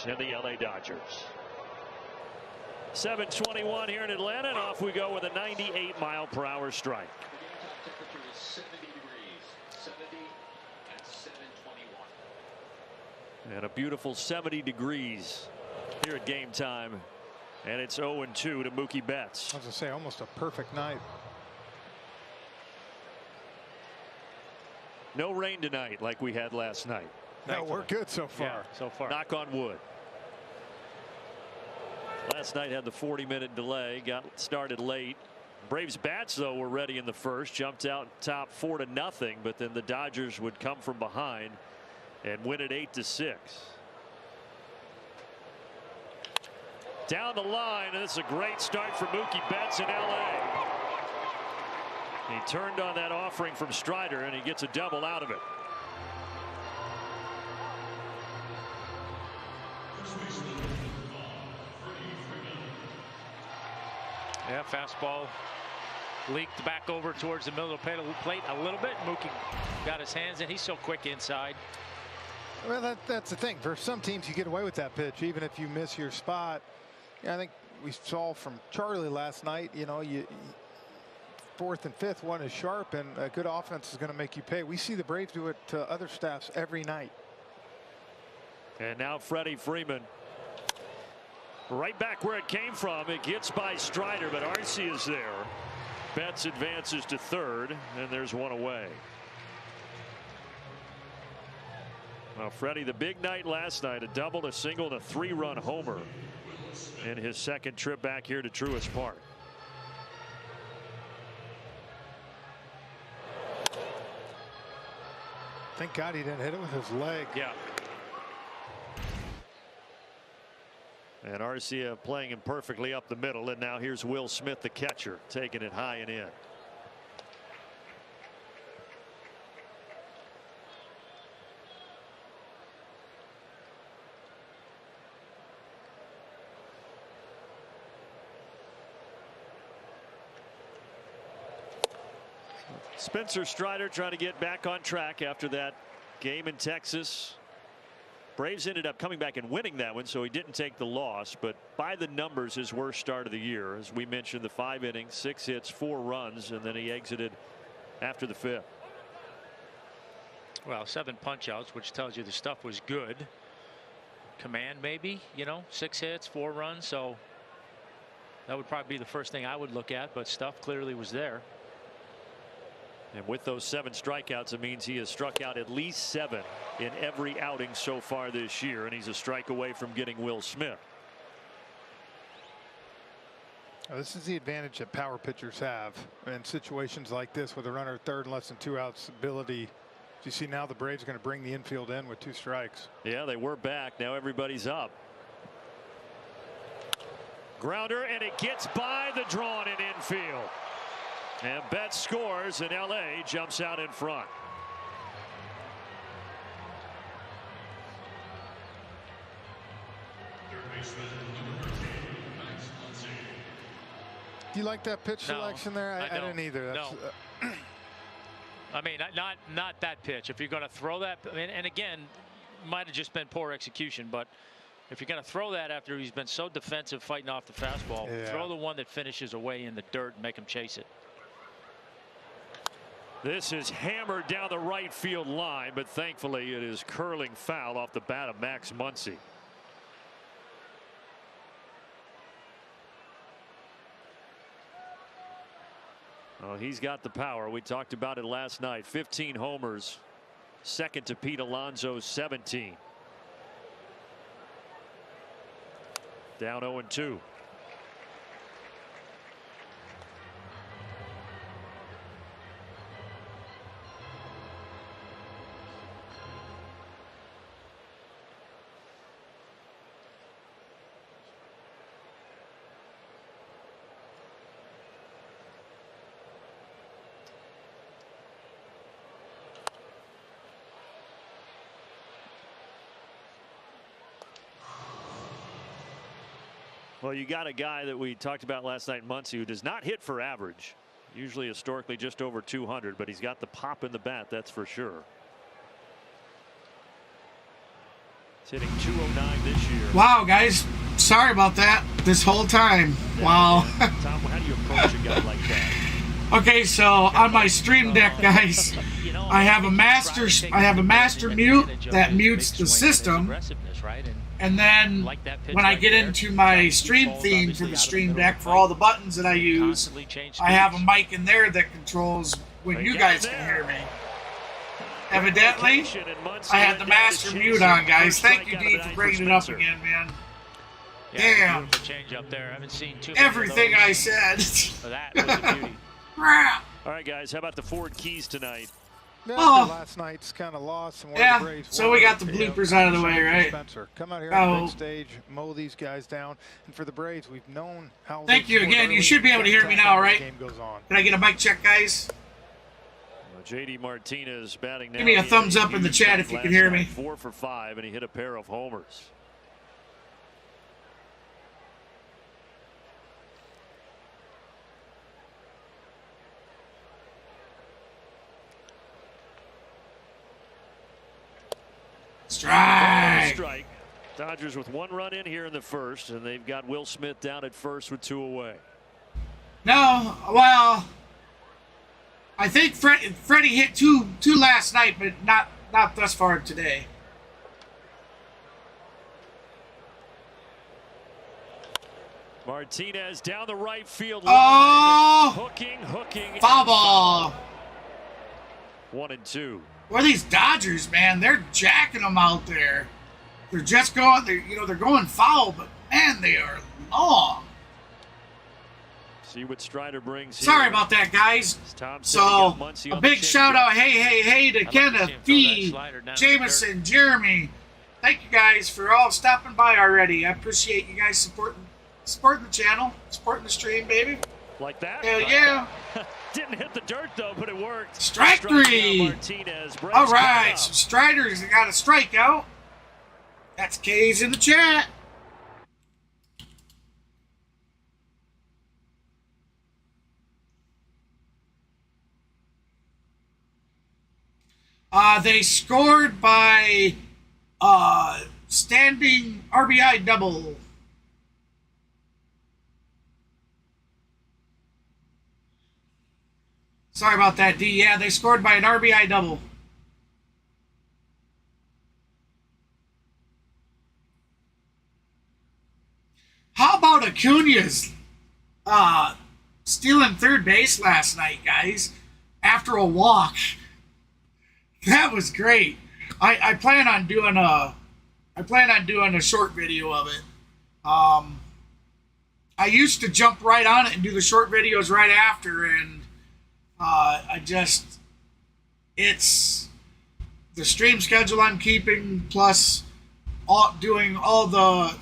and the LA Dodgers. 7:21 here in Atlanta, and off we go with a 98-mile-per-hour strike. Temperature is 70 degrees. 70 at 7:21. And a beautiful 70 degrees here at game time. And it's 0-2 to Mookie Betts. I was going to say, almost a perfect night. No rain tonight like we had last night. No, we're good so far. Yeah, so far. Knock on wood. Last night had the 40-minute delay, got started late. Braves bats, though, were ready in the first, jumped out top 4-0, but then the Dodgers would come from behind and win it 8-6. Down the line, and this is a great start for Mookie Betts in LA. He turned on that offering from Strider, and he gets a double out of it. Yeah, fastball leaked back over towards the middle of the plate a little bit. Mookie got his hands in. He's so quick inside. Well, that's the thing. For some teams, you get away with that pitch, even if you miss your spot. Yeah, I think we saw from Charlie last night, you know, fourth and fifth one is sharp, and a good offense is going to make you pay. We see the Braves do it to other staffs every night. And now Freddie Freeman. Right back where it came from. It gets by Strider, but Arce is there. Betts advances to third, and there's one away. Well, Freddie, the big night last night, a double, a single, and a 3-run homer in his second trip back here to Truist Park. Thank God he didn't hit it with his leg. Yeah. And Arcia playing him perfectly up the middle, and now here's Will Smith, the catcher, taking it high and in. Spencer Strider trying to get back on track after that game in Texas. Braves ended up coming back and winning that one, so he didn't take the loss, but by the numbers, his worst start of the year. As we mentioned, the 5 innings, 6 hits, 4 runs, and then he exited after the 5th. Well, 7 punch outs, which tells you the stuff was good. Command, maybe, you know, 6 hits, 4 runs, so that would probably be the first thing I would look at, but stuff clearly was there. And with those 7 strikeouts, it means he has struck out at least 7 in every outing so far this year, and he's a strike away from getting Will Smith. This is the advantage that power pitchers have in situations like this with a runner at third and less than 2 outs. Ability. You see now the Braves are going to bring the infield in with 2 strikes. Yeah, they were back. Now everybody's up. Grounder, and it gets by the drawn in infield. And Betts scores, and LA jumps out in front. Do you like that pitch selection there? I didn't either. No. I mean, not that pitch. If you're going to throw that, and again, might have just been poor execution, but if you're going to throw that after he's been so defensive fighting off the fastball, throw the one that finishes away in the dirt and make him chase it. This is hammered down the right field line, but thankfully it is curling foul off the bat of Max Muncy. Oh, he's got the power. We talked about it last night. 15 homers, second to Pete Alonso's 17. Down 0-2. Well, you got a guy that we talked about last night, Muncy, who does not hit for average. Usually historically just over 200, but he's got the pop in the bat, that's for sure. He's hitting .209 this year. Wow, guys. Sorry about that this whole time. Wow. Tom, how do you approach a guy like that? Okay, so on my stream deck, guys, I have a master mute that mutes the system. And then when I get into my stream theme for the stream deck for all the buttons that I use, I have a mic in there that controls when you guys can hear me. Evidently, I had the master mute on, guys. Thank you, D, for bringing it up again, man. Damn. Everything I said. All right, guys, how about the Ford Keys tonight? Oh. Last night's kind of lost. And yeah, so we got the bloopers out of the way, right? Spencer, come out here on the big stage, mow these guys down. And for the Braves, we've known how. Thank you again. You should be able to hear me now, right? Can I get a mic check, guys? JD Martinez batting now. Give me a thumbs up in the chat if you can hear me. 4 for 5, and he hit a pair of homers. Strike. Dodgers with 1 run in here in the first, and they've got Will Smith down at first with 2 away. No, well, I think Freddie hit two last night, but not thus far today. Martinez down the right field line. Oh! Hooking. Foul ball. 1 and 2. Well, these Dodgers, man, they're jacking them out there. They're just going, they're going foul, but man, they are long. See what Strider brings. Sorry about that, guys. So a big shout out, hey to Kenneth, Fee, Jameson, Jeremy. Thank you guys for all stopping by already. I appreciate you guys supporting the channel, supporting the stream, baby. Like that? Hell yeah. Didn't hit the dirt though, but it worked. Strike 3. All right, so Strider's got a strikeout. That's K's in the chat. They scored by standing RBI double. Sorry about that, D. Yeah, they scored by an RBI double. How about Acuna's stealing third base last night, guys, after a walk? That was great. I plan on doing a short video of it. I used to jump right on it and do the short videos right after, and it's the stream schedule I'm keeping, plus doing all the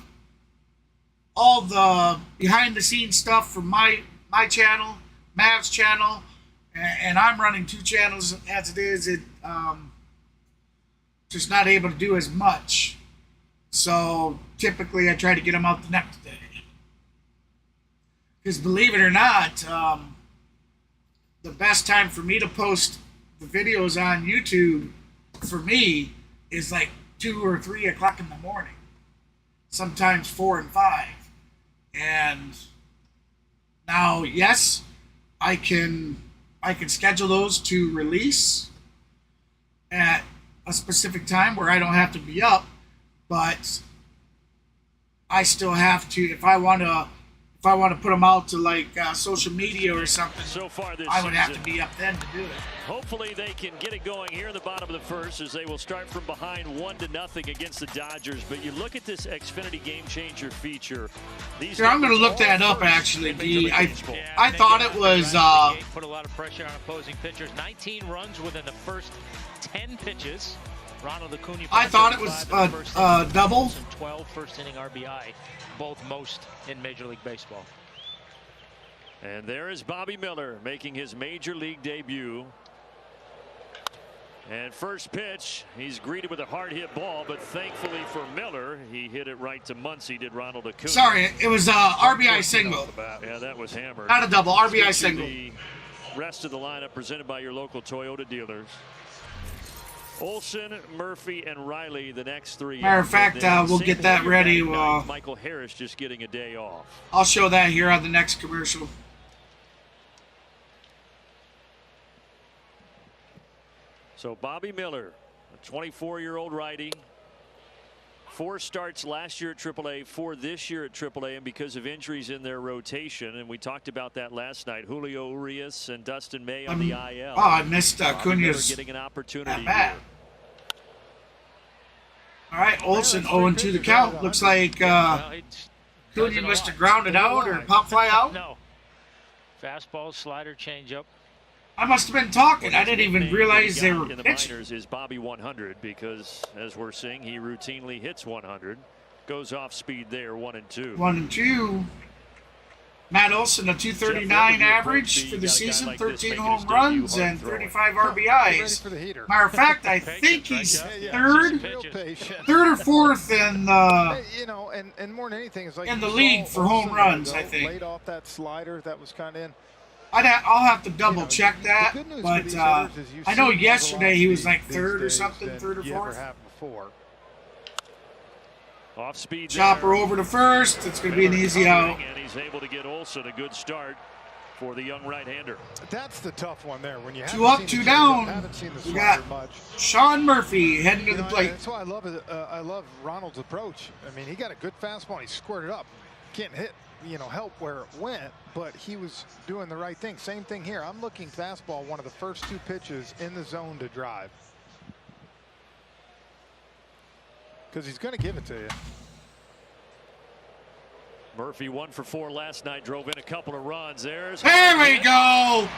behind the scenes stuff for my channel, Mav's channel, and I'm running 2 channels as it is. Just not able to do as much. So typically I try to get them out the next day. Because believe it or not, the best time for me to post the videos on YouTube for me is like 2 or 3 o'clock in the morning. Sometimes 4 and 5. And now, yes, I can schedule those to release at a specific time where I don't have to be up, but I still have to, if I want to put them out to like social media or something, so far this I would have season, to be up then to do it. Hopefully they can get it going here in the bottom of the first as they will start from behind 1-0 against the Dodgers. But you look at this Xfinity Game Changer feature. Here, I'm going to look that up actually, D. I thought it was put a lot of pressure on opposing pitchers. 19 runs within the first 10 pitches. Ronald Acuna. I thought it was double. 12 first inning RBI, both most in Major League Baseball. And there is Bobby Miller making his Major League debut. And first pitch, he's greeted with a hard hit ball, but thankfully for Miller, he hit it right to Muncy, did Ronald Acuna. Sorry, it was RBI single. Yeah, that was hammered. Not a double, RBI single. The rest of the lineup presented by your local Toyota dealers. Olson, Murphy, and Riley, the next three. Matter of fact, we'll get that ready. Michael Harris just getting a day off. I'll show that here on the next commercial. So Bobby Miller, a 24-year-old righty. 4 starts last year at AAA, 4 this year at AAA, and because of injuries in their rotation, and we talked about that last night, Julio Urias and Dustin May on the IL. Oh, I missed Cunha's getting an opportunity here. All right, Olson 0-2 the count. Looks like Cunha must have grounded out or pop fly out. No. Fastball, slider, changeup. I must have been talking. I didn't even realize they were in the pitching. minors is Bobby 100 because, as we're seeing, he routinely hits 100. Goes off speed there, 1-2. 1-2. Matt Olson, a 239 average for the season, like 13 home runs and 35 RBIs. Matter of fact, I think he's third or fourth in and more than anything is like in the league for home runs. I think. Laid off that slider that was kind of in. I'll have to double check that, but I know yesterday he was like third or something, third or fourth. Off speed. Chopper over to first. It's going to be an easy out. And he's able to get Olson a good start for the young right-hander. That's the tough one there. When you 2 up, 2 down. We got Sean Murphy heading to the plate. That's why I love Ronald's approach. I mean, he got a good fastball. He squirted up. Can't hit. Help where it went, but he was doing the right thing. Same thing here. I'm looking fastball, one of the first 2 pitches in the zone to drive. Because he's going to give it to you. Murphy 1 for 4 last night, drove in a couple of runs. There we go.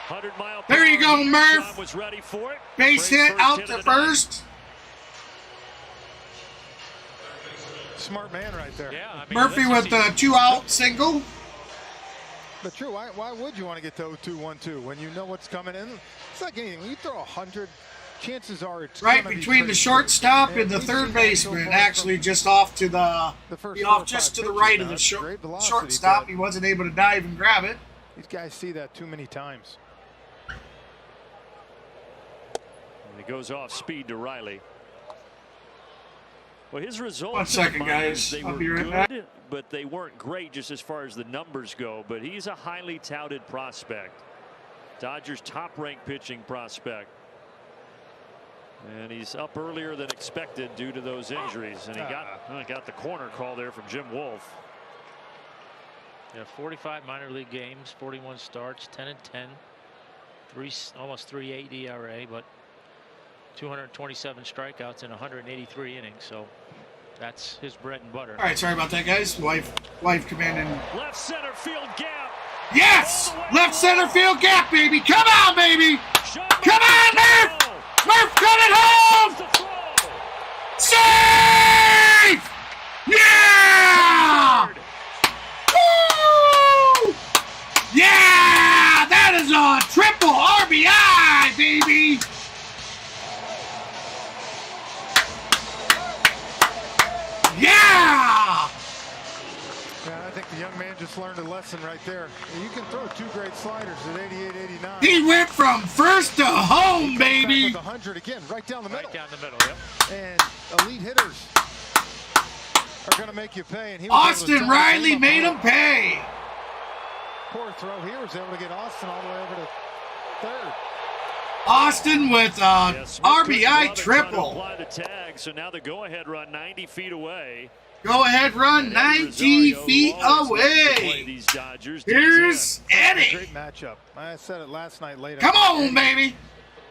100-mile. There you go, Murph. Was ready for it. Base hit out to first. Smart man right there. Yeah, I mean, Murphy with the 2-out single. But true, why would you want to get to 0-2-1-2 when you know what's coming in? It's like anything. When you throw 100, chances are it's right between the shortstop and the third baseman. Actually, just off to just to the right of the shortstop. He wasn't able to dive and grab it. These guys see that too many times. And he goes off speed to Riley. Well, his results. 1 second, guys. They I'll were be right good, back. but they weren't great just as far as the numbers go. But he's a highly touted prospect. Dodgers' top-ranked pitching prospect. And he's up earlier than expected due to those injuries. And he got the corner call there from Jim Wolf. Yeah, 45 minor league games, 41 starts, 10-10, almost 3.8 ERA, but 227 strikeouts in 183 innings. So that's his bread and butter. All right, sorry about that, guys. Wife commanding. Left center field gap. Yes, left center field gap, baby. Come on, baby. Come on, Murph. Murph, cut it home. Safe. Yeah. Woo! Yeah, that is a triple RBI, baby. Yeah! I think the young man just learned a lesson right there. You can throw 2 great sliders at 88, 89. He went from first to home, baby. With 100 again, right down the middle. Right down the middle, yep. And elite hitters are going to make you pay. And he was Austin Riley made him pay. Poor throw here was able to get Austin all the way over to third. Austin with RBI triple. Apply the tag, so now the go-ahead run 90 feet away. Go ahead run 90 feet away. These Dodgers. Here's Eddie. Great matchup. I said it last night later. Come on, baby.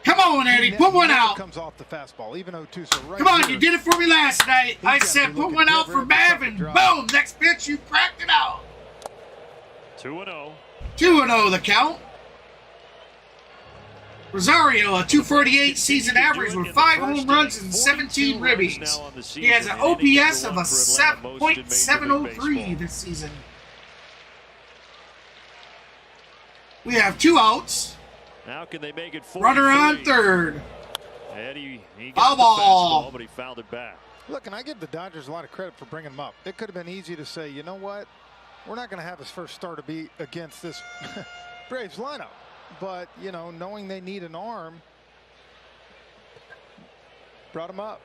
Come on, Eddie. Put one out. Comes off the fastball, even 0-2. So right Come on, here, you did it for me last night. I said put one out for Bavin. Boom. Next pitch, you cracked it out. 2-0. 2-0 the count. Rosario, a 248 season average with 5 home runs and 17 ribbies. He has an OPS of a 7.703 this season. We have 2 outs. Now can they make it 43? Runner on third. Eddie, he got the ball, fastball, but he fouled it back. Look, and I give the Dodgers a lot of credit for bringing him up. It could have been easy to say, you know what, we're not going to have his first start be against this Braves lineup. But, knowing they need an arm, brought him up.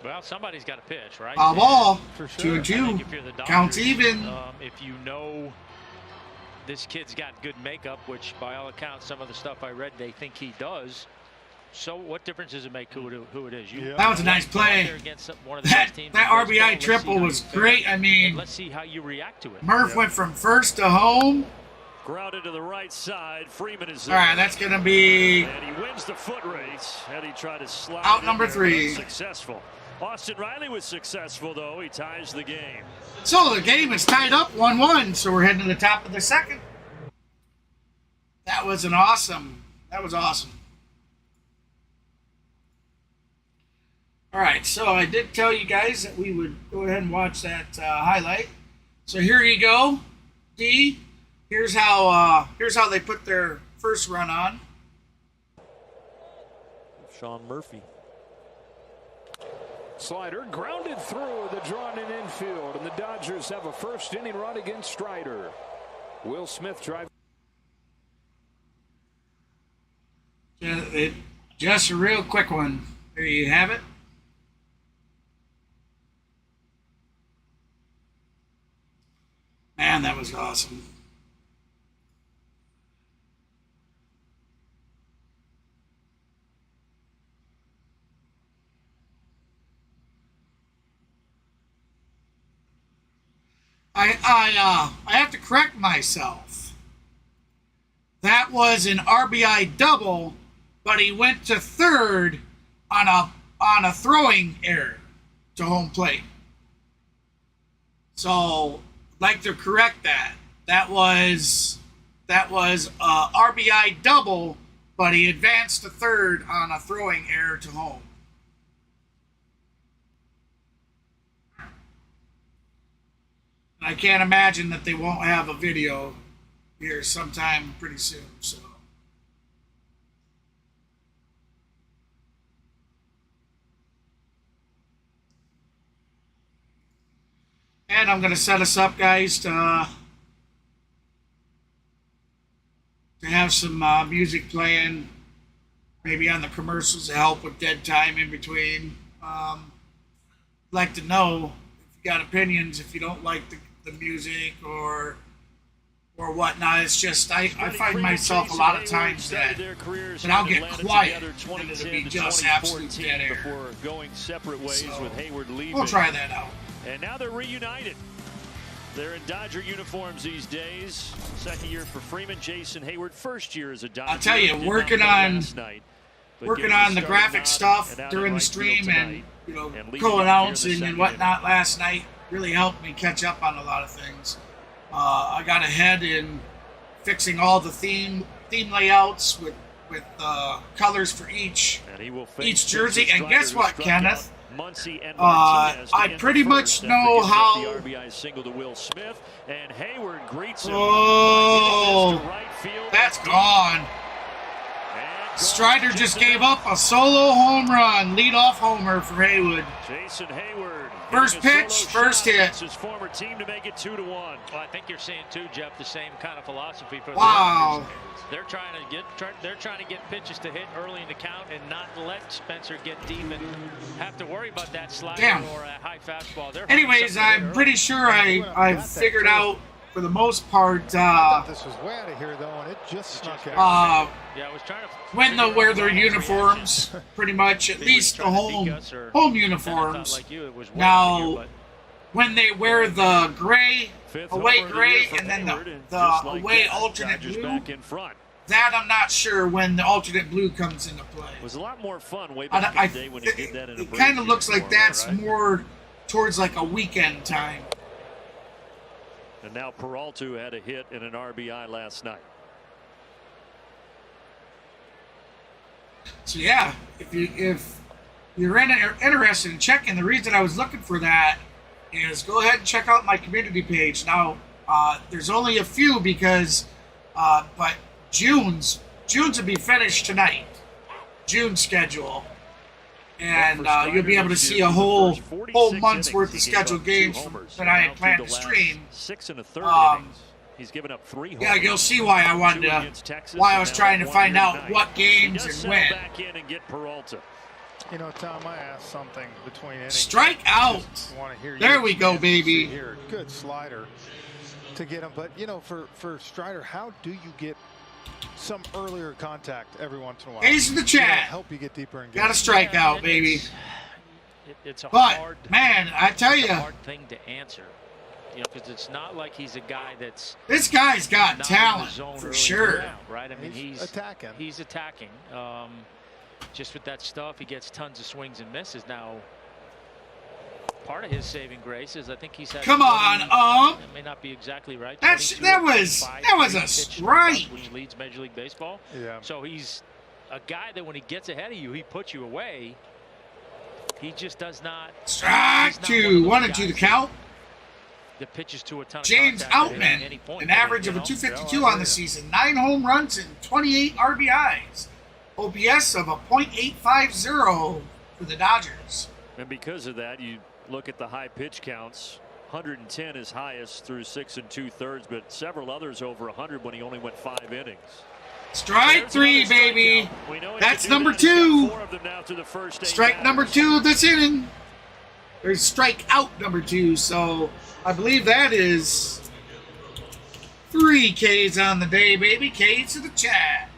Well, somebody's got to pitch, right? Ball, For sure. 2-2. If you're the Dodgers, Counts even. If you know this kid's got good makeup, which by all accounts, some of the stuff I read, they think he does. So what difference does it make who it is? That was a nice play. That RBI triple was great. I mean, let's see how you react to it. Murph went from first to home. Grounded to the right side. Freeman is All right, that's going to be and he wins the foot race. Had he tried to slide out in number there, 3. successful. Austin Riley was successful, though. He ties the game. So the game is tied up 1-1. So we're heading to the top of the second. That was awesome. That was awesome. All right, so I did tell you guys that we would go ahead and watch that highlight. So here you go, D. Here's how they put their first run on. Sean Murphy. Slider grounded through the drawn in infield, and the Dodgers have a first inning run against Strider. Will Smith drive. Just a real quick one. There you have it. Man, that was awesome. I have to correct myself. That was an RBI double, but he went to third on a throwing error to home plate. So, I'd like to correct that. That was a RBI double, but he advanced to third on a throwing error to home. I can't imagine that they won't have a video here sometime pretty soon. So, and I'm going to set us up, guys, to have some music playing, maybe on the commercials to help with dead time in between. I'd like to know if you got opinions, if you don't like the music or whatnot. It's just I find myself a lot of times that I'll get quiet and it'll be just absolute dead air. Before going separate ways with Hayward leaving. We'll try that out. And now they're reunited. They're in Dodger uniforms these days. Second year for Freeman. Jason Hayward, first year as a Dodger. I'll tell you, working on the graphic stuff during the stream and co-announcing and whatnot last night really helped me catch up on a lot of things. I got ahead in fixing all the theme layouts with colors for each jersey. And guess what, Kenneth? I pretty much know how. The RBI single to Will Smith, and Hayward greets him. Oh, that's gone. Strider just gave up a solo home run, leadoff homer for Hayward. Jason Hayward. First pitch, first hit. His former team to make it 2-1. Well, I think you're seeing too, Jeff, the same kind of philosophy for the Dodgers. They're trying to get pitches to hit early in the count and not let Spencer get deep and have to worry about that slider or a high fastball. Anyways, I'm pretty sure I've figured out for the most part. I thought this was way out of here though, and it just snuck out. Yeah, I was trying to. When they wear their uniforms, pretty much, at least the home uniforms. Now, when they wear the gray, away gray, and then the away alternate blue, that I'm not sure when the alternate blue comes into play. It was a lot more fun way back in the day when he did that in a It kind of looks like that's more towards like a weekend time. And now Peralta had a hit and an RBI last night. So yeah, if you're interested in checking, the reason I was looking for that is go ahead and check out my community page. Now there's only a few because but June's will be finished tonight. June schedule. And you'll be able to see a whole month's worth of scheduled games that I had planned to stream. 6 1/3 innings. He's given up 3 Yeah, home you'll see why I wanted to. Why I was trying to find out what games and when. Back in and get Peralta. You know, Tom, I asked something between innings. Strike out. There we go, baby. Here, good slider to get him. But you know, for Strider, how do you get some earlier contact every once in a while? Ace in the chat. Help you get deeper and got a strikeout, baby. It's a but hard, man, I tell you, hard thing to answer. You know, because it's not like he's a guy that's. This guy's got talent for sure, round, right? I mean, he's attacking. He's attacking. Just with that stuff, he gets tons of swings and misses. Now, part of his saving grace is I think he's had. Come on, It may not be exactly right. That was a strike. Which leads Major League Baseball. Yeah. So he's a guy that when he gets ahead of you, he puts you away. He just does not. Strike 2, 1-2 the count. The pitches to a ton of James Outman, an average of a 252 on the season, 9 home runs and 28 RBIs. OPS of a .850 for the Dodgers. And because of that, you look at the high pitch counts. 110 is highest through 6 2/3, but several others over 100 when he only went 5 innings. Strike 3, baby. That's number 2. Strike number 2 of this inning. Or strike out number 2. So I believe that is 3 Ks on the day, baby. Ks to the chat.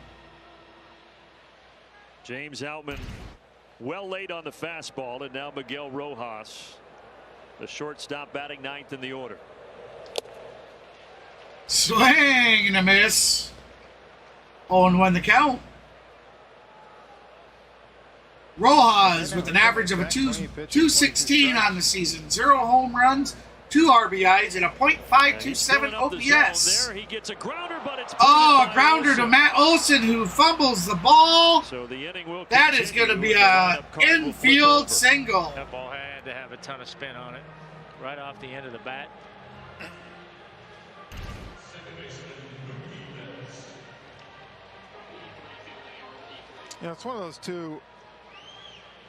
James Outman well late on the fastball, and now Miguel Rojas, the shortstop, batting 9th in the order. Swing and a miss. 0-1 the count. Rojas with an average of a 216 on the season, 0 home runs, 2 RBIs, and a .527 OPS. He gets a grounder, but it's a grounder to Matt Olson, who fumbles the ball. So the inning will that is going to be an infield single. That ball had to have a ton of spin on it, right off the end of the bat. You know, it's one of those two,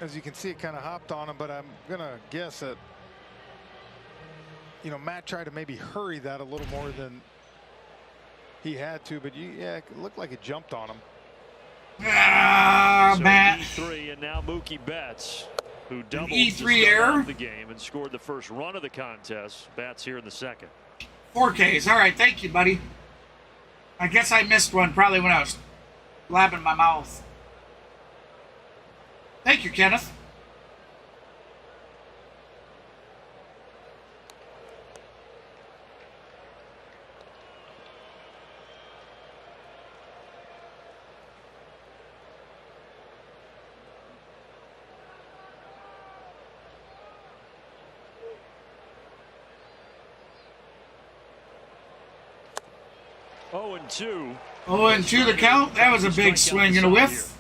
as you can see, it kind of hopped on him, but I'm going to guess that, you know, Matt tried to maybe hurry that a little more than he had to, but yeah, it looked like it jumped on him. So Matt. E3 and now Mookie Betts, who doubled E3 error the game and scored the first run of the contest. Betts here in the second. 4 Ks. All right, thank you, buddy. I guess I missed one probably when I was blabbing my mouth. Thank you, Kenneth. Oh, and 2. 0-2 the count. That was a big swing and a whiff.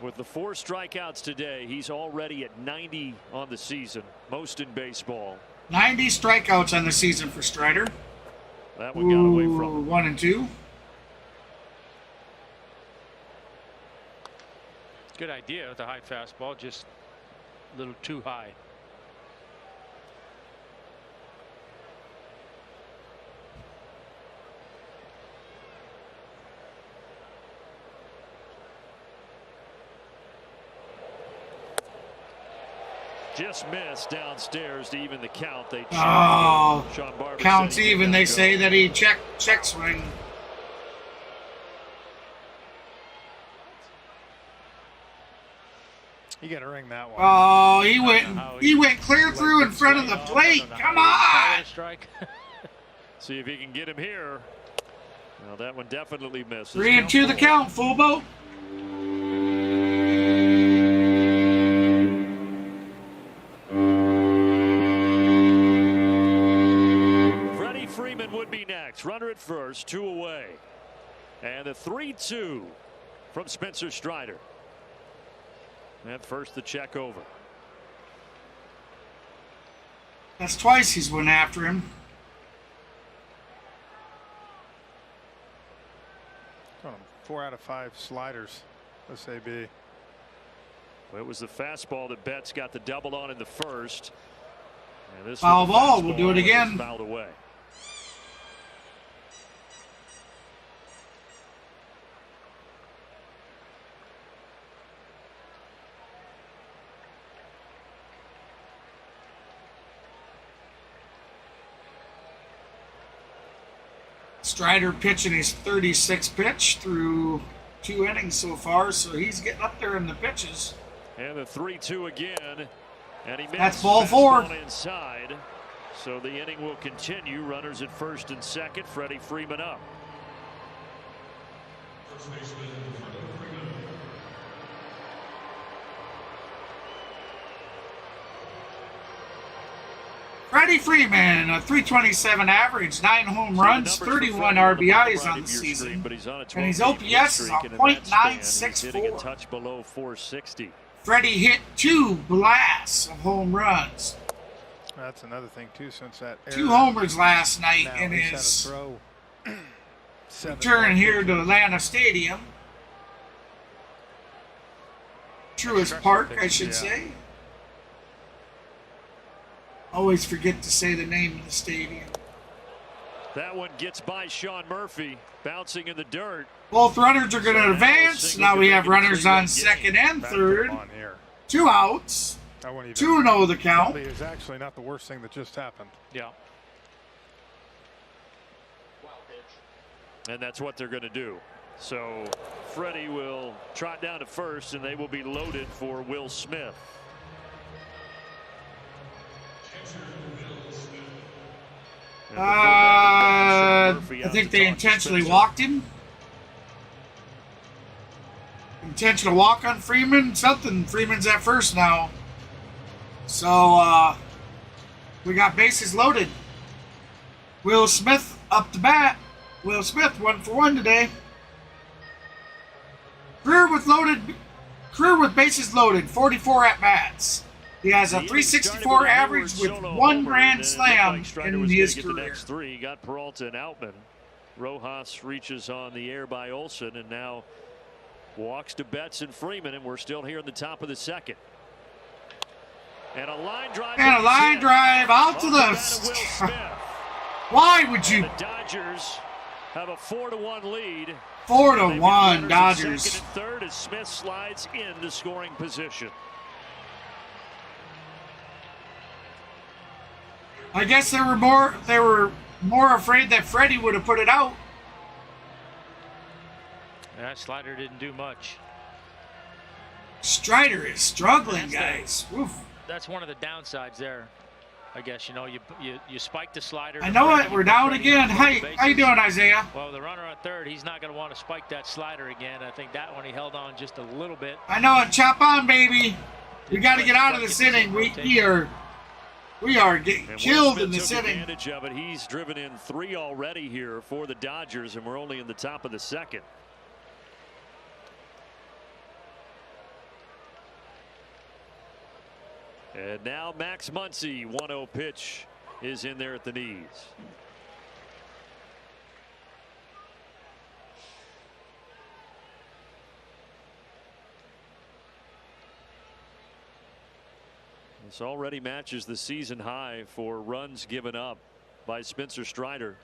With the 4 strikeouts today, he's already at 90 on the season, most in baseball. 90 strikeouts on the season for Strider. That one got away from him. 1-2. Good idea with the high fastball, just a little too high. Just missed downstairs to even the count. They Sean Barber counts even. They say that he check swing. You got to ring that one. Oh, he went clear through in front of the plate. Come on. See if he can get him here. Well, that one definitely misses. 3-2 the count, full boat. Freddie Freeman would be next. Runner at first, 2 away. And the 3-2 from Spencer Strider. At first, the check over. That's twice he's went after him. 4 out of 5 sliders, SAB. It was the fastball that Betts got the double on in the first. And this Foul was the ball. We'll do it fastball, and again. it's fouled away. Strider pitching his 36th pitch through 2 innings so far, so he's getting up there in the pitches. And the 3-2 again. And he missed. That's ball 4. Inside. So the inning will continue. Runners at first and second. Freddie Freeman up. Freddie Freeman, a 327 average, 9 home runs, 31 RBIs on the season, and his OPS is a .964. Touch below 460. Freddie hit 2 blasts of home runs. That's another thing too. Since that 2 homers last night in he's his had a throw. return here to Atlanta Stadium. Truist Park, I should say. Always forget to say the name of the stadium. That one gets by Sean Murphy, bouncing in the dirt. Both runners are going to advance. Now we have runners on second and third. 2 outs. 2-0 the count. Is actually not the worst thing that just happened. Yeah. And that's what they're going to do. So Freddie will trot down to first, and they will be loaded for Will Smith. I think they intentionally walked him. Intentional walk on Freeman. Something. Freeman's at first now. So we got bases loaded. Will Smith up to bat. Will Smith 1 for 1 today. Career with bases loaded. 44 at bats. He has a 364 average with 1 grand slam in his career. He got Peralta and Outman. Rojas reaches on the air by Olsen, and now walks to Betts and Freeman, and we're still here in the top of the second. And a line drive. And a line drive out to the. Why would you? The Dodgers have a 4-1 lead. 4-1 Dodgers. Second and third as Smith slides into scoring position. I guess they were more afraid that Freddie would have put it out. That slider didn't do much. Strider is struggling, guys. Oof. That's one of the downsides there. I guess, you know, you spike the slider. I know it. We're down again. Hey, how you doing, Isaiah? Well, the runner on third, he's not going to want to spike that slider again. I think that one he held on just a little bit. I know it. Chop on, baby. We got to get out of this inning. We are getting killed in this inning. Advantage of it. He's driven in 3 already here for the Dodgers, and we're only in the top of the second. And now Max Muncy, 1-0 pitch is in there at the knees. This already matches the season high for runs given up by Spencer Strider.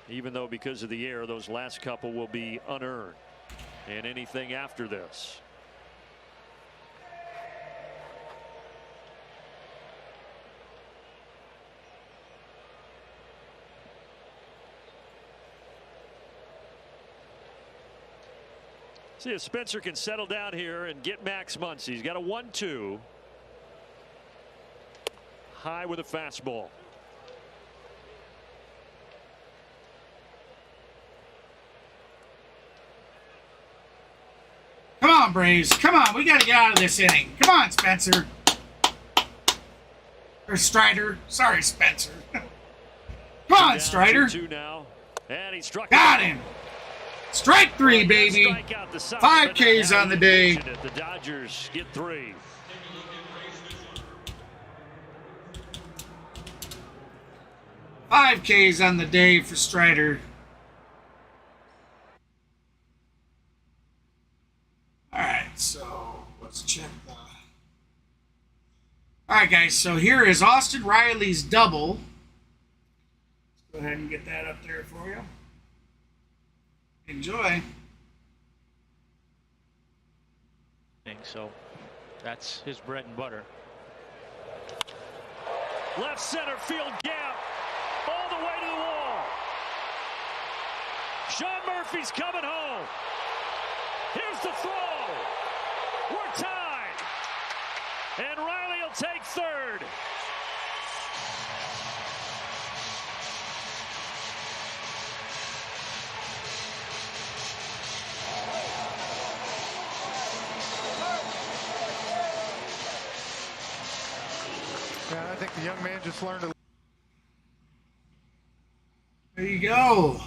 Even though because of the air, those last couple will be unearned. And anything after this. See if Spencer can settle down here and get Max Muncy. He's got a 1-2. High with a fastball. Come on, Braves. Come on. We got to get out of this inning. Come on, Spencer. Or Strider. Sorry, Spencer. Come on, Strider. 2-2 now. And he struck. Got him. Strike 3, baby. 5 Ks on the day. The Dodgers get 3. Five Ks on the day for Strider. All right, so let's check the. All right, guys. So here is Austin Riley's double. Let's go ahead and get that up there for you. Enjoy. So that's his bread and butter. Left center field gap. All the way to the wall. Sean Murphy's coming home. Here's the throw. We're tied. And Riley will take third. Yeah, I think the young man just learned to. There you go.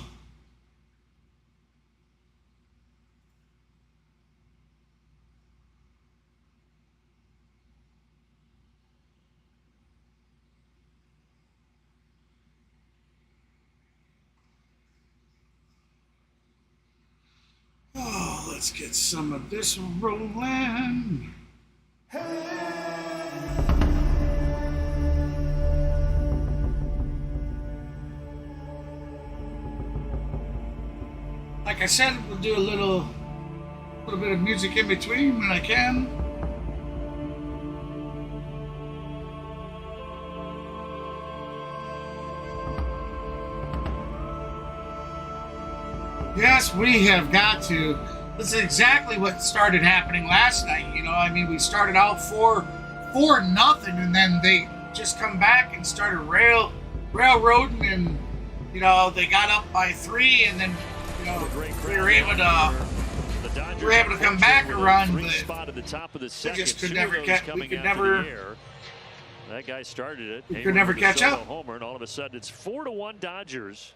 Oh, let's get some of this rolling. Like I said, we'll do a little bit of music in between when I can. Yes, we have got to. This is exactly what started happening last night. You know, I mean, we started out 4-0, and then they just come back and started railroading, and you know they got up by 3, and then you know we were able to come back and run, but we just could never catch. We could never. That guy started it. We could never catch up. Homer, and all of a sudden it's 4-1 Dodgers.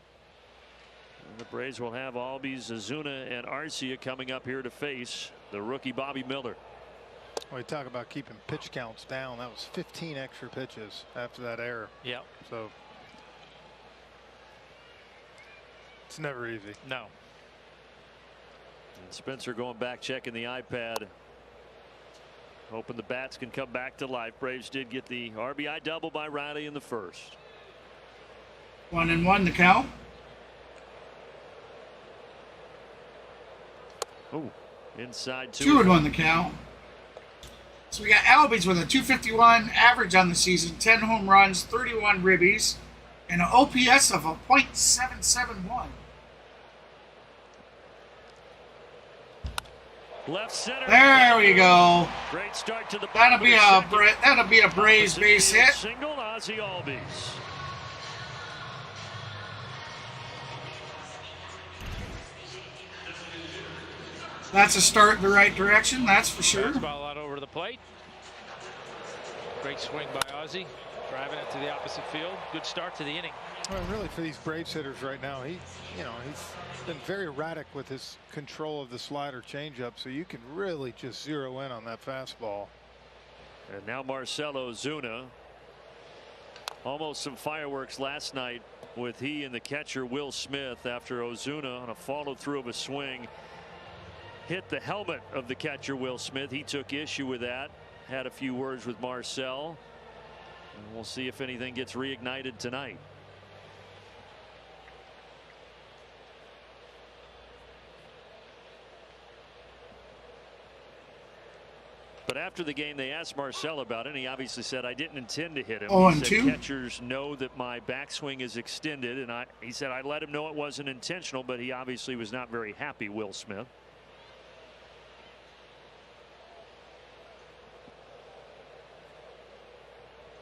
And the Braves will have Albies, Ozuna, and Arcia coming up here to face the rookie Bobby Miller. Well, you talk about keeping pitch counts down. That was 15 extra pitches after that error. Yeah. So it's never easy. No. And Spencer going back, checking the iPad. Hoping the bats can come back to life. Braves did get the RBI double by Riley in the first. 1-1 the count. Oh, inside 2-1 the count. So we got Albies with a 251 average on the season, 10 home runs, 31 ribbies, and an OPS of a .771. Left center. There we go. Great start to the That'll be a Braves base hit. Single Ozzy Albies. That's a start in the right direction, that's for sure. Ball out over the plate. Great swing by Ozzy, driving it to the opposite field. Good start to the inning. Well, really, for these Braves hitters right now, he's been very erratic with his control of the slider changeup, so you can really just zero in on that fastball. And now Marcell Ozuna. Almost some fireworks last night with he and the catcher Will Smith after Ozuna on a follow through of a swing hit the helmet of the catcher Will Smith. He took issue with that, had a few words with Marcell, and we'll see if anything gets reignited tonight. But after the game, they asked Marcell about it, and he obviously said, I didn't intend to hit him. He said, catchers know that my backswing is extended, and he said I let him know it wasn't intentional, but he obviously was not very happy, Will Smith.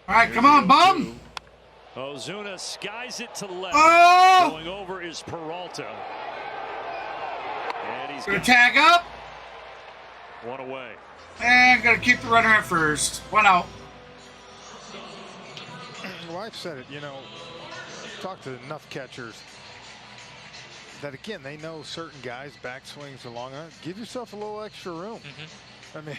All right, come on, bum. Ozuna skies it to left. Oh! Going over is Peralta. And he's going to tag up. One away. And going to keep the runner at first. 1 out. Well, I've said it, you know, talk to enough catchers that, again, they know certain guys' backswings are long enough. Give yourself a little extra room. I mean,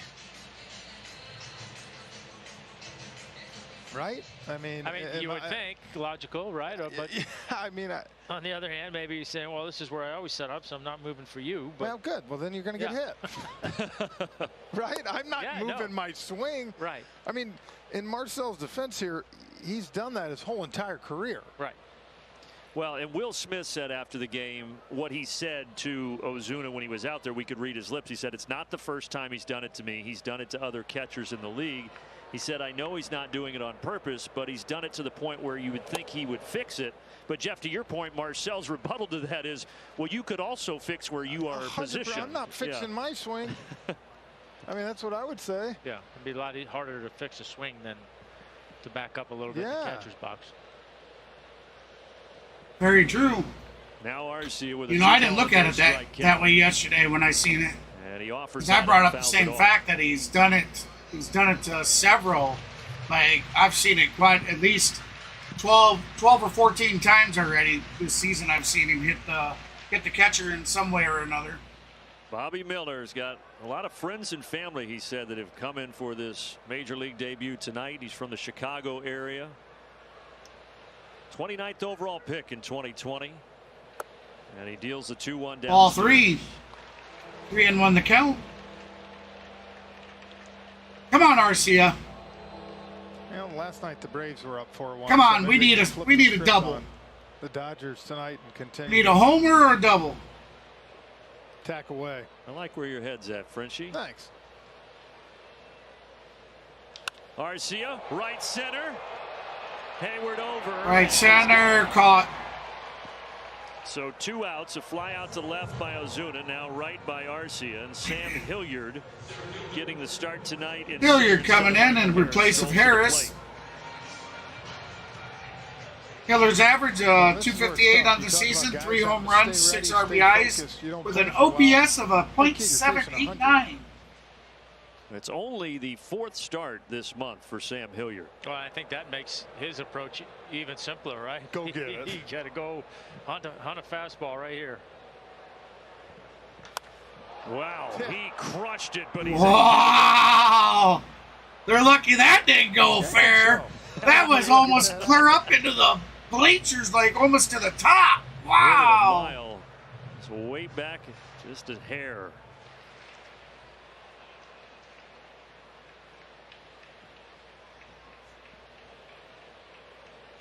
right? I mean, you would think logical, right? But yeah, I mean, on the other hand, maybe he's saying, well, this is where I always set up, so I'm not moving for you. But well, good. Well, then you're going to get hit. Right? I'm not moving my swing. Right. I mean, in Marcel's defense here, he's done that his whole entire career. Right. Well, and Will Smith said after the game what he said to Ozuna when he was out there. We could read his lips. He said, it's not the first time he's done it to me. He's done it to other catchers in the league. He said, I know he's not doing it on purpose, but he's done it to the point where you would think he would fix it. But, Jeff, to your point, Marcel's rebuttal to that is, well, you could also fix where you are positioned. I'm not fixing my swing. I mean, that's what I would say. Yeah, it'd be a lot harder to fix a swing than to back up a little bit in the catcher's box. Very true. Now Arcia with I didn't look at it that way yesterday when I seen it. And he offers. Because I brought up the same fact that he's done it. He's done it to several. Like I've seen it quite at least 12 or 14 times already this season. I've seen him hit the catcher in some way or another. Bobby Miller's got a lot of friends and family, he said, that have come in for this major league debut tonight. He's from the Chicago area. 29th overall pick in 2020. And he deals the 2-1 down. All 3. 3-1 the count. Come on, Arcia. Well, last night the Braves were up 4-1. Come on, we need a double. The Dodgers tonight and continue. Need a homer or a double? Tack away. I like where your head's at, Frenchie. Thanks. Arcia, right center. Hayward over. Right center, caught. So 2 outs, a fly out to left by Ozuna, now right by Arcia, and Sam Hilliard getting the start tonight. Hilliard coming in replace of Harris. Hilliard's average 258 on the season, 3 home runs, 6 RBIs, with an OPS of a .789. It's only the 4th start this month for Sam Hilliard. Well, I think that makes his approach even simpler, right? Go get it. You got to go hunt a fastball right here. Wow, he crushed it, but he's. Wow! They're lucky that didn't go fair. That was almost clear up into the bleachers, like almost to the top. Wow! It's way back, just a hair.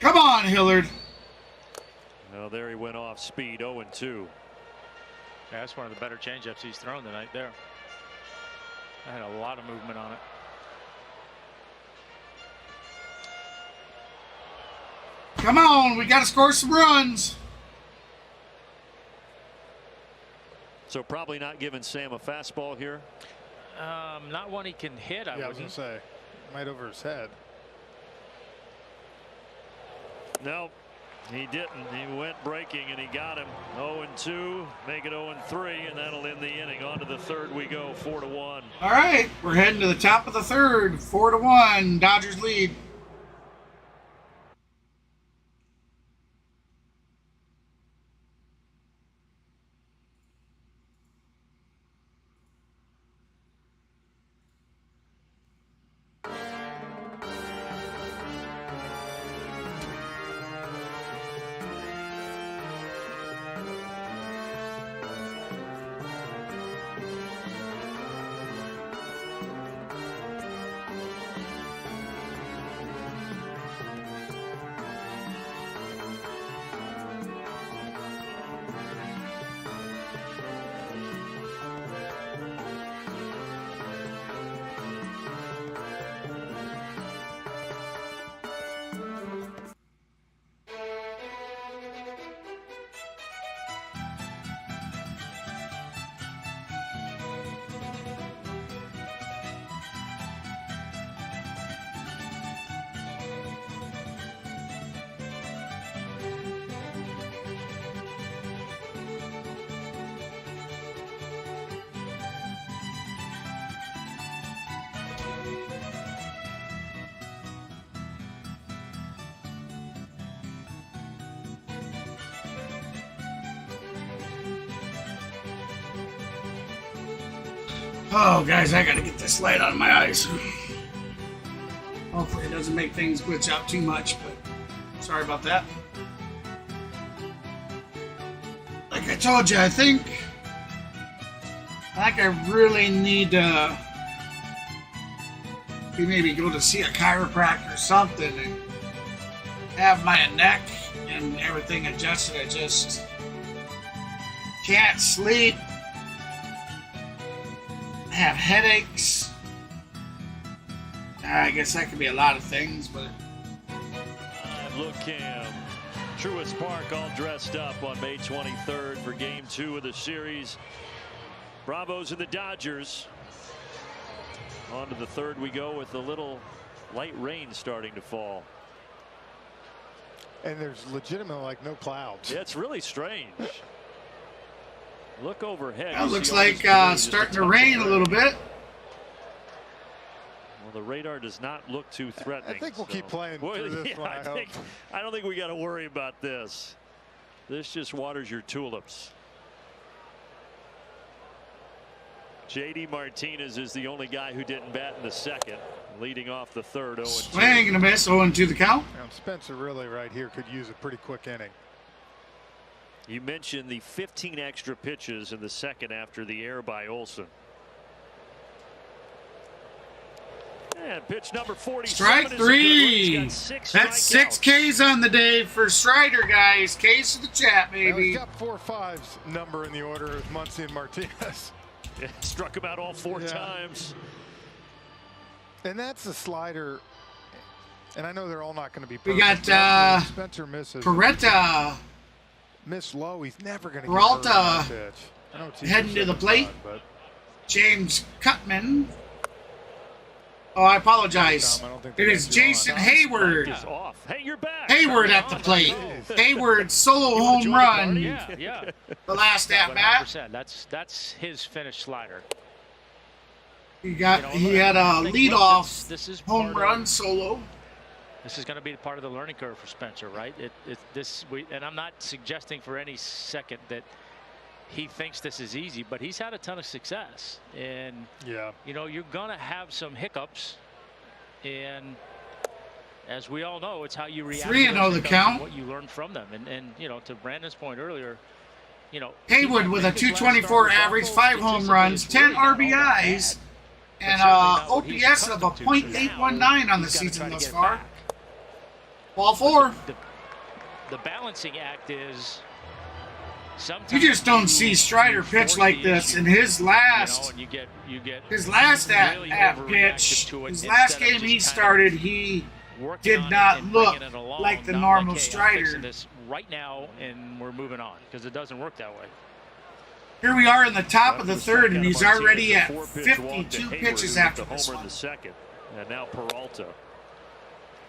Come on, Hilliard. Well, there he went off speed, 0-2. Yeah, that's one of the better changeups he's thrown tonight there. I had a lot of movement on it. Come on, we got to score some runs. So probably not giving Sam a fastball here. Not one he can hit, I was going to say. Might over his head. No, he didn't. He went breaking and he got him. 0-2, make it 0-3, and that'll end the inning. On to the 3rd we go, 4-1. All right, we're heading to the top of the 3rd, 4-1, Dodgers lead. Oh, guys, I gotta get this light out of my eyes. Hopefully it doesn't make things glitch out too much, but sorry about that. Like I told you, I think I really need to maybe go to see a chiropractor or something and have my neck and everything adjusted. I just can't sleep. I have headaches. I guess that could be a lot of things, but Look, Cam. Truist Park all dressed up on May 23rd for Game 2 of the series. Bravos and the Dodgers. On to the third we go with a little light rain starting to fall. And there's legitimately like no clouds. Yeah, it's really strange. Look overhead. it looks like starting to rain a little bit. Well, the radar does not look too threatening. I think we'll keep playing through this one. I don't think we got to worry about this. This just waters your tulips. JD Martinez is the only guy who didn't bat in the second, leading off the third. 0-2. Swing and a miss, 0-2 the count. Spencer really right here could use a pretty quick inning. You mentioned the 15 extra pitches in the second after the error by Olsen. And pitch number 47. Strike three. That's 6 Ks on the day for Strider, guys. Ks to the chat, baby. He's got 4-5's number in the order of Muncy and Martinez. Yeah, struck him out all 4 times. And that's the slider. And I know they're all not going to be We perfect. got Spencer misses. Peretta Miss low. He's never going to Peralta get pitch. heading to the plate. James Cutman. Oh, I apologize. It is Jason Hayward. Hey, you're back. Hayward at the plate. Hayward solo home run. Yeah. The last at bat. That's his finished slider. He had a leadoff home run solo. This is going to be part of the learning curve for Spencer, right? And I'm not suggesting for any second that he thinks this is easy, but he's had a ton of success, and you're gonna have some hiccups, and as we all know, it's how you react. 3-0 the count. What you learn from them, and to Brandon's point earlier, Haywood with a 224 average, 5 home runs, 10 RBIs, and OPS of a .819 on the season thus far. Ball 4. The balancing act is. Sometimes you just don't see Strider pitch like this in his last at pitch. His last game he started, he did not look like the normal Strider. This right now, and we're moving on because it doesn't work that way. Here we are in the top of the third, and he's already at 52 pitches after this one. And now Peralta.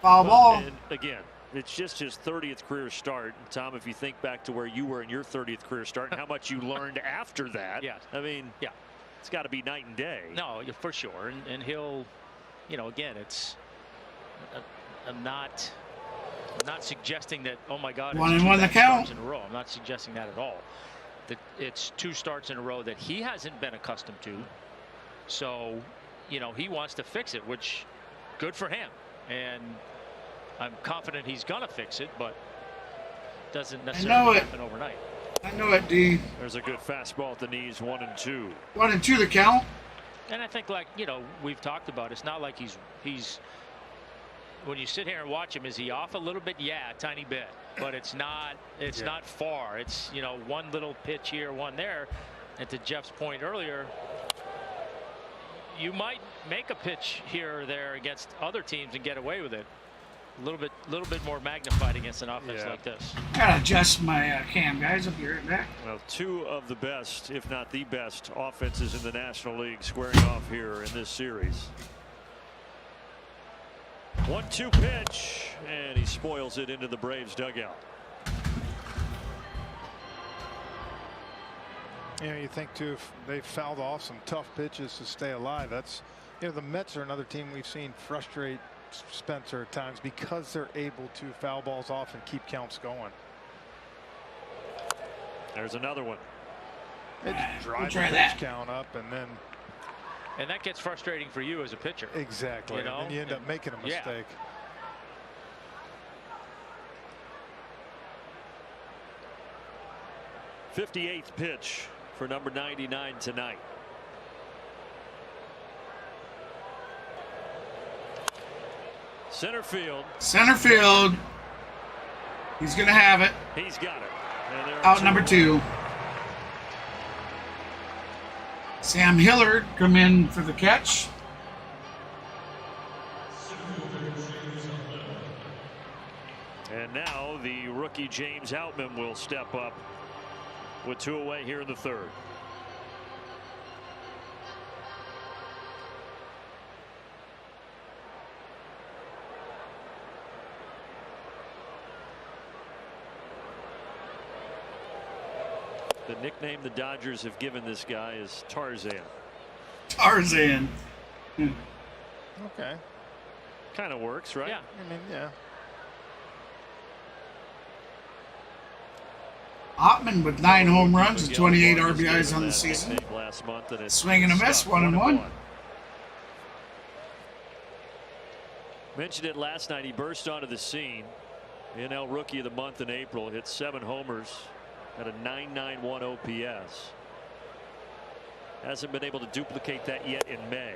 Foul ball. And again, it's just his 30th career start. And Tom, if you think back to where you were in your 30th career start and how much you learned after that, I mean, it's got to be night and day. No, for sure. And he'll, again, it's, I'm not suggesting that, oh my God, 1-1 the count. In a row. I'm not suggesting that at all. It's 2 starts in a row that he hasn't been accustomed to. So, he wants to fix it, which good for him. And I'm confident he's going to fix it, but doesn't necessarily happen overnight. I know it, D. There's a good fastball at the knees, 1-2. 1-2 the count. And I think, like, we've talked about, it's not like he's when you sit here and watch him, is he off a little bit? Yeah, a tiny bit. But it's not far. It's, one little pitch here, one there. And to Jeff's point earlier, you might make a pitch here or there against other teams and get away with it. A little bit more magnified against an offense like this. I gotta adjust my cam, guys. I'll be right back. Well, 2 of the best, if not the best, offenses in the National League squaring off here in this series. 1-2 pitch, and he spoils it into the Braves dugout. You think too, if they fouled off some tough pitches to stay alive. That's, the Mets are another team we've seen frustrate Spencer at times because they're able to foul balls off and keep counts going. There's another one. They just drive the pitch count up, and then And that gets frustrating for you as a pitcher. Exactly. You know? And you end up making a mistake. 58th pitch for number 99 tonight. Center field. Center field. He's going to have it. He's got it. And Out number 2. Sam Hillard come in for the catch. And now the rookie James Outman will step up with 2 away here in the 3rd. The nickname the Dodgers have given this guy is Tarzan. Tarzan. Okay. Kind of works, right? Yeah. I mean, yeah. Ottman with 9 home runs and 28 RBIs on the season. Last month, and it's Swing and a miss, 1-1. Mentioned it last night. He burst onto the scene. NL Rookie of the Month in April. Hit 7 homers at a .991 OPS. Hasn't been able to duplicate that yet in May.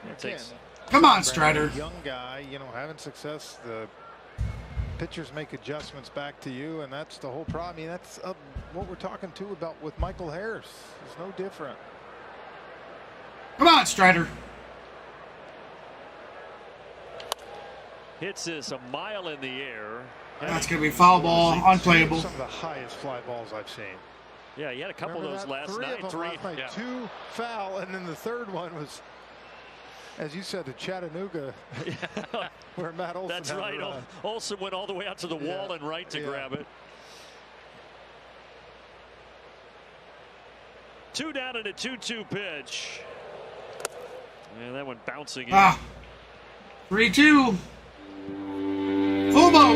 It takes. Come on, Strider. Young guy, you know, having success. The pitchers make adjustments back to you, and that's the whole problem. I mean, that's what we're talking too about with Michael Harris. It's no different. Come on, Strider. Hits this a mile in the air. That's going to be foul ball, unplayable. Some of the highest fly balls I've seen. Yeah, he had a couple Remember of those that? last Three night. of them last night. Yeah. 2 foul, and then the 3rd one was, as you said, to Chattanooga, where Matt Olson. That's right. Olson went all the way out to the wall and right to grab it. 2 down and a 2-2 pitch. And that went bouncing in. 3-2. Fubo.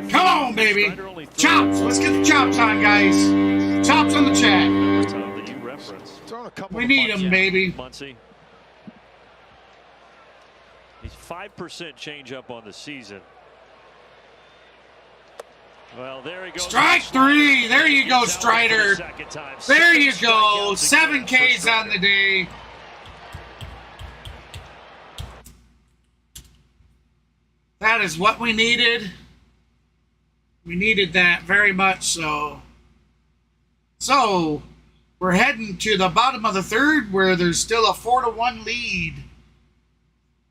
Come on, baby. Chops. Let's get the chops on, guys. Chops on the chat. That you referenced. We need them, baby. Muncy. He's 5% change up on the season. Well, there he goes. Strike 3. There you go, Strider. There you go. 7 Ks on the day. That is what we needed. We needed that very much so. So, we're heading to the bottom of the 3rd where there's still a 4-1 lead.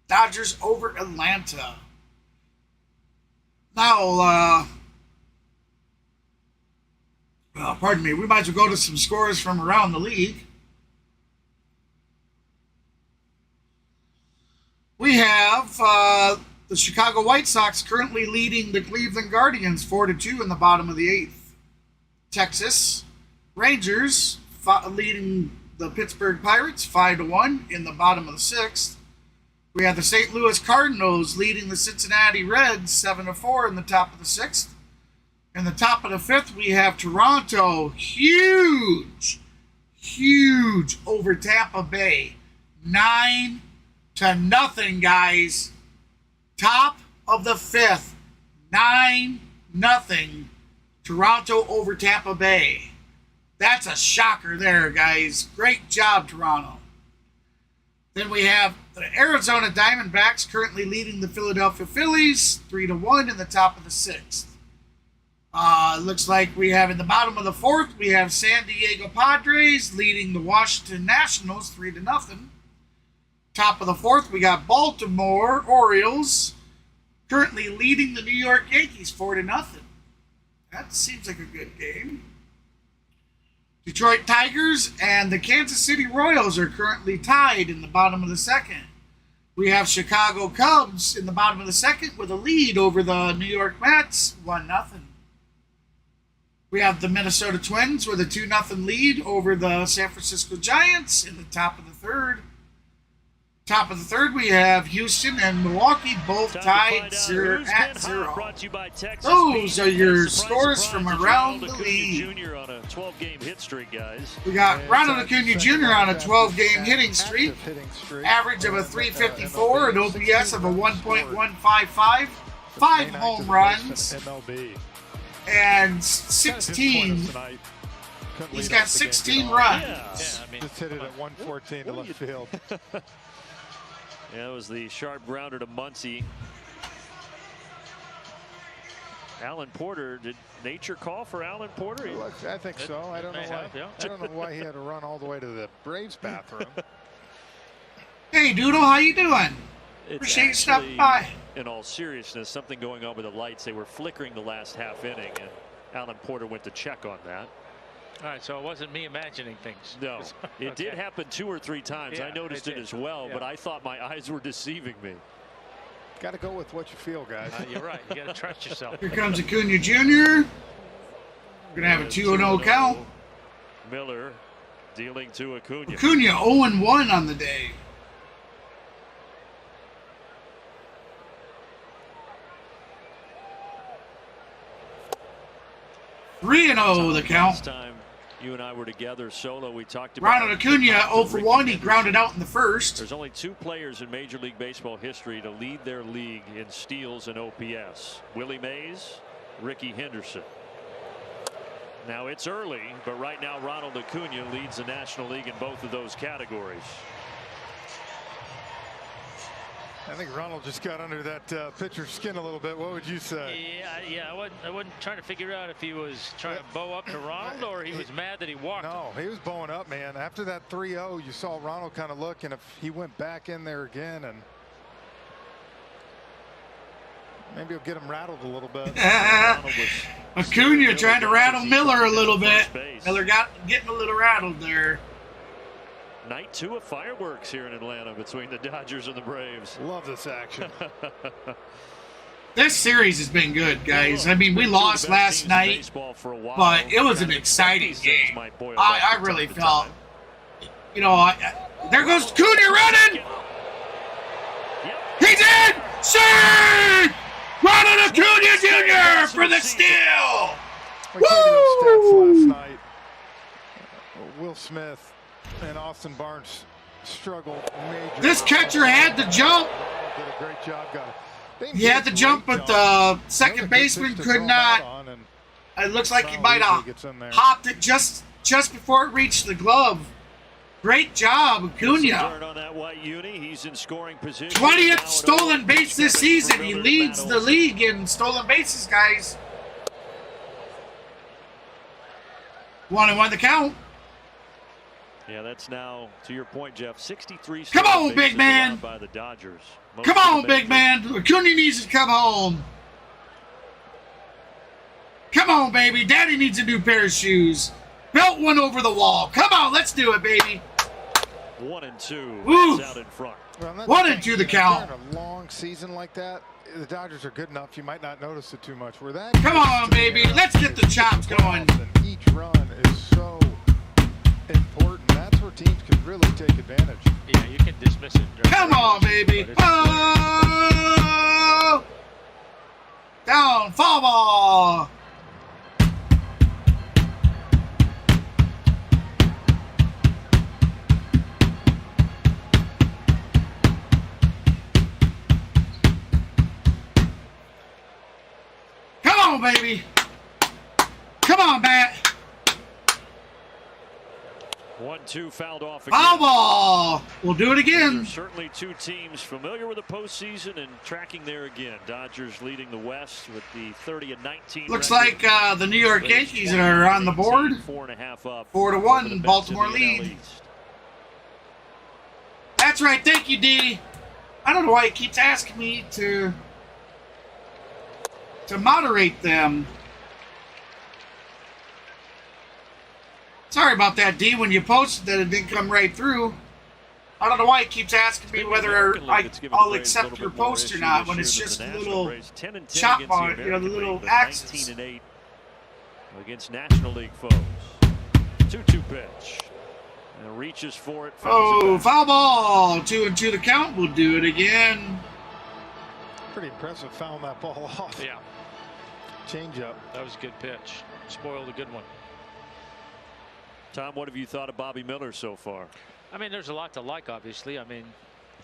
Dodgers over Atlanta. Now, pardon me, we might as well go to some scores from around the league. We have the Chicago White Sox currently leading the Cleveland Guardians 4-2 in the bottom of the 8th. Texas Rangers leading the Pittsburgh Pirates 5-1 in the bottom of the 6th. We have the St. Louis Cardinals leading the Cincinnati Reds 7-4 in the top of the 6th. In the top of the 5th, we have Toronto, huge over Tampa Bay, 9-0, guys. Top of the 5th, 9-0, Toronto over Tampa Bay. That's a shocker there, guys. Great job, Toronto. Then we have the Arizona Diamondbacks currently leading the Philadelphia Phillies 3-1 in the top of the 6th. Looks like we have in the bottom of the 4th, we have San Diego Padres leading the Washington Nationals 3-0. Top of the 4th, we got Baltimore Orioles currently leading the New York Yankees 4-0. That seems like a good game. Detroit Tigers and the Kansas City Royals are currently tied in the bottom of the 2nd. We have Chicago Cubs in the bottom of the 2nd with a lead over the New York Mets 1-0. We have the Minnesota Twins with a 2-0 lead over the San Francisco Giants in the top of the 3rd. Top of the third, we have Houston and Milwaukee both tied 0 at 0. Those are your scores from around the league. Jr. on a 12-game hit streak, guys. We got Ronald Acuna Jr. on a 12-game hitting streak, average of a .354, an OPS of a 1.155, 5 home runs, and 16. He's got 16 runs. Yeah, I mean, just hit it at 114 to left field. Yeah, it was the sharp grounder to Muncy. Alan Porter, did nature call for Alan Porter? I think so. I don't know why. I don't know why he had to run all the way to the Braves bathroom. Hey, Doodle, how you doing? Appreciate you stopping by. In all seriousness, something going on with the lights. They were flickering the last half inning, and Alan Porter went to check on that. All right, so it wasn't me imagining things. No, it did happen 2 or 3 times. Yeah, I noticed it as well, but I thought my eyes were deceiving me. Got to go with what you feel, guys. You're right. You got to trust yourself. Here comes Acuna Jr. We're gonna have a 2-0 count. Miller dealing to Acuna. Acuna 0-1 on the day. Three and 0 the count. Last time you and I were together solo, we talked about Ronald Acuna 0 for 1. He grounded out in the first. There's only 2 players in Major League Baseball history to lead their league in steals and OPS: Willie Mays, Ricky Henderson. Now it's early, but right now Ronald Acuna leads the National League in both of those categories. I think Ronald just got under that pitcher's skin a little bit. What would you say? Yeah. I wasn't trying to figure out if he was trying to bow up to Ronald or he was mad that he walked. No, he was bowing up, man. After that 3-0, you saw Ronald kind of look, and if he went back in there again, and maybe he'll get him rattled a little bit. Acuna trying to rattle Miller a little bit. Miller getting a little rattled there. Night 2 of fireworks here in Atlanta between the Dodgers and the Braves. Love this action. This series has been good, guys. I mean, we lost last night, but it was an exciting game. I really felt, you know, there goes Acuna running. He's in! Save! Ronald Acuna Jr. for the steal! Woo! Last night, Will Smith and Austin Barnes struggled major. This catcher had to jump. Did a great job. He had to jump, but the second baseman could not. It looks like he might have hopped it just before it reached the glove. Great job, Acuna. 20th stolen base this season. He leads the league in stolen bases, guys. 1-1 the count. Yeah, that's now, to your point, Jeff, 63. Come on, big man. By the Dodgers. Come on, big man. Acuna needs to come home. Come on, baby. Daddy needs a new pair of shoes. Belt one over the wall. Come on, let's do it, baby. 1-2. Oof. Out in front. Well, 1-2 the count. During a long season like that, the Dodgers are good enough. You might not notice it too much. Where that come on, baby. Let's get the chops going. And each run is so important. That's where teams can really take advantage. Yeah, you can dismiss it. Come on, baby. Oh! Down, foul ball. Come on, baby. Come on, bat. 1-2 fouled off again. Foul ball. We'll do it again. There's certainly 2 teams familiar with the postseason and tracking there again. Dodgers leading the West with the 30-19. Looks like the New York Yankees are on the board. 4.5 up. 4-1, Baltimore lead. That's right. Thank you, D. I don't know why he keeps asking me to moderate them. Sorry about that, D. When you posted that, it didn't come right through. I don't know why he keeps asking me whether I'll accept your post or not when it's just a little chop on, you know, the little axis. 19-8 against National League foes. 2-2 pitch. And reaches for it. Oh, foul ball. 2-2 the count. We'll do it again. Pretty impressive fouling that ball off. Yeah. Change up. That was a good pitch. Spoiled a good one. Tom, what have you thought of Bobby Miller so far? I mean, there's a lot to like, obviously. I mean,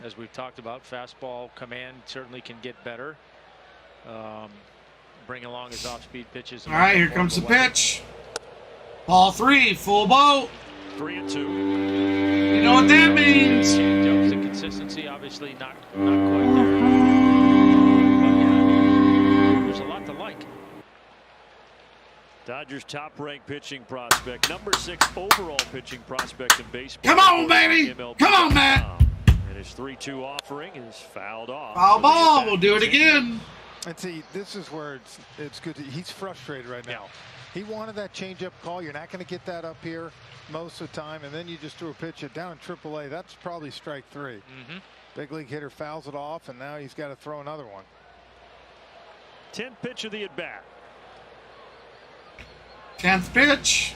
as we've talked about, fastball command certainly can get better. Bring along his off-speed pitches. All right, here comes the pitch. Ball 3, full boat. 3-2. You know what that means. The consistency, obviously, not quite there. But yeah, there's a lot to like. Dodgers top-ranked pitching prospect, number 6 overall pitching prospect in baseball. Come on, baby. Come on, Matt. And his 3-2 offering is fouled off. Foul ball. We'll do it again. And see, this is where it's good. He's frustrated right now. He wanted that changeup call. You're not going to get that up here most of the time, and then you just threw a pitch it down in AAA. That's probably strike 3. Big league hitter fouls it off, and now he's got to throw another one. 10th pitch of the at-bat. 10th pitch.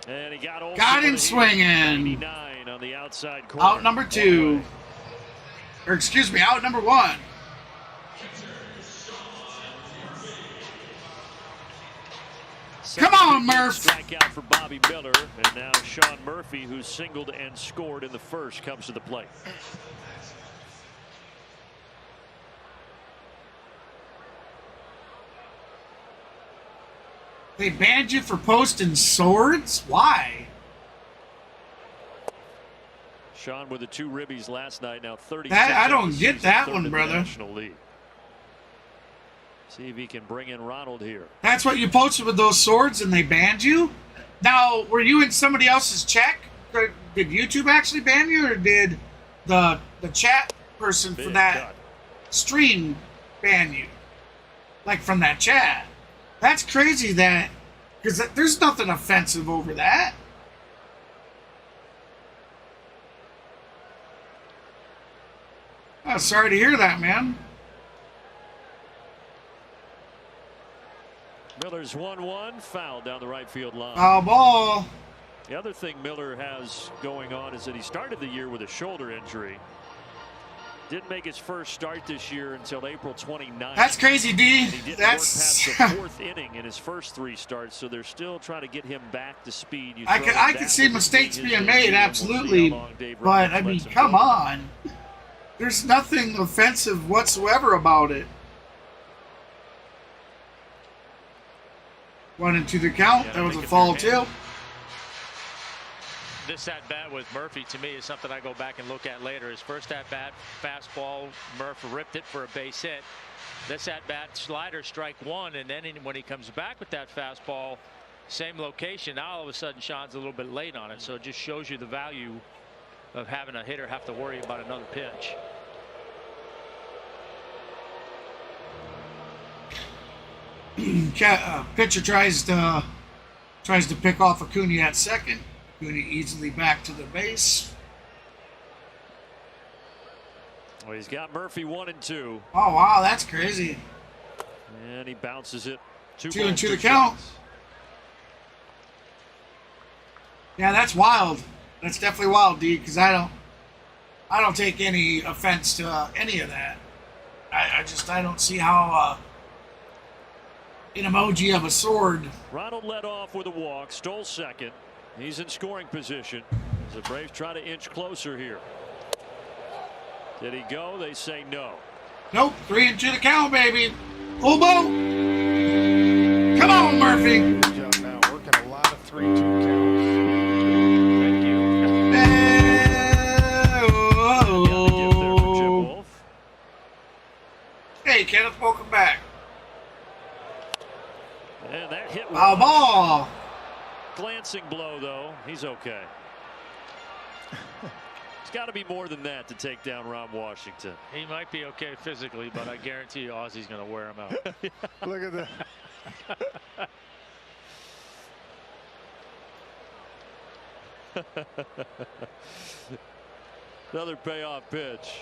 And he got him swinging. 99 on the outside corner. Out number 2. Or excuse me, out number 1. Come on, Murph. Strikeout for Bobby Miller, and now Sean Murphy, who singled and scored in the first, comes to the plate. They banned you for posting swords? Why? Sean with the 2 ribbies last night, now 30. I don't get that one, brother. National League. See if he can bring in Ronald here. That's what you posted with those swords and they banned you? Now, were you in somebody else's check? Or did YouTube actually ban you, or did the chat person for that stream ban you? Like from that chat? That's crazy that, because there's nothing offensive over that. I'm sorry to hear that, man. Miller's 1-1, foul down the right field line. Foul ball. The other thing Miller has going on is that he started the year with a shoulder injury. Didn't make his first start this year until April 29th. That's crazy, D. And he didn't That's work past the 4th inning in his first 3 starts, so they're still trying to get him back to speed. I can see mistakes being made, absolutely, but I mean, come on. There's nothing offensive whatsoever about it. 1-2 the count. That was a foul too. This at-bat with Murphy, to me, is something I go back and look at later. His first at-bat, fastball, Murph ripped it for a base hit. This at-bat, slider, strike 1, and then when he comes back with that fastball, same location, now all of a sudden Sean's a little bit late on it, so it just shows you the value of having a hitter have to worry about another pitch. Pitcher tries to pick off Acuna at second. Acuna easily back to the base. Well, he's got Murphy 1-2. Oh wow, that's crazy. And he bounces it. 2-2 the count. Yeah, that's wild. That's definitely wild, D. Because I don't take any offense to any of that. I don't see how. An emoji of a sword. Ronald led off with a walk, stole second. He's in scoring position as the Braves try to inch closer here. Did he go? They say no. Nope. 3-2 the count, baby. Full boat. Come on, Murphy. Good job now. Working a lot of 3-2 counts. Hey, Kenneth, welcome back. And that hit. Foul ball. Glancing blow, though. He's okay. It's got to be more than that to take down Ron Washington. He might be okay physically, but I guarantee you Ozzy's going to wear him out. Look at that. Another payoff pitch.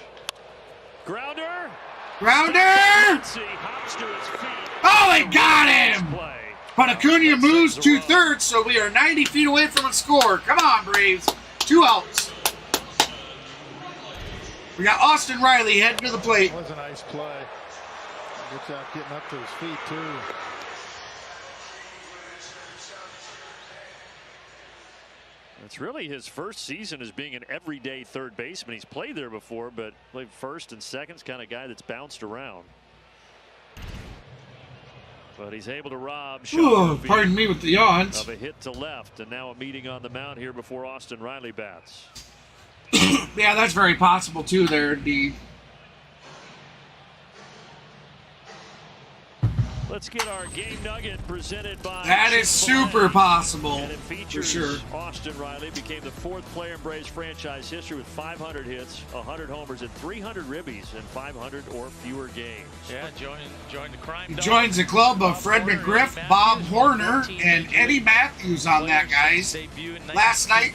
Grounder. Hops to his feet. Oh, they got him. But Acuna moves 2/3, so we are 90 feet away from a score. Come on, Braves. 2 outs. We got Austin Riley heading to the plate. That was a nice play. Good job getting up to his feet, too. It's really his first season as being an everyday third baseman. He's played there before, but played first and second, kind of guy that's bounced around. But he's able to rob Ooh, pardon me with the yawns. of a hit to left, and now a meeting on the mound here before Austin Riley bats. Yeah, that's very possible too there, D. Let's get our game nugget presented by That is super possible, and it features for sure. Austin Riley became the 4th player in Braves franchise history with 500 hits, 100 homers, and 300 ribbies in 500 or fewer games. Yeah, join the crime. He joins the club of Fred McGriff, Bob Horner, and Eddie Matthews on that, guys. Last night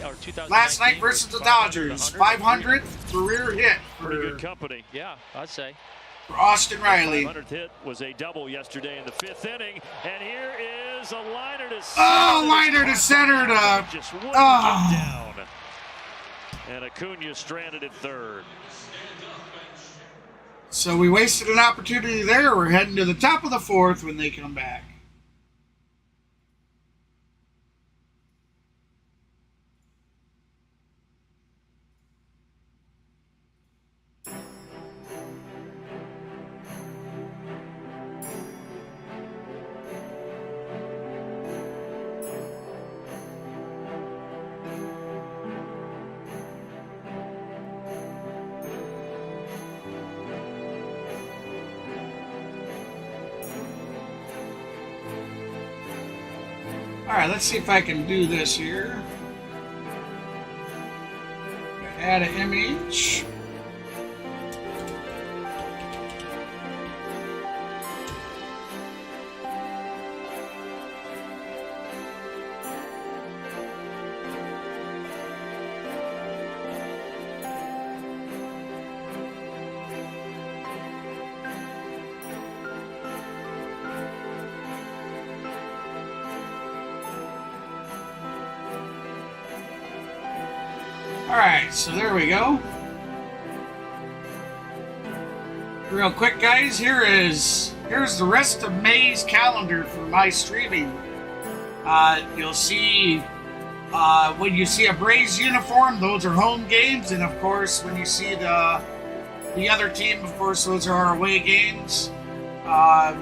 versus the Dodgers, 500th career hit Pretty good company. Yeah, I'd say. for Austin Riley. 500th hit was a double yesterday in the 5th inning, and here is a liner to center. Oh, liner to center to. Just wouldn't get down. And Acuna stranded at third. So we wasted an opportunity there. We're heading to the top of the 4th when they come back. All right, let's see if I can do this here. Add an image. Alright, so there we go. Real quick, guys, here's the rest of May's calendar for my streaming. You'll see when you see a Braves uniform, those are home games, and of course when you see the other team, of course those are our away games.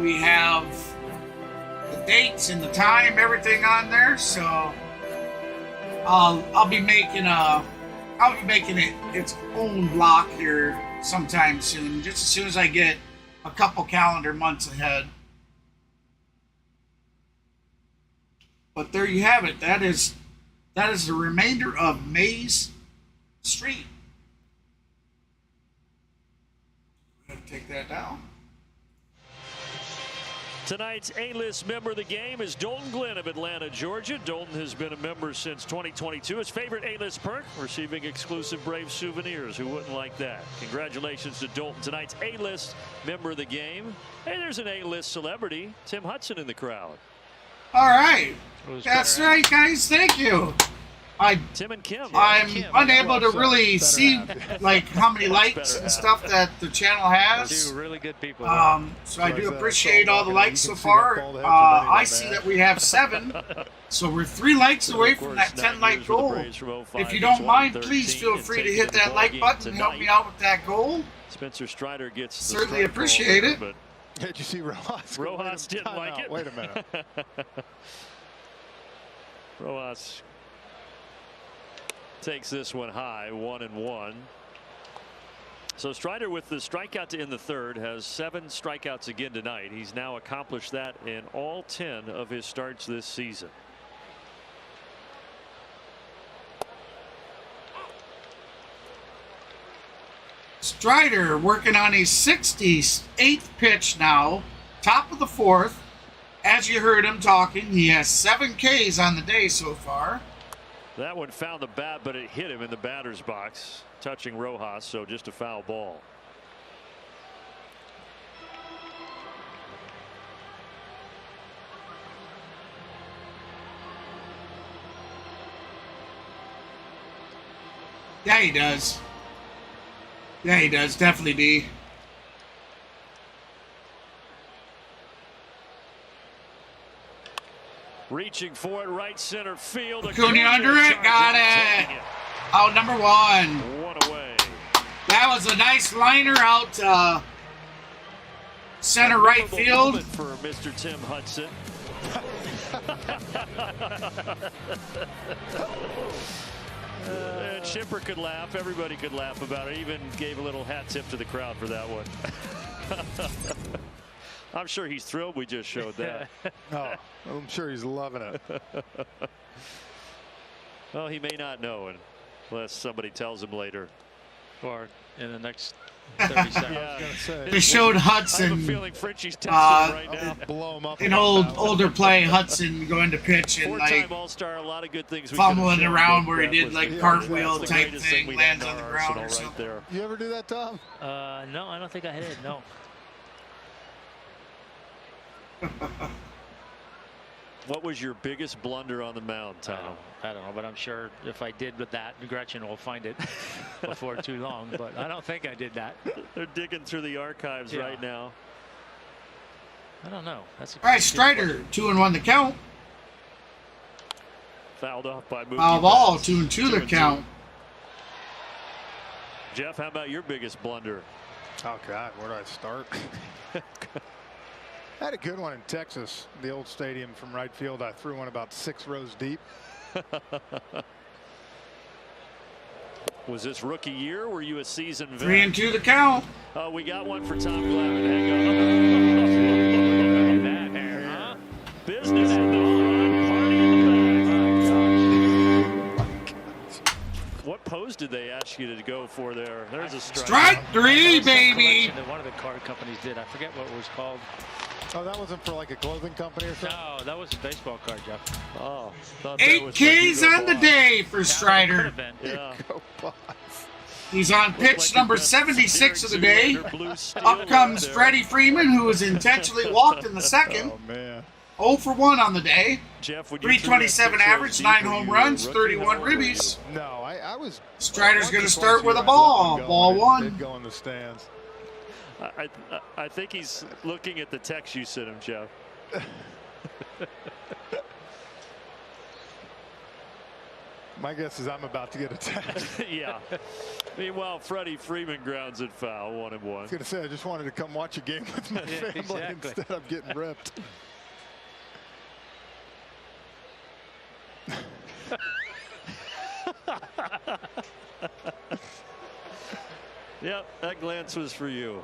We have the dates and the time, everything on there. So I'll be making it its own block here sometime soon, just as soon as I get a couple calendar months ahead. But there you have it. That is the remainder of Mays Street. I'm going to take that down. Tonight's A-list member of the game is Dalton Glenn of Atlanta, Georgia. Dalton has been a member since 2022. His favorite A-list perk, receiving exclusive Braves souvenirs. Who wouldn't like that? Congratulations to Dalton, tonight's A-list member of the game. Hey, there's an A-list celebrity, Tim Hudson, in the crowd. All right. That's right, guys. Thank you. Tim and Kim. I'm unable to really see like how many likes and stuff that the channel has. Really good people. So I do appreciate all the likes so far. I see that we have 7, so we're 3 likes away from that 10 like goal. If you don't mind, please feel free to hit that like button and help me out with that goal. Spencer Strider gets certainly appreciate it. Did you see Rojas? Rojas didn't like it. Wait a minute. Rojas takes this one high, 1-1. So Strider, with the strikeout to end the 3rd, has 7 strikeouts again tonight. He's now accomplished that in all 10 of his starts this season. Strider working on his 68th pitch now, top of the 4th. As you heard him talking, he has 7 Ks on the day so far. That one found the bat, but it hit him in the batter's box, touching Rojas, so just a foul ball. Yeah, he does. Yeah, he does. Definitely, D. Reaching for it, right center field. Acuna under it, got it. Out number 1. One away. That was a nice liner out center right field. For Mr. Tim Hudson. And Shipper could laugh. Everybody could laugh about it. Even gave a little hat tip to the crowd for that one. I'm sure he's thrilled we just showed that. Oh, I'm sure he's loving it. Well, he may not know unless somebody tells him later. Or in the next 30 seconds. Yeah. They showed I have a Hudson, feeling Frenchie's texting right now. Blow him up. an older play, Hudson going to pitch and like Four-time All-Star, a lot of good things we fumbling could have around shown, where he but did that like was cartwheel the type greatest thing, we lands had on in the our ground or arsenal something. right You ever do that, Tom? No, I don't think I did. No. What was your biggest blunder on the mound, Tom? I don't know, but I'm sure if I did with that, Gretchen will find it before too long. But I don't think I did that. They're digging through the archives right now. I don't know. That's a All right, Strider, 2-1 the count. Fouled off by Mookie Foul ball, Betts. 2-2 the 2-2. count. Jeff, how about your biggest blunder? Oh, God, where do I start? I had a good one in Texas, the old stadium from right field. I threw one about 6 rows deep. Was this rookie year? Were you a seasoned vet? 3-2 the count. We got one for Tom Glavine. Hang on. Business in the front, party in the back. What pose did they ask you to go for there? There's a strike. Strike 3, baby. that one of the card companies did. I forget what it was called. Oh, that wasn't for like a clothing company or something? No, that was a baseball card, Jeff. Oh, thought that 8 was Ks like on the day for Strider. Yeah. Go Bucks. He's on pitch number 76 of the day. Up comes Freddie Freeman, who was intentionally walked in the second. Oh, man. 0 for 1 on the day. Jeff, when you 327 threw that average, 6 9 were home you runs, a rookie? 31 How old were you? No, ribbies. I was. Strider's going to once or start twice with a I let ball. him go, Ball and it 1. did go in the stands. I think he's looking at the text you sent him, Jeff. My guess is I'm about to get attacked. Yeah. Meanwhile, Freddie Freeman grounds it foul, 1-1. I was going to say, I just wanted to come watch a game with my family exactly. instead of getting ripped. Yep, that glance was for you.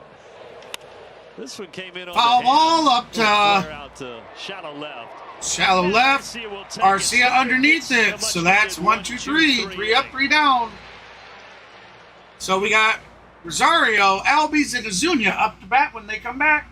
This one came in on Foul the ball hand. up Flare out to shallow left. Shallow left. Garcia will take Arcia it. underneath How it. much So he that's did. 1, 2, 3. 3 up, 3 down. So we got Rosario, Albies, and Azuña up to bat when they come back.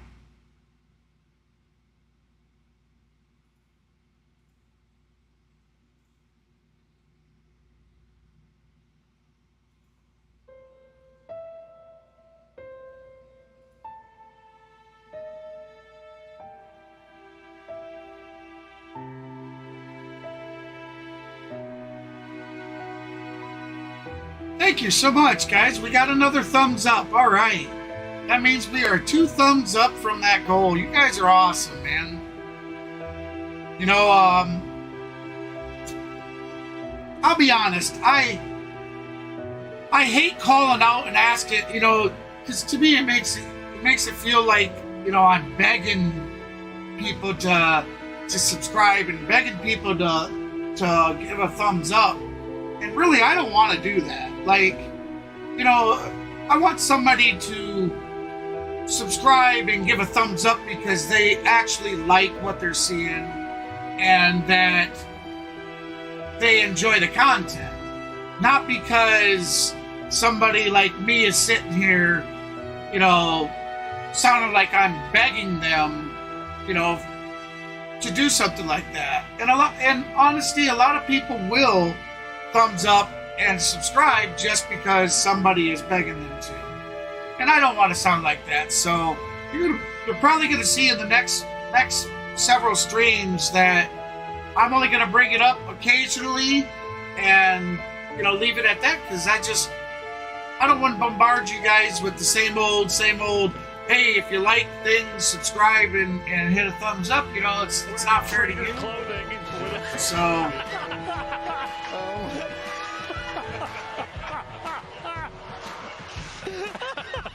Thank you so much, guys. We got another thumbs up. All right. That means we are 2 thumbs up from that goal. You guys are awesome, man. You know, I'll be honest. I hate calling out and asking, you know, because to me it makes it feel like, you know, I'm begging people to subscribe and begging people to give a thumbs up. And really, I don't want to do that. Like, you know, I want somebody to subscribe and give a thumbs up because they actually like what they're seeing and that they enjoy the content. Not because somebody like me is sitting here, you know, sounding like I'm begging them, you know, to do something like that. And honestly, a lot of people will thumbs up and subscribe just because somebody is begging them to. And I don't want to sound like that. So you're probably going to see in the next several streams that I'm only going to bring it up occasionally and leave it at that because I don't want to bombard you guys with the same old. Hey, if you like things, subscribe and hit a thumbs up. It's not fair to you. So.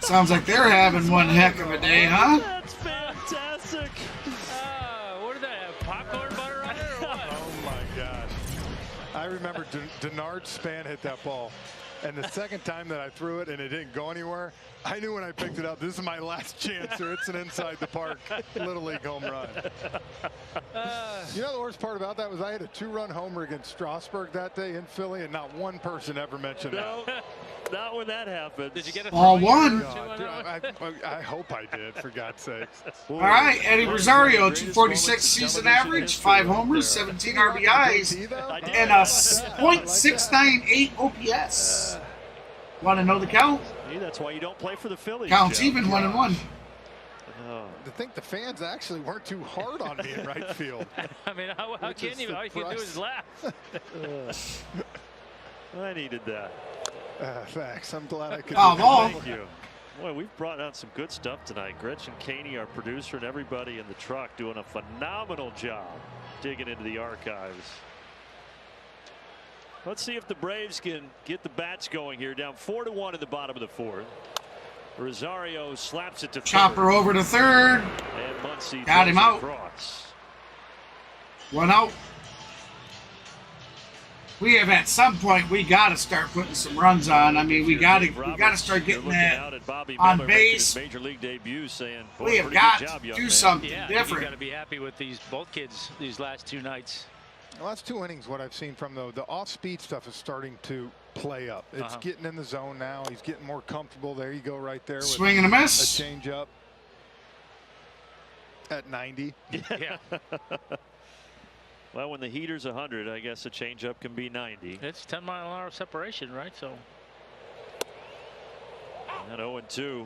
Sounds like they're having one heck of a day, huh? That's fantastic. What did they have? Popcorn butter on it or what? Oh my gosh. I remember Denard Span hit that ball. And the second time that I threw it and it didn't go anywhere, I knew when I picked it up, this is my last chance or it's an inside the park Little League home run. You know the worst part about that was I had a 2-run homer against Strasburg that day in Philly, and not one person ever mentioned that. Not when that happened. Did you get a All throw one. or two on that one? I hope I did, for God's sakes. All right, Eddie Rosario, 246 season average, 5 homers, 17 RBIs, and a .698 OPS. Want to know the count? Hey, that's why you don't play for the Phillies. Counts Jeff. even, 1-1. To think the fans actually weren't too hard on me in right field. I mean, how can you? All you can do is laugh. I needed that. Thanks. I'm glad I could. Thank you. Boy, we've brought out some good stuff tonight. Gretchen Caney, our producer, and everybody in the truck doing a phenomenal job digging into the archives. Let's see if the Braves can get the bats going here. Down 4-1 in the bottom of the 4th. Rosario slaps it to Chopper third. over to third. And Muncy Got him throws it out. across. 1 out. We have at some point we got to start putting some runs on. I mean, we got to start getting that on base. Major league debut, saying, We have got to do something Yeah, different. you got to be happy with both kids these last 2 nights. The last 2 innings, what I've seen from the off-speed stuff is starting to play up. It's getting in the zone now. He's getting more comfortable. There you go, right there. Swing and a miss. A change-up at 90. Yeah. Well, when the heater's 100, I guess a changeup can be 90. It's 10-mile-an-hour separation, right? So. And 0-2.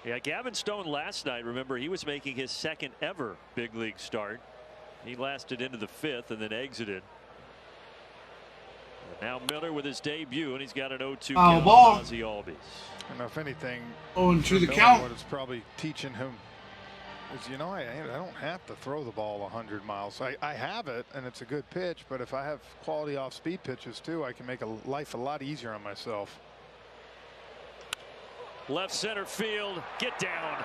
Yeah, Gavin Stone last night, remember, he was making his second ever big league start. He lasted into the 5th and then exited. And now Miller with his debut, and he's got an 0-2 count ball. on Ozzie Albies. And if anything, 0-2 the Miller, count. what it's probably teaching him is, I don't have to throw the ball 100 miles. I have it, and it's a good pitch, but if I have quality off-speed pitches too, I can make life a lot easier on myself. Left center field, get down.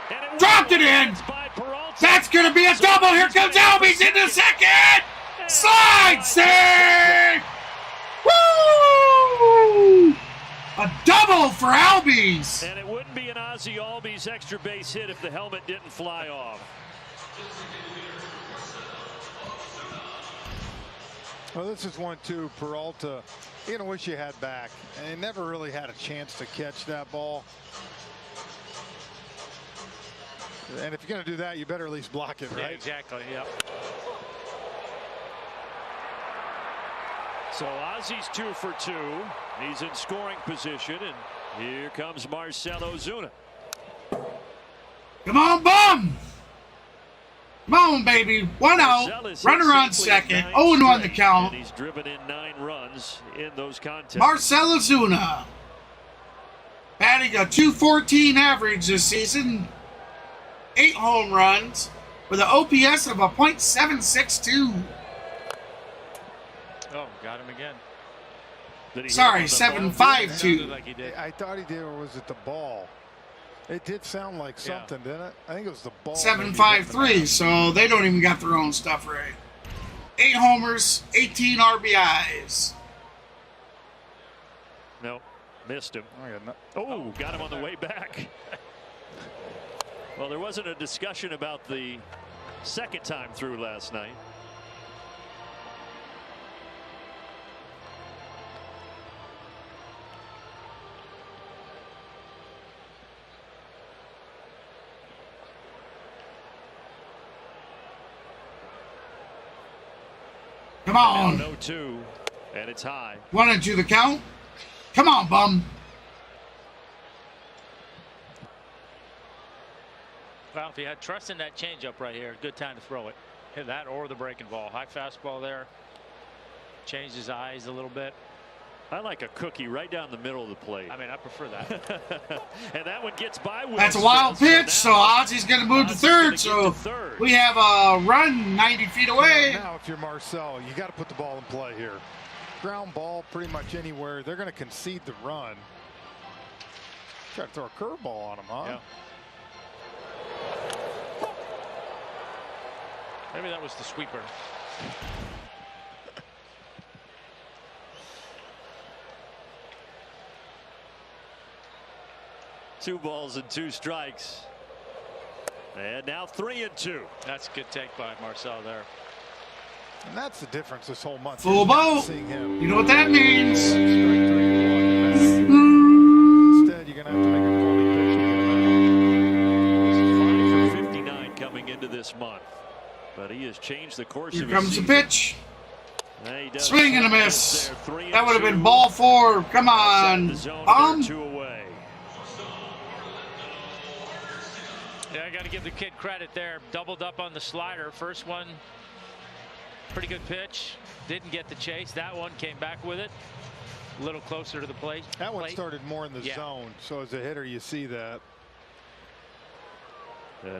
And Dropped it in. By Peralta. That's going to be a double. Here comes Albies into second. Slide save. Woo! A double for Albies. And it wouldn't be an Ozzie Albies extra base hit if the helmet didn't fly off. Well, this is one too. Peralta, you're gonna wish you had back, and he never really had a chance to catch that ball. And if you're gonna do that, you better at least block it, right? Yeah, exactly. Yep. So Ozzie's 2 for 2. He's in scoring position, and here comes Marcell Ozuna. Come on, bum. Come on, baby. 1 out. Runner on second. 0-1 the count. And he's driven in 9 runs in those contests. Marcell Ozuna batting a .214 average this season. 8 home runs with an OPS of a .762. Oh, got him again. Sorry, 7.52. Like he did. I thought he did, or was it the ball? It did sound like something, didn't it? I think it was the ball. 7.53, so they don't even got their own stuff right. 8 homers, 18 RBIs. No, missed him. Oh, Got him on the way back. Well, there wasn't a discussion about the second time through last night. Come on. 0-2, and it's high. 1-2 the count. Come on, bum. Well, if you had trust in that changeup right here, good time to throw it. Hit that or the breaking ball. High fastball there. changed his eyes a little bit. I like a cookie right down the middle of the plate. I mean, I prefer that. And that one gets by Will That's a Smith, wild pitch, so now Ozzy's going to move to Ozzy's third. gonna So get to third. we have a run 90 feet away. Now, if you're Marcel, you got to put the ball in play here. Ground ball pretty much anywhere. They're going to concede the run. Try to throw a curveball on him, huh? Yeah. Maybe that was the sweeper. Two balls and two strikes. And now 3-2. That's a good take by Marcel there. And that's the difference this whole month. Full boat. Seeing him. You know what that means? Instead, you're going to have to make a quality pitch to get him out. 5 for 59 coming into this month. But he has changed the course Here of comes his the season. pitch. And he does Swing and a there, miss. 3-2. That would have been ball 4. Come Outside on. the zone, they're 2 away. Yeah, I got to give the kid credit there. Doubled up on the slider. First one, pretty good pitch. Didn't get the chase. That one came back with it. A little closer to the plate. That one started more in the zone, so as a hitter, you see that.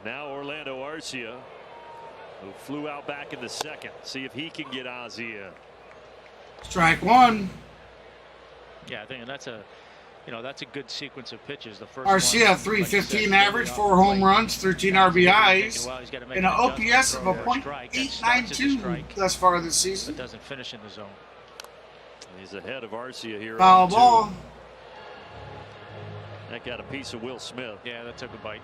Now Orlando Arcia, who flew out back in the second. See if he can get Ozzy in. Strike 1. Yeah, I think and that's a, that's a good sequence of pitches. The first Arcia, one, 315 like average, 4 home runs, 13 RBIs, well, he's got to make and an adjustment, OPS of throw a a strike. That starts as a .892 strike, thus far this but season. doesn't finish in the zone. He's ahead of Arcia here. Foul 0-2. ball. That got a piece of Will Smith. Yeah, that took a bite.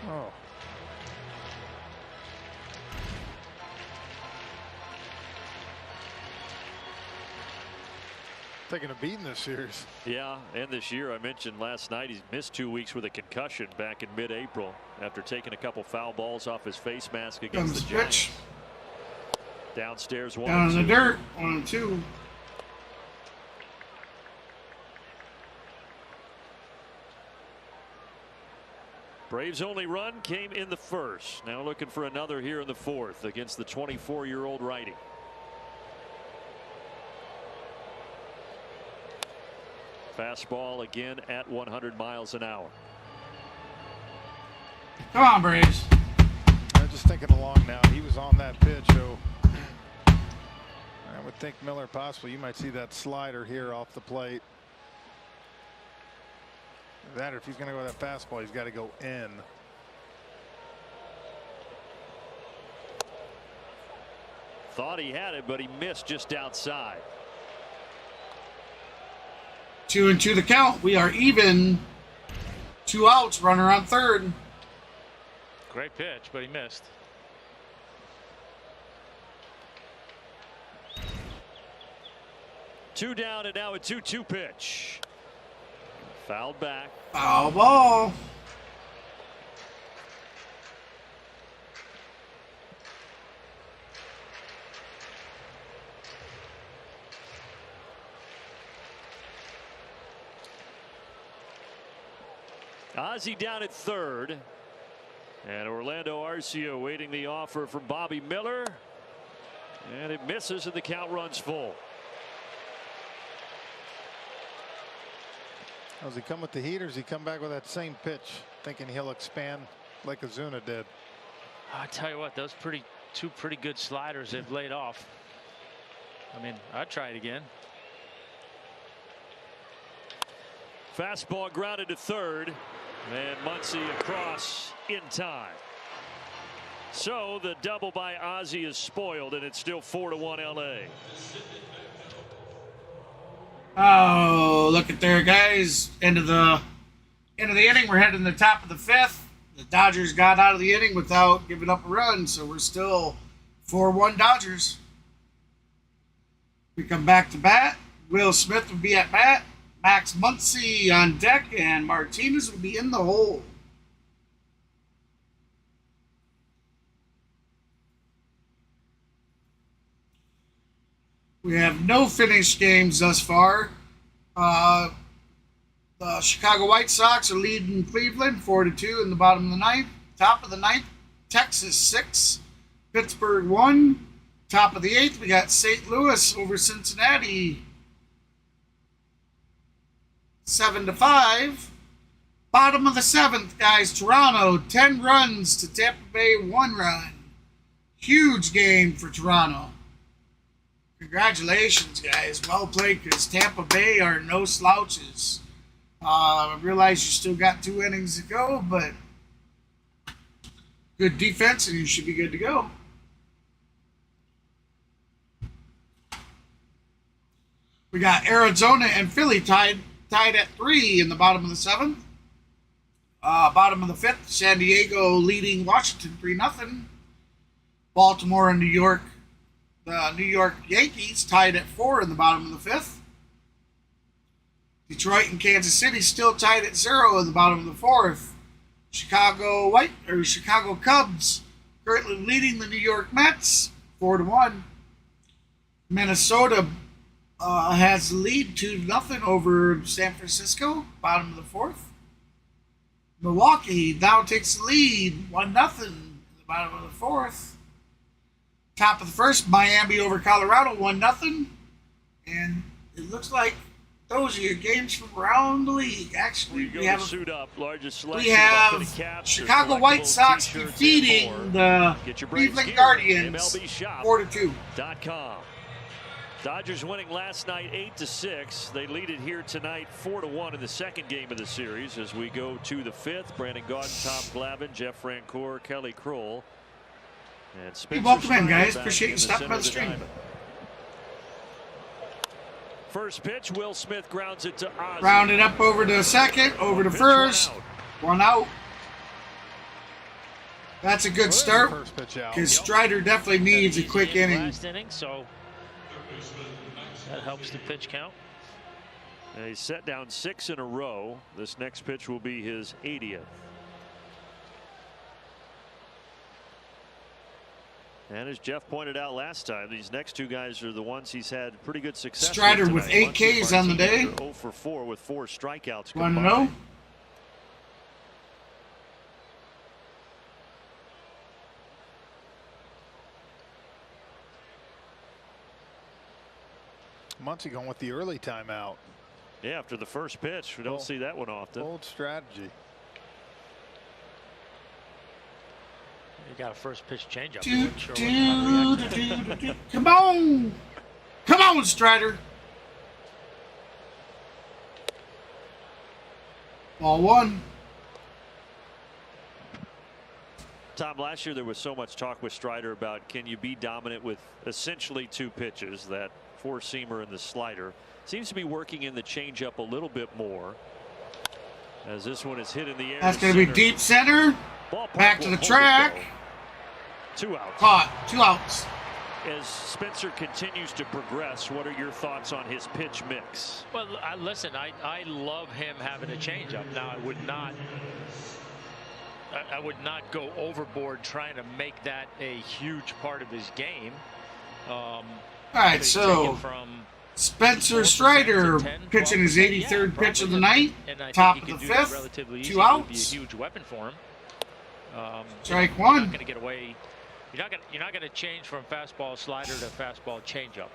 Oh. Taking a beating this series. Yeah, and this year I mentioned last night he's missed 2 weeks with a concussion back in mid-April after taking a couple foul balls off his face mask against Comes the the pitch. Giants. Downstairs 1-2. Down in the dirt. 1-2. Braves' only run came in the first. Now looking for another here in the fourth against the 24-year-old righty. Fastball again at 100 miles an hour. Come on, Braves. I'm just thinking along now. He was on that pitch, so I would think Miller possibly you might see that slider here off the plate. That or if he's going to go with that fastball, he's got to go in. Thought he had it, but he missed just outside. 2-2 the count. We are even. 2 outs. Runner on third. Great pitch, but he missed. Two down and now a 2-2 pitch. Fouled back. Foul ball. Ozzy down at third. And Orlando Arcia waiting the offer from Bobby Miller. And it misses and the count runs full. Does he come with the heat or does he come back with that same pitch thinking he'll expand like Ozuna did? I tell you what, those two pretty good sliders they've laid off. I mean, I'd try it again. Fastball grounded to third. And Muncy across in time. So the double by Ozzy is spoiled and it's still 4-1 LA. Oh, look at there, guys. End of the inning. We're heading to the top of the 5th. The Dodgers got out of the inning without giving up a run, so we're still 4-1 Dodgers. We come back to bat. Will Smith will be at bat. Max Muncy on deck, and Martinez will be in the hole. We have no finished games thus far. The The Chicago White Sox are leading Cleveland 4-2 in the bottom of the ninth. Top of the ninth, Texas 6, Pittsburgh 1. Top of the eighth, we got St. Louis over Cincinnati 7-5. Bottom of the seventh, guys, Toronto 10 runs to Tampa Bay 1 run. Huge game for Toronto. Congratulations, guys. Well played, because Tampa Bay are no slouches. I realize you still got 2 innings to go, but good defense, and you should be good to go. We got Arizona and Philly tied at 3 in the bottom of the seventh. Bottom of the fifth, San Diego leading Washington 3-0. Baltimore and New York, the New York Yankees tied at 4 in the bottom of the fifth. Detroit and Kansas City still tied at 0 in the bottom of the fourth. Chicago Cubs currently leading the New York Mets 4-1. Minnesota has the lead 2-0 over San Francisco, bottom of the fourth. Milwaukee now takes the lead 1-0 in the bottom of the fourth. Top of the first, Miami over Colorado 1-0. And it looks like those are your games from around the league. Actually, we have Chicago White Sox defeating the Cleveland Guardians 4-2. Dodgers winning last night 8-6. They lead it here tonight 4-1 in the second game of the series as we go to the fifth. Brandon Gaudin, Tom Glavine, Jeff Francoeur, Kelly Kroll, and Spencer. Welcome in, guys. Appreciate you stopping by the stream. First pitch, Will Smith grounds it to Ozzie. Round it up over to second, over to first. One out. That's a good start, because Strider definitely needs a quick inning. So that helps the pitch count. And he's set down 6 in a row. This next pitch will be his 80th. And as Jeff pointed out last time, these next 2 guys are the ones he's had pretty good success Strider with 8 Ks on the day. 0 for 4 with 4 strikeouts. 1-0. Muncy going with the early timeout. Yeah, after the first pitch. We don't see that one often. Bold strategy. You got a first pitch changeup. Come on. Come on, Strider. Ball 1. Tom, last year there was so much talk with Strider about can you be dominant with essentially 2 pitches, that 4-seamer and the slider. Seems to be working in the changeup a little bit more, as this one is hit in the air. That's going to be deep center. Back to the track. 2 outs. Caught. 2 outs. As Spencer continues to progress, what are your thoughts on his pitch mix? Well, listen, I love him having a changeup. Now, I would not go overboard trying to make that a huge part of his game. All right, so Spencer Strider pitching his 83rd pitch of the night, top of the fifth, 2 outs. Be a huge weapon for him. Strike 1. You're not going to get away. You're not going to change from fastball slider to fastball changeup.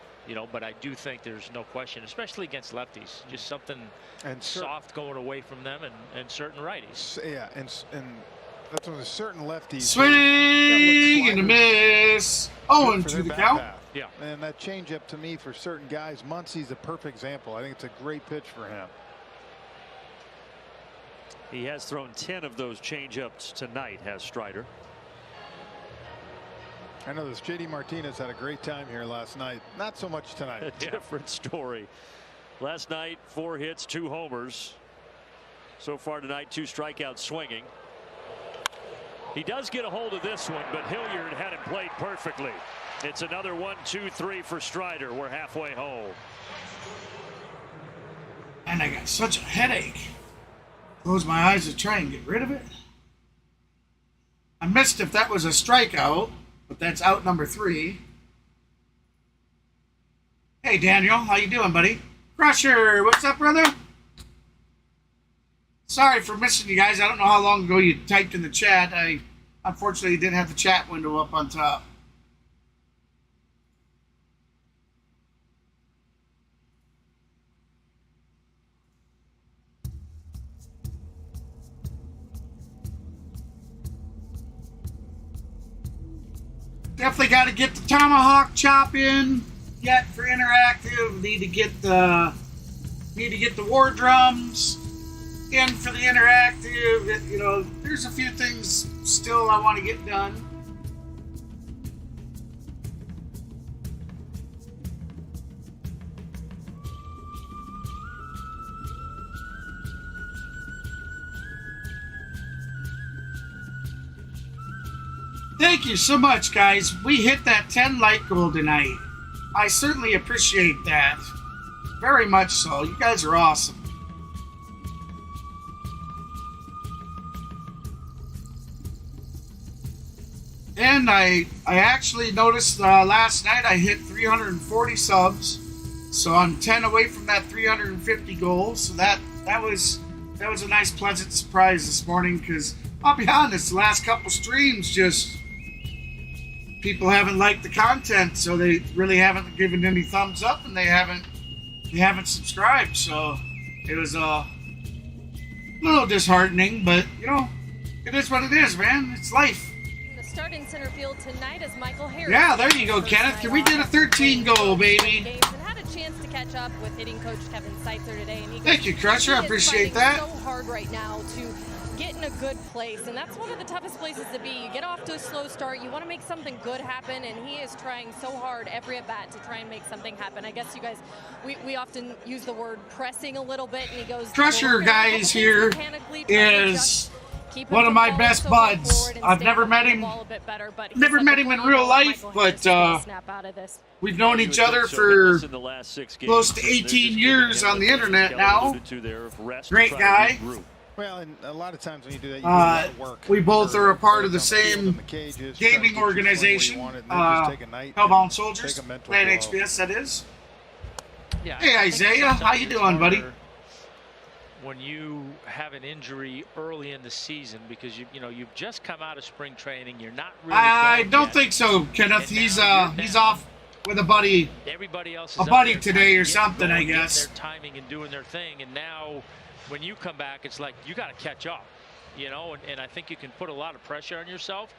But I do think there's no question, especially against lefties, just something soft going away from them and certain righties. Yeah, and that's when there's certain lefties. Swing and a miss. 0-2 the count. Yeah. And that changeup to me for certain guys, Muncy's a perfect example. I think it's a great pitch for him. He has thrown 10 of those changeups tonight, has Strider. I know this JD Martinez had a great time here last night. Not so much tonight. A different story. Last night, 4 hits, 2 homers. So far tonight, 2 strikeouts swinging. He does get a hold of this one, but Hilliard had him played perfectly. It's another 1-2-3 for Strider. We're halfway home. And I got such a headache. Close my eyes to try and get rid of it. I missed if that was a strikeout, but that's out number 3. Hey, Daniel, how you doing, buddy? Crusher, what's up, brother? sorry for missing you guys. I don't know how long ago you typed in the chat. I unfortunately didn't have the chat window up on top. Definitely got to get the tomahawk chop in yet for interactive. Need to get the war drums in for the interactive. You know, there's a few things still I want to get done. Thank you so much, guys. We hit that 10 like goal tonight. I certainly appreciate that. Very much so. You guys are awesome. And I actually noticed last night I hit 340 subs. So I'm 10 away from that 350 goal. So that was a nice pleasant surprise this morning, because I'll be honest, the last couple streams just people haven't liked the content, so they really haven't given any thumbs up, and they haven't subscribed. So it was a little disheartening, but you know, it is what it is, man. It's life. The starting center field tonight is Michael Harris. Yeah, there you go, Kenneth. We did a 13 goal, baby. And had a chance to catch up with hitting coach Kevin Seitzer today, and thank you, Crusher. I appreciate that. So hard right now to get in a good place, and that's one of the toughest places to be. You get off to a slow start, you want to make something good happen, and he is trying so hard every at bat to try and make something happen. I guess you guys, we often use the word pressing a little bit, and he goes. Crusher guys here is one of my best buds. I've never met him. Never met him in real life, but we've known each other for close to 18 years on the internet now. Great guy. Well, and a lot of times when you do that, you do a lot of work. We both are a part of the same gaming organization, Hellbound Soldiers, playing HBS, that is. Yeah, hey, Isaiah, how you doing, buddy? When you have an injury early in the season, because you've just come out of spring training, you're not really. I don't think so, Kenneth. He's off with a buddy. Everybody else is a buddy today or something, I guess. Their timing and doing their thing, and now when you come back, it's like you got to catch up, and I think you can put a lot of pressure on yourself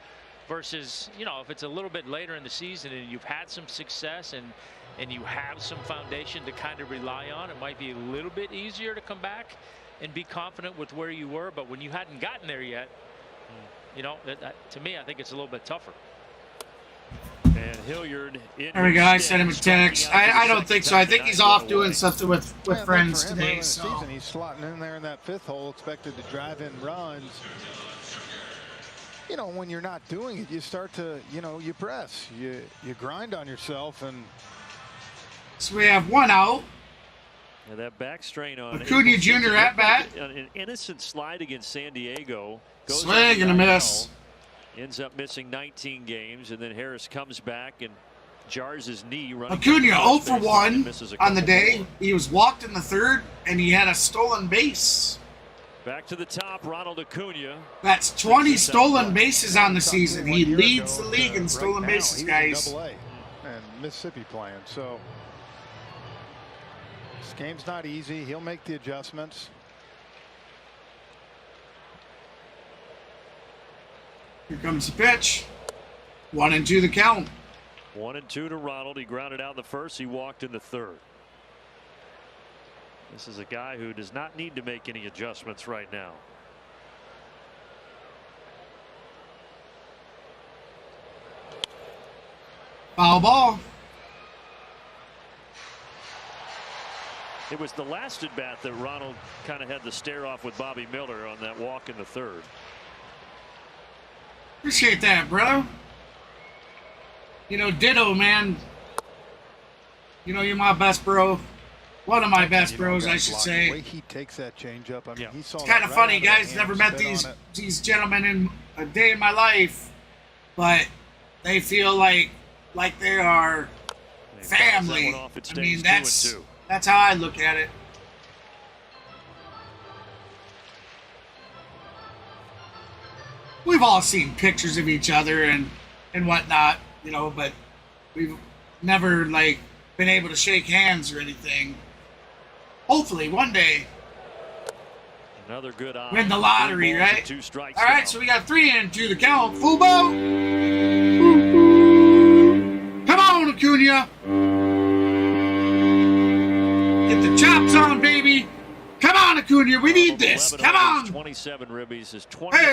versus, if it's a little bit later in the season and you've had some success and you have some foundation to kind of rely on, it might be a little bit easier to come back and be confident with where you were. But when you hadn't gotten there yet, to me, I think it's a little bit tougher. And Hilliard in there we go. I sent him a text. I don't think so. I think he's off doing something with friends today. So he's slotting in there in that fifth hole, expected to drive in runs. When you're not doing it, you start to, you press, you grind on yourself, and so we have one out. And that back strain on Acuna Jr. at bat. An innocent slide against San Diego. Swing and a miss. Ends up missing 19 games, and then Harris comes back and jars his knee. Acuna 0 for 1 on the day. He was walked in the third, and he had a stolen base. Back to the top, Ronald Acuna. That's 20 stolen bases on the season. He leads the league in stolen bases, guys. And Mississippi playing, so this game's not easy. He'll make the adjustments. Here comes the pitch. 1-2 the count. 1-2 to Ronald. He grounded out in the first. He walked in the third. This is a guy who does not need to make any adjustments right now. Foul ball. It was the last at bat that Ronald kind of had the stare off with Bobby Miller on that walk in the third. Appreciate that, brother. Ditto, man. You're my best bro. One of my best bros, I should say. The way he takes that changeup, I mean, he saw it's kind of funny, guys. Never met these gentlemen in a day in my life, but they feel like they are family. I mean, that's how I look at it. we've all seen pictures of each other and whatnot, you know, but we've never like been able to shake hands or anything. Hopefully one day Another good eye. win the lottery, right? Two strikes All right, now. so we got 3 in to the count. Fubo. Come on, Acuna. Get the chops on, baby. Come on, Acuna. We need this. 11 Come of his on. 27 ribbies. His 20th Hey!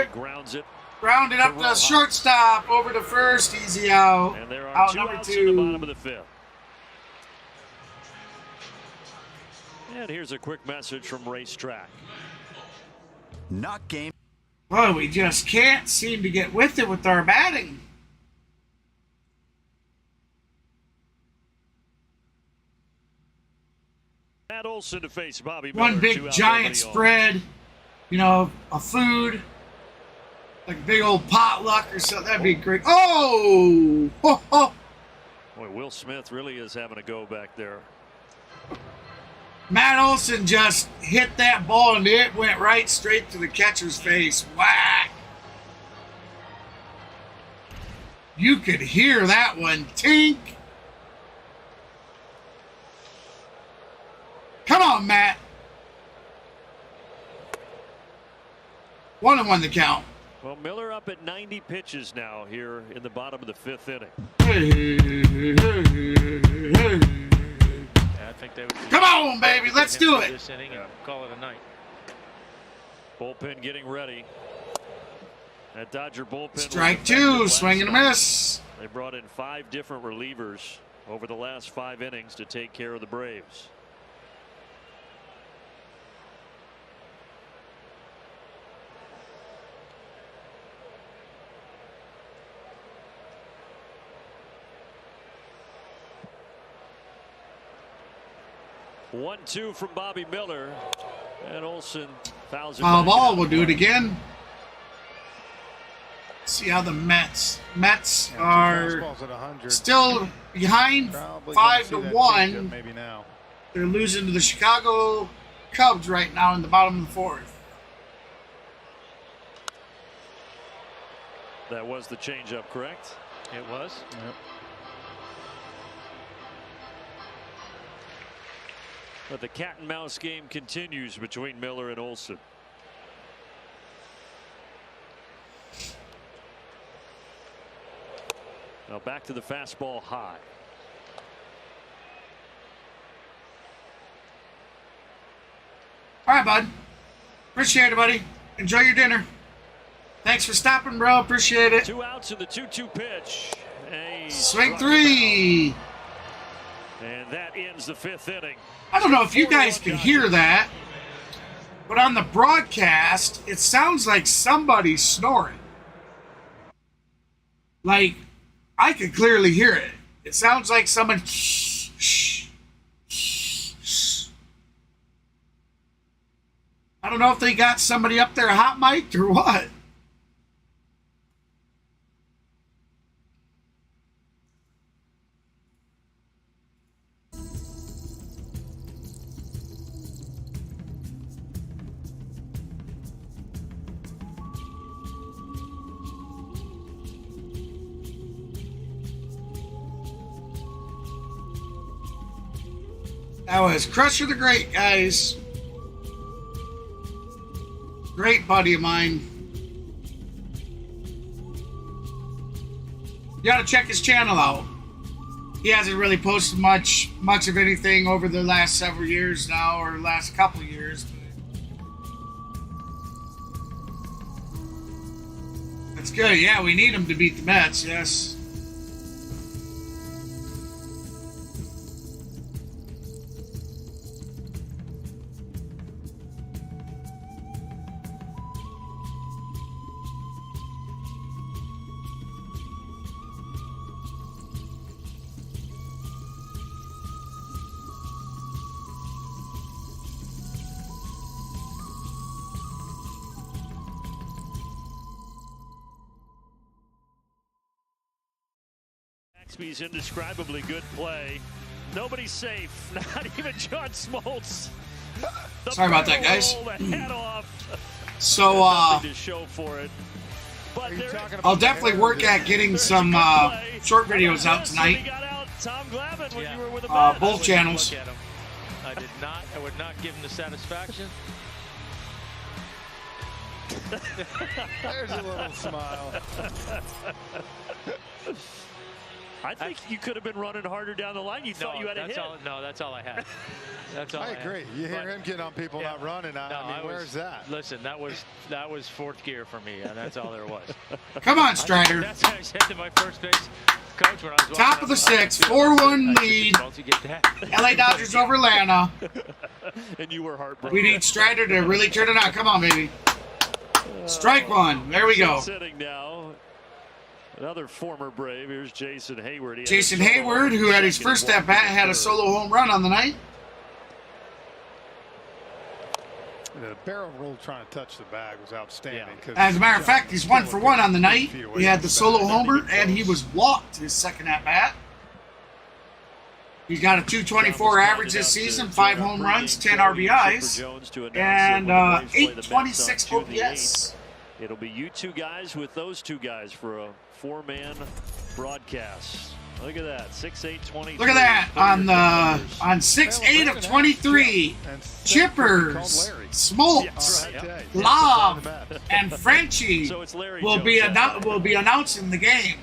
stolen base. He grounds it. Ground it up to shortstop. Over to first. Easy out. And there are Out 2 number outs in the 2. bottom of the 5th. And here's a quick message from Racetrack. Not game. Boy, we just can't seem to get with it with our batting. Matt Olson to face Bobby Miller. One 2 big out, giant nobody on. spread, you know, a food, like a big old potluck or something. That'd be great. Oh! Ho, ho. Boy, Will Smith really is having a go back there. Matt Olson just hit that ball and it went right straight to the catcher's face. Whack! You could hear that one tink. Come on, Matt. 1-1 the count. Well, Miller up at 90 pitches now here in the bottom of the 5th inning. I think they would. Come on, baby, let's do it. This inning and call it a night. Bullpen getting ready. That Dodger bullpen. Strike was effective 2, last swing and a night. miss. They brought in 5 different relievers over the last 5 innings to take care of the Braves. One, 2 from Bobby Miller, and Olson fouls it. Foul back ball, out. we'll do it again. See how the Mets Yeah, 2 are fastballs at 100. still behind Probably gonna see that 5-1. changeup maybe now. They're losing to the Chicago Cubs right now in the bottom of the 4th. That was the changeup, correct? It was. Yep. But the cat and mouse game continues between Miller and Olson. Now back to the fastball high. All right, bud. Appreciate it, buddy. Enjoy your dinner. Thanks for stopping, bro. Appreciate it. 2 outs in the 2-2 pitch. A Swing strike 3. out. And that ends the 5th inning. I don't know if you guys can hear that, but on the broadcast, it sounds like somebody's snoring. Like, I could clearly hear it. It sounds like someone. I don't know if they got somebody up there hot mic'd or what. That was Crusher the Great, guys. Great buddy of mine. You gotta check his channel out. He hasn't really posted much of anything over the last several years now, or last couple of years. That's good. Yeah, we need him to beat the Mets. Yes. Baxby's indescribably good play. Nobody's safe, not even John Smoltz. Sorry about that, guys. The head off. So nothing to show for it. But I'll definitely work at getting some short videos out tonight. Both channels. I did not. I would not give him the satisfaction. There's a little smile. I think you could have been running harder down the line. You thought you had a hit. That's all I had. That's all I agree. You hear him getting on people not running. Where's that? Listen, that was fourth gear for me, and that's all there was. Come on, Strider. That's what I said to my first base coach when I was top of the sixth, 4-1 lead. LA Dodgers over Atlanta. And you were heartbroken. We need Strider to really turn it on. Come on, baby. Strike one. There we go. Sitting now. Another former Brave. Here's Jason Hayward. Jason Hayward, who had his first at bat, had a solo home run on the night. The barrel roll trying to touch the bag was outstanding. As a matter of fact, he's 1 for 1 on the night. He had the solo homer, and he was walked his second at bat. He's got a 224 average this season, 5 home runs, 10 RBIs, and 826 OPS. It'll be you two guys with those two guys for a 4-man broadcast. Look at that, 6'8", 23. Look at that on 6'8" of 23. Chippers, Smoltz, Love, and Frenchie will be announcing the game,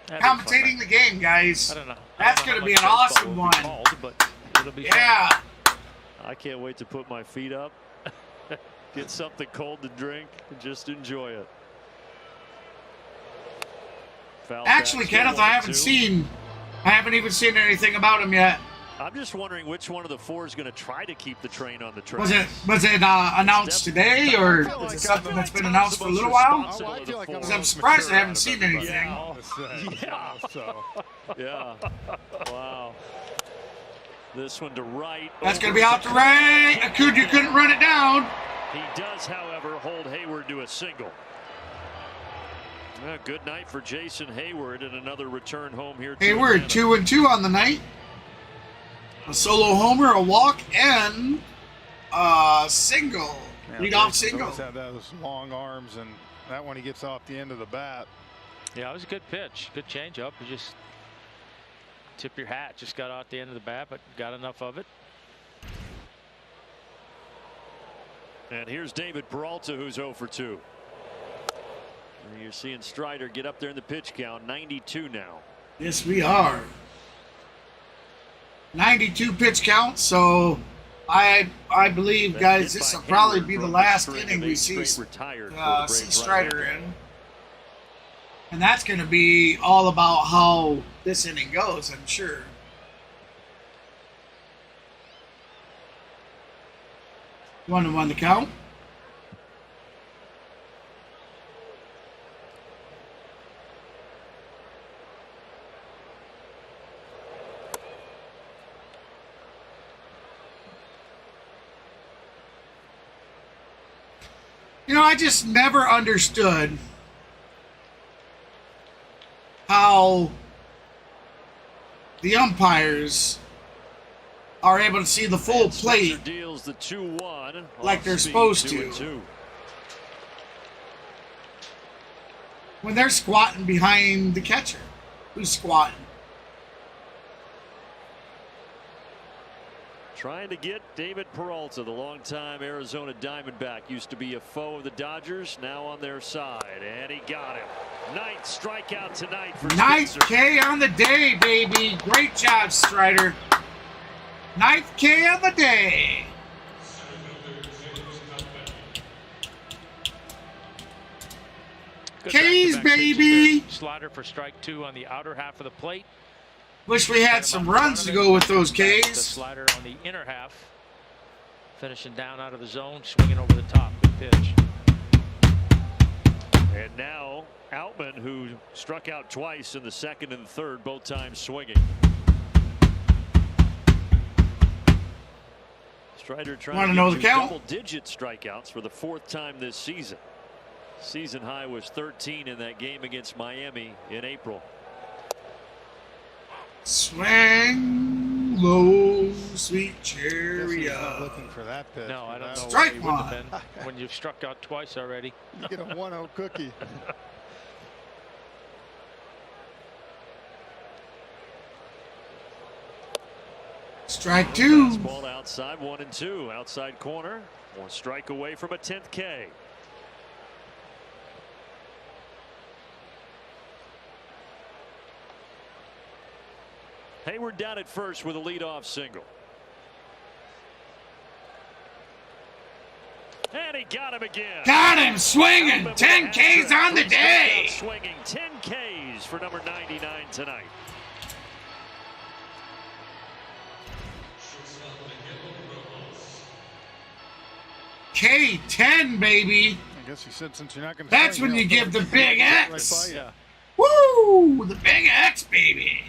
commentating the game, guys. That's going to be an awesome one. Yeah. I can't wait to put my feet up, get something cold to drink, and just enjoy it. Actually, Kenneth, I haven't even seen anything about him yet. I'm just wondering which one of the 4 is going to try to keep the train on the track. Was it announced today, or is it something that's been announced for a little while? Because I'm surprised I haven't seen anything. Yeah. Wow. This one to right. That's going to be out to right. You couldn't run it down. He does, however, hold Hayward to a single. Good night for Jason Hayward and another return home here. Hayward 2-2 on the night. A solo homer, a walk, and a single. Lead-off single. Have those long arms, and that one he gets off the end of the bat. Yeah, it was a good pitch. Good changeup. You just tip your hat. Just got out the end of the bat, but got enough of it. And here's David Peralta, who's 0 for 2. And you're seeing Strider get up there in the pitch count, 92 now. Yes, we are. 92 pitch count, so I believe, guys, this will probably be the last inning we see Strider in. And that's going to be all about how this inning goes, I'm sure. 1-1 the count. You know, I just never understood how the umpires are able to see the full plate like they're supposed to. When they're squatting behind the catcher. Who's squatting? Trying to get David Peralta, the longtime Arizona Diamondback, used to be a foe of the Dodgers, now on their side, and he got him. 9th strikeout tonight for Spencer. 9th K on the day, baby. Great job, Strider. 9th K on the day. K's, baby. Slider for strike 2 on the outer half of the plate. Wish we had some runs to go with those Ks. The slider on the inner half, finishing down out of the zone, swinging over the top. Good pitch. And now Outman, who struck out twice in the second and third, both times swinging. Strider trying to get double-digit strikeouts for the 4th time this season. Season high was 13 in that game against Miami in April. Swing, low, sweet Guess cherry. he's not looking for that pitch. No, I don't know. Strike why he wouldn't one. have been when you've struck out twice already. You get a 1-0 cookie. Strike two. Fastball outside, 1-2. Outside corner. 1 strike away from a 10th K. Hayward down at first with a leadoff single. And he got him again. Got him swinging. 10 Ks on the day. Swinging 10 Ks for number 99 tonight. K10, baby. I guess he said since you're not going to. That's when you give the big X. Right by you. Woo! The big X, baby.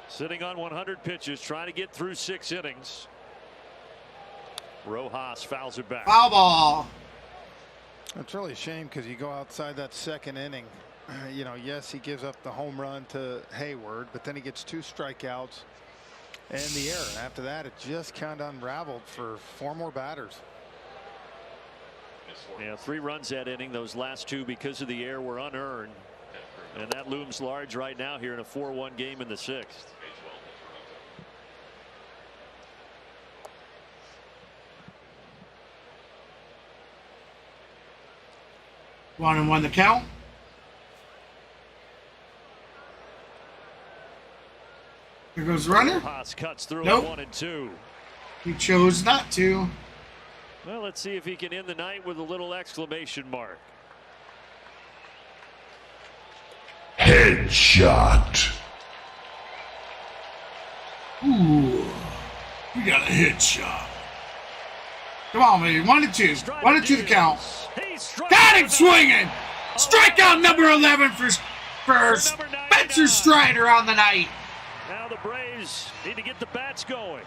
Sitting on 100 pitches, trying to get through 6 innings. Rojas fouls it back. Foul ball. It's really a shame because you go outside that second inning. You know, yes, he gives up the home run to Hayward, but then he gets 2 strikeouts and the error. And after that, it just kind of unraveled for 4 more batters. Yeah, 3 runs that inning. Those last 2 because of the error were unearned. And that looms large right now here in a 4-1 game in the 6th. 1-1 the count. Here goes the runner. Rojas cuts through Nope. 1-2. He chose not to. Well, let's see if he can end the night with a little exclamation mark. Headshot. Ooh, you got a headshot. Come on, baby. 1-2. 1-2 the count. Got him swinging. Strikeout number 11 for Spencer Strider on the night. Now the Braves need to get the bats going.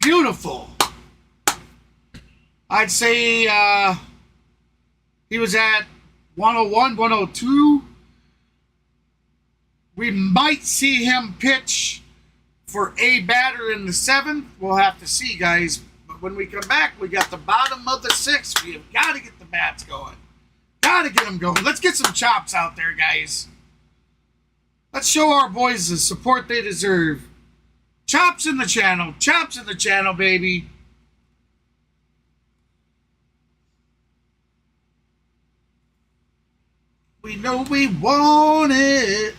Beautiful. I'd say he was at 101, 102. We might see him pitch for a batter in the 7th. We'll have to see, guys. But when we come back, we got the bottom of the 6th. We have got to get the bats going. Got to get them going. Let's get some chops out there, guys. Let's show our boys the support they deserve. Chops in the channel. Chops in the channel, baby. We know we want it.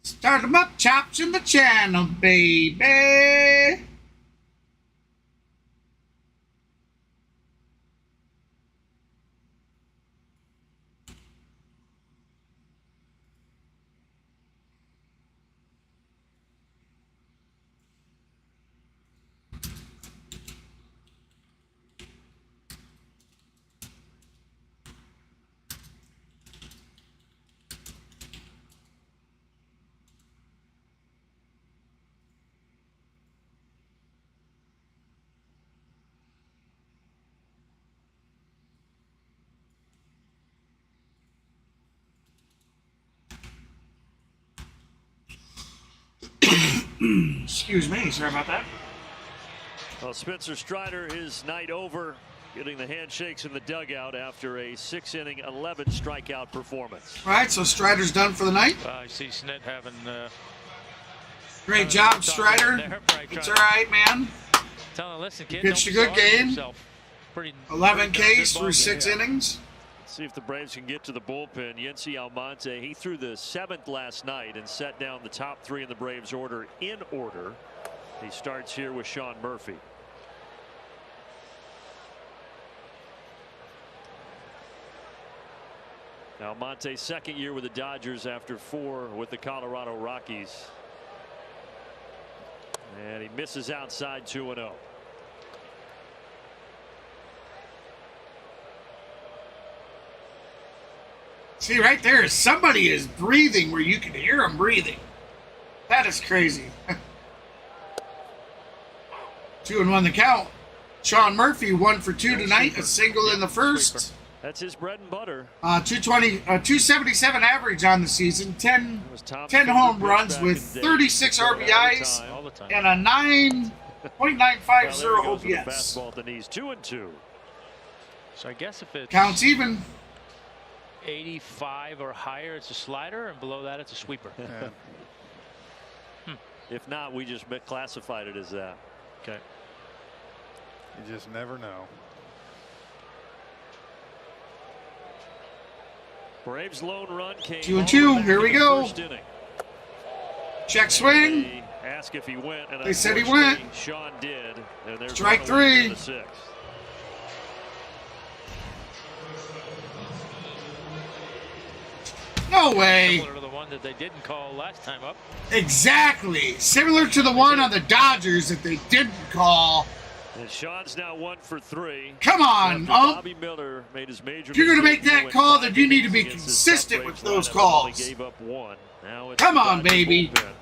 Start them up, chops in the channel, baby. Excuse me, sorry about that. Well, Spencer Strider, his night over, getting the handshakes in the dugout after a 6-inning, 11 strikeout performance. All right, so Strider's done for the night. I see Snit having. Great job, Strider. It's all right, man. Telling, listen, kid, Pitched a don't good game. yourself. 11 pretty Ks through 6 innings. See if the Braves can get to the bullpen. Yency Almonte, he threw the 7th last night and set down the top 3 in the Braves order in order. He starts here with Sean Murphy. Now Monte's second year with the Dodgers after 4 with the Colorado Rockies. And he misses outside 2-0. See right there, somebody is breathing where you can hear them breathing. That is crazy. 2-1 the count. Sean Murphy 1 for 2 tonight, a single in the first. That's his bread and butter. 277 average on the season, 10 home runs with 36 RBIs and a 9.950 OPS. Fastball at the knees, 2-2. So I guess if it's counts even. 85 or higher, it's a slider, and below that, it's a sweeper. Yeah. If not, we just classified it as that. Okay. You just never know. Braves' lone run came 2-2. Here we go. Check swing. They ask if he went, and they said he went. Sean did. And there's strike 3. No way. Similar to the one that they didn't call last time up. Exactly. Similar to the one on the Dodgers that they didn't call. And Sean's now 1 for 3. Come on, Bobby Miller made his major. If you're going to make that call, then you need to be consistent with those calls. Gave up 1. Now it's come on, baby. Bullpen.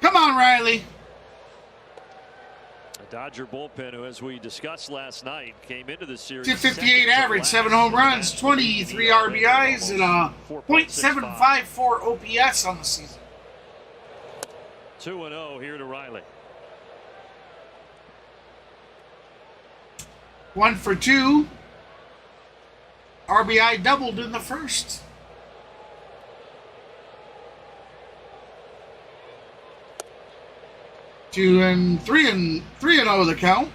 Come on, Riley. The Dodger bullpen, who, as we discussed last night, came into the series. 258 average, 7 home runs, 23 RBIs, and a .754 OPS on the season. 2-0 here to Riley. 1 for 2. RBI doubled in the first. 3-0 the count.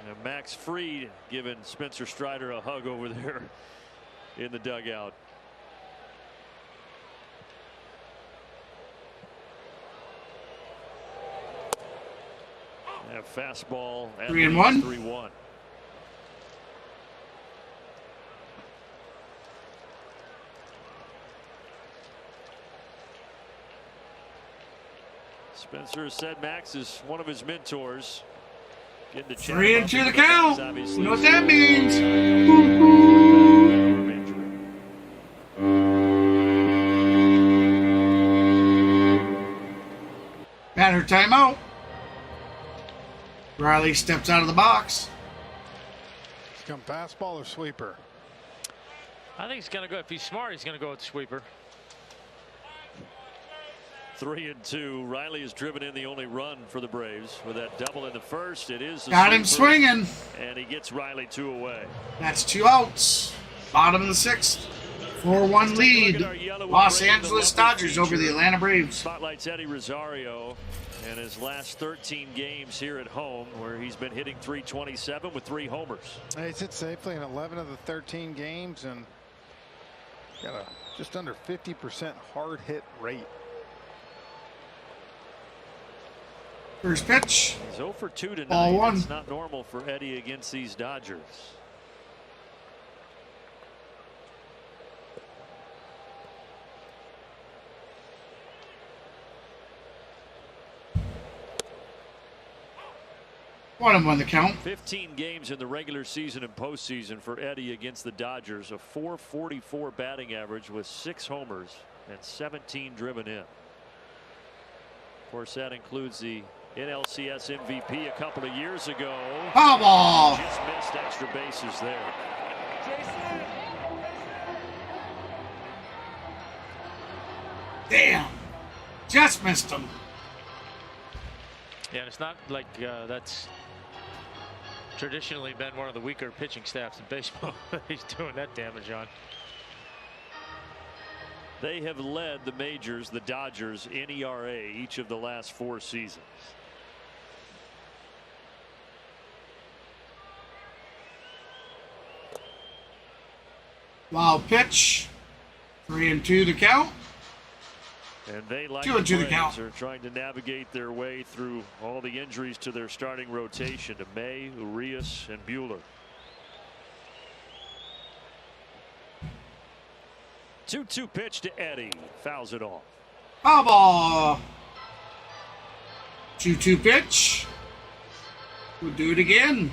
And Max Fried giving Spencer Strider a hug over there in the dugout. And a fastball at 3-1. 3-1. Spencer said Max is one of his mentors. 3-2 the count. You know what that means? Batter timeout. Riley steps out of the box. It's come fastball or sweeper? I think he's going to go. If he's smart, he's going to go with sweeper. 3-2. Riley has driven in the only run for the Braves with that double in the first. It is got him swinging, and he gets Riley 2 away. That's 2 outs. Bottom of the 6th. 4-1 lead. Los Angeles Dodgers over the Atlanta Braves. Spotlights Eddie Rosario and his last 13 games here at home, where he's been hitting .327 with 3 homers. He hit safely in 11 of the 13 games and got a just under 50% hard hit rate. First pitch. He's 0 for 2 tonight. Ball 1. It's not normal for Eddie against these Dodgers. One the count. 15 games in the regular season and postseason for Eddie against the Dodgers. A .444 batting average with 6 homers and 17 driven in. Of course, that includes the NLCS MVP a couple of years ago. Foul ball. Just missed extra bases there. Damn. Just missed him. Yeah, it's not like that's traditionally been one of the weaker pitching staffs in baseball. He's doing that damage on. They have led the majors, the Dodgers, in ERA each of the last 4 seasons. Wild pitch. 3-2 the count. And they, like 2-2 the the count. Braves, are trying to navigate their way through all the injuries to their starting rotation to May, Urias, and Buehler. 2-2 pitch to Eddie. Fouls it off. Foul ball. 2-2 pitch. We'll do it again.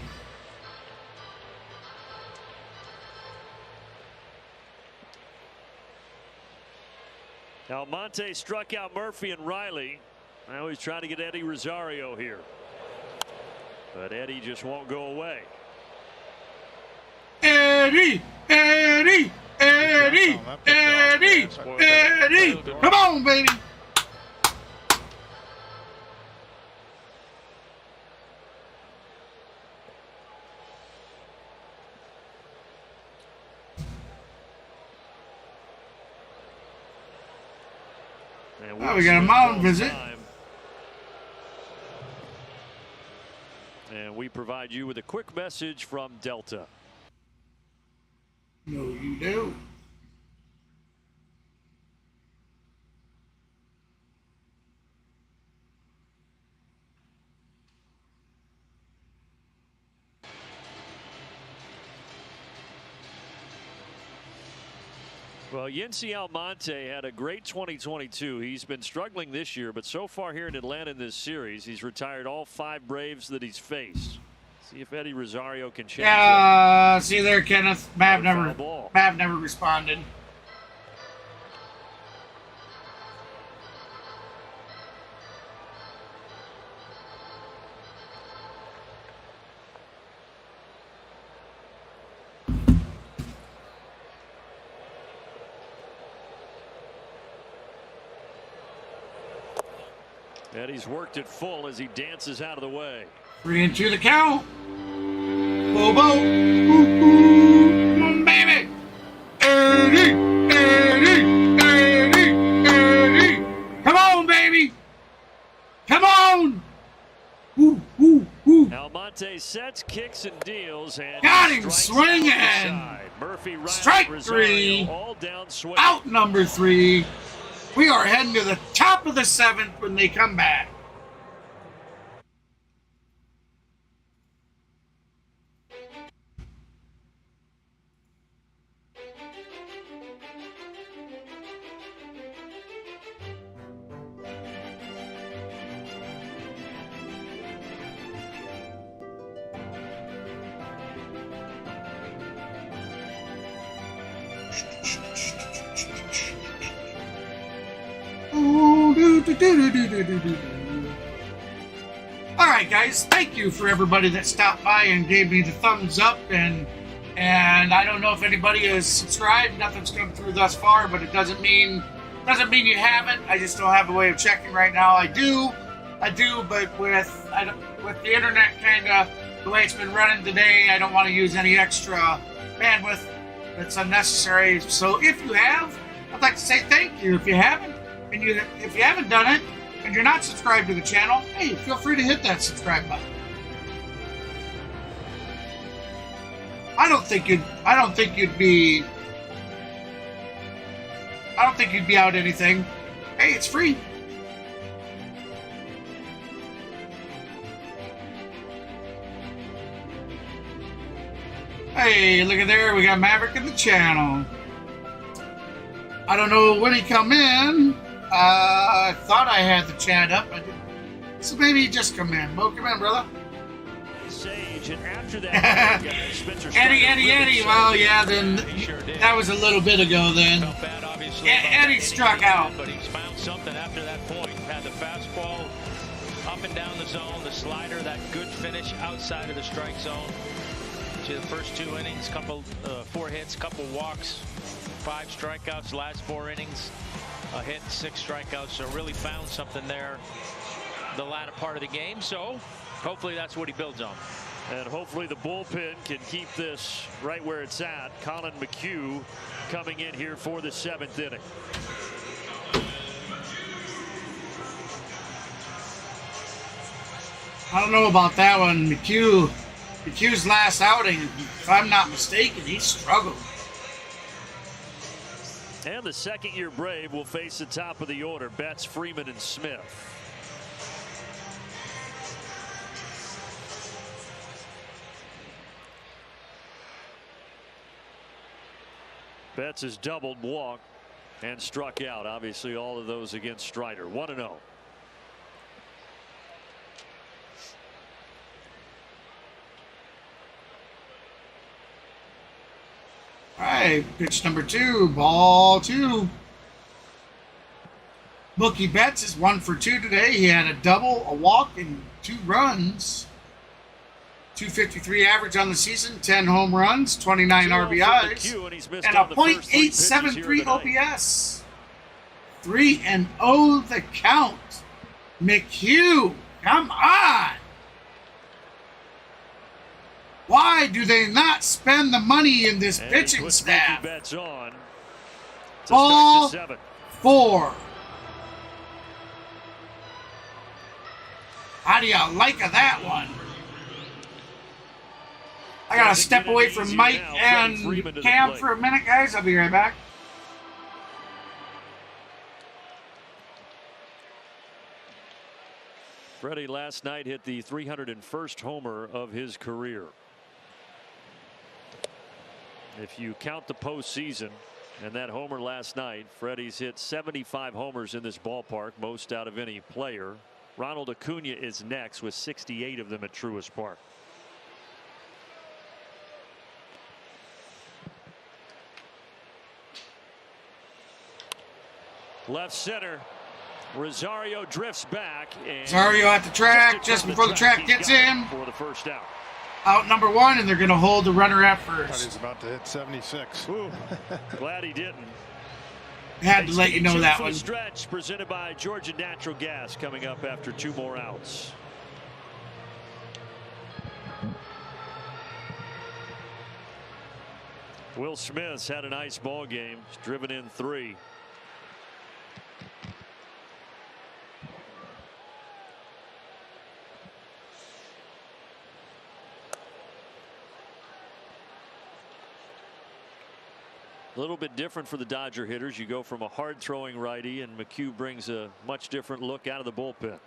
Almonte struck out Murphy and Riley. Now he's trying to get Eddie Rosario here. But Eddie just won't go away. Eddie, Eddie, Eddie, Eddie, Eddie. Come on, baby. Oh, we got a mound visit. And we provide you with a quick message from Delta. No, you do. Well, Yency Almonte had a great 2022. He's been struggling this year, but so far here in Atlanta in this series, he's retired all 5 Braves that he's faced. See if Eddie Rosario can change that. See there, Kenneth. Mav never responded. Eddie's worked it full as he dances out of the way. 3-2 the count. Bobo. Come on, baby. Eddie, Eddie, Eddie, Eddie. Come on, baby. Come on. Woo, woo, woo. Almonte sets, kicks, and deals. And got him swinging. Murphy, Riley, Strike Rosario, 3. all down swinging. Out number 3. We are heading to the top of the 7th when they come back. All right, guys, thank you for everybody that stopped by and gave me the thumbs up, and I don't know if anybody has subscribed. Nothing's come through thus far, but it doesn't mean you haven't. I just don't have a way of checking right now. I do, but with the internet kind of the way it's been running today, I don't want to use any extra bandwidth that's unnecessary. So if you have, I'd like to say thank you. If you haven't, if you haven't done it and you're not subscribed to the channel, hey, feel free to hit that subscribe button. I don't think you'd be out anything. Hey, it's free. Hey, look at there, we got Maverick in the channel. I don't know when he come in. I thought I had the chat up. I didn't. So maybe he just come in. Mo, come in, brother. Sage, and after that, Eddie. Well, yeah, then that was a little bit ago then. Eddie struck out. But he's found something after that point. Had the fastball up and down the zone, the slider, that good finish outside of the strike zone. See the first 2 innings, 4 hits, couple walks, 5 strikeouts, last 4 innings, a hit, 6 strikeouts. So really found something there the latter part of the game. So hopefully that's what he builds on. And hopefully the bullpen can keep this right where it's at. Colin McHugh coming in here for the 7th inning. I don't know about that one. McHugh's last outing, if I'm not mistaken, he struggled. And the second-year Brave will face the top of the order, Betts, Freeman, and Smith. Betts has doubled, walked, and struck out. Obviously, all of those against Strider. 1-0. All right, pitch number 2, ball 2. Mookie Betts is 1 for 2 today. He had a double, a walk, and 2 runs. 253 average on the season, 10 home runs, 29 RBIs, and a .873 OPS. 3-0 the count. McHugh, come on. Why do they not spend the money in this pitching staff? Ball 4. How do you like that one? I gotta step away from Mike and Cam for a minute, guys. I'll be right back. Freddie last night hit the 301st homer of his career. If you count the postseason and that homer last night, Freddie's hit 75 homers in this ballpark, most out of any player. Ronald Acuna is next with 68 of them at Truist Park. Left center. Rosario drifts back. And Rosario at the track just before the track gets in. For the first out. Out number 1, and they're going to hold the runner at I thought first. he's about to hit 76. Glad he didn't. Had to let you know that For one. the stretch presented by Georgia Natural Gas coming up after 2 more outs. Will Smith's had a nice ball game. He's driven in 3. A little bit different for the Dodger hitters. You go from a hard throwing righty, and McHugh brings a much different look out of the bullpen.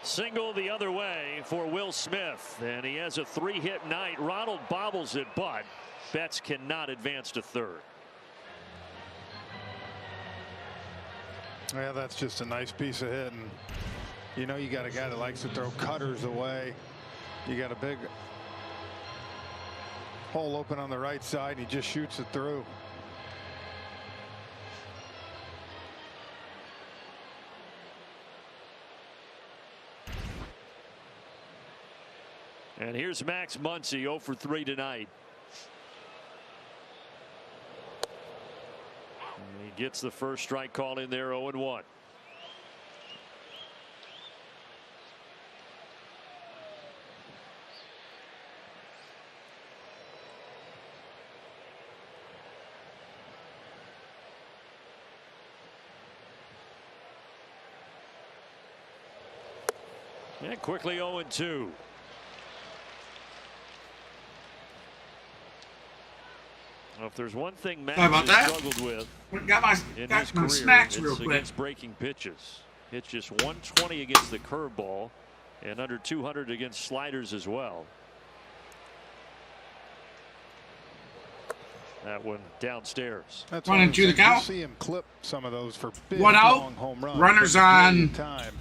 Single the other way for Will Smith, and he has a 3-hit night. Ronald bobbles it, but Betts cannot advance to third. Yeah, that's just a nice piece of hitting. You know, you got a guy that likes to throw cutters away. You got a big hole open on the right side, and he just shoots it through. And here's Max Muncy, 0 for 3 tonight. And he gets the first strike call in there, 0-1. And quickly 0-2. Well, if there's one thing Max has struggled with in his career, snacks it's real quick. against breaking pitches. Hits just 120 against the curveball and under 200 against sliders as well. That one downstairs. That's 1-2 the count. You see him clip some of those for big, 1 out. long home runs. Runners But on time.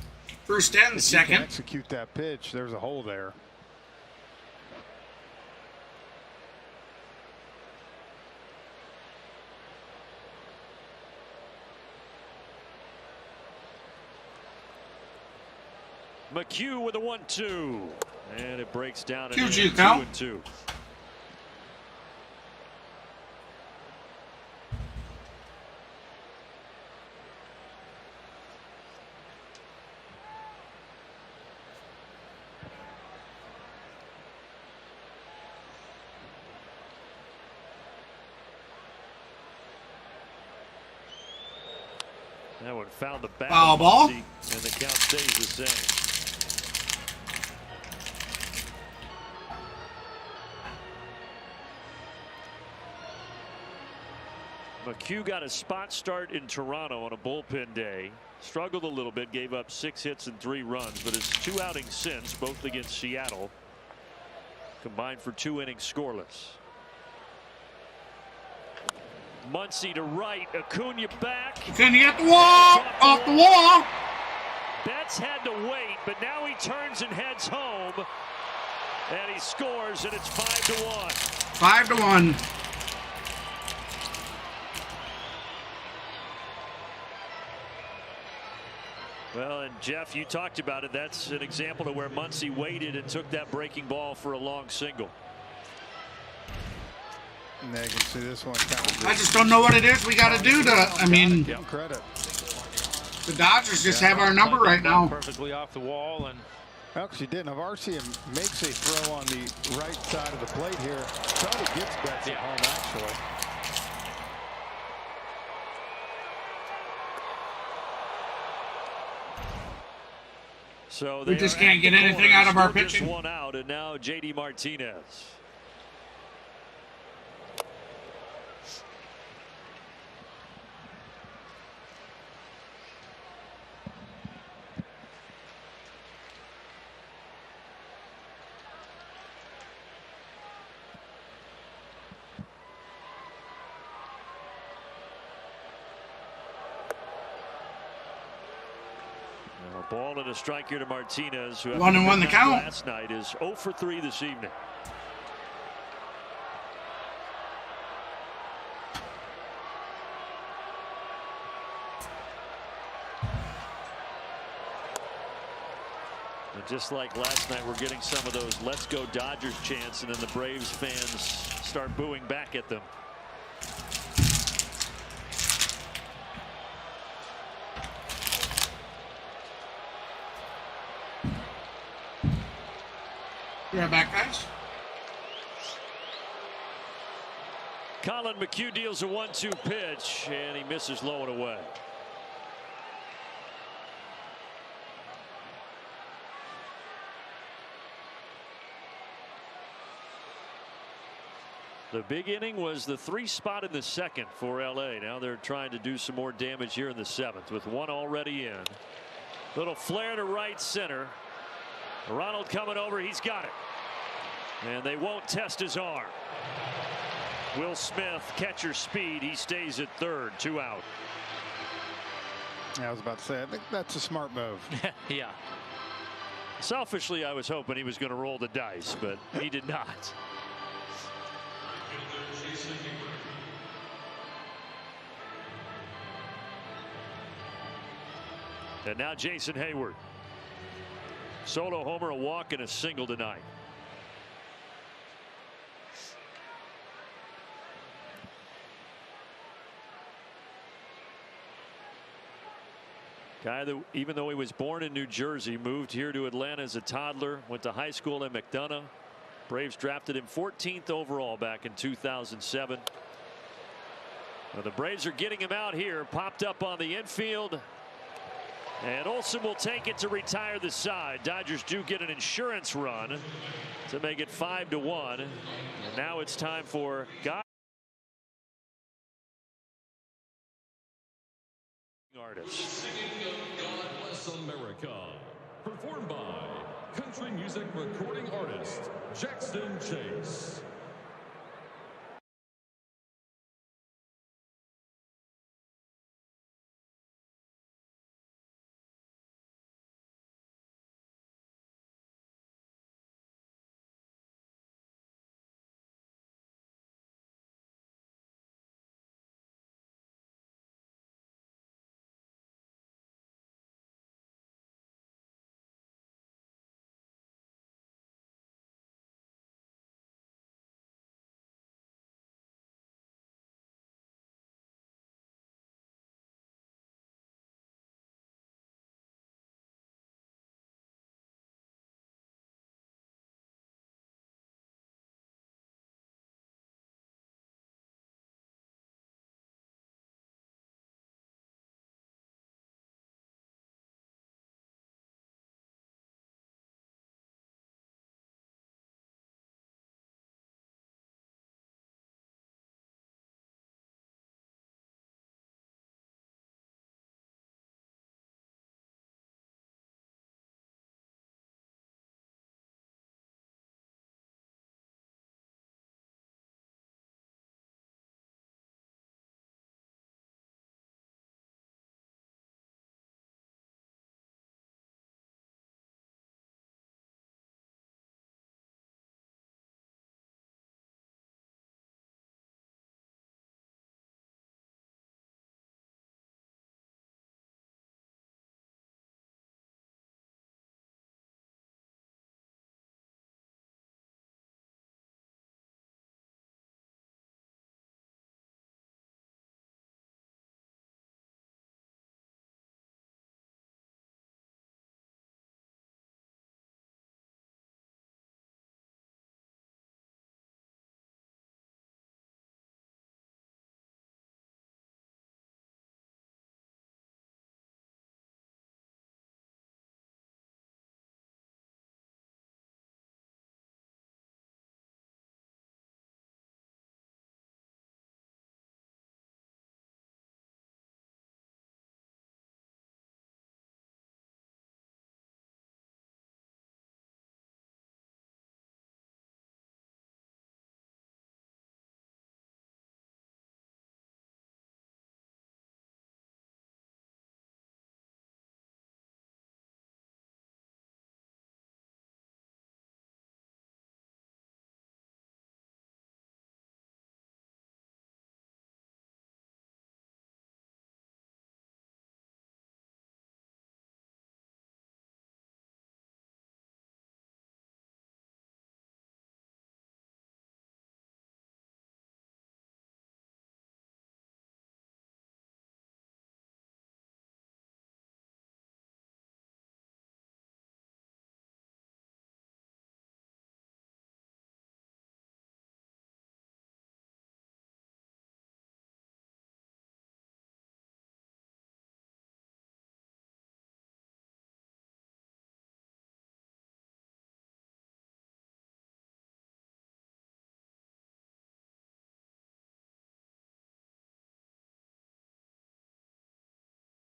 first and If you second. can execute that pitch, there's a hole there. McHugh with a 1-2, and it breaks down at 2-2. 2-2. That one found the bat. Foul ball. And the count stays the same. McHugh got a spot start in Toronto on a bullpen day. Struggled a little bit, gave up 6 hits and 3 runs, but his 2 outings since, both against Seattle, Combined for 2 innings scoreless. Muncy to right. Acuna back. Can you get the wall? Off the wall. Betts had to wait, but now he turns and heads home. And he scores, and it's 5-1. 5-1. Well, and Jeff, you talked about it. That's an example of where Muncy waited and took that breaking ball for a long single. And they can see this one kind of. I just don't know what it is we got to do to. I mean, Give them credit. the Dodgers just have our number right now. Perfectly off the wall, and Well, because you didn't. Navarcia makes a throw on the right side of the plate here. Probably gets Betts at home, actually. So We just can't get anything out of our pitching. One out, and now J.D. Martinez. A ball and a strike here to Martinez, who 1-1 the count. Last night is 0 for 3 this evening. And just like last night, we're getting some of those "Let's go Dodgers" chants, and then the Braves fans start booing back at them. Be right back, guys. Colin McHugh deals a 1-2 pitch, and he misses low and away. The big inning was the 3 spot in the second for LA. Now they're trying to do some more damage here in the 7th with 1 already in. Little flare to right center. Ronald coming over. He's got it. And they won't test his arm. Will Smith, catcher speed. He stays at third. 2 out. Yeah, I was about to say, I think that's a smart move. yeah. Selfishly, I was hoping he was going to roll the dice, but he did not. And now Jason Hayward. Solo homer, a walk, and a single tonight. Guy that, even though he was born in New Jersey, moved here to Atlanta as a toddler, went to high school in McDonough. Braves drafted him 14th overall back in 2007. Well, the Braves are getting him out here, popped up on the infield. And Olsen will take it to retire the side. Dodgers do get an insurance run to make it 5-1. And now it's time for God artists. God Bless America. Performed by country music recording artist Jackson Chase.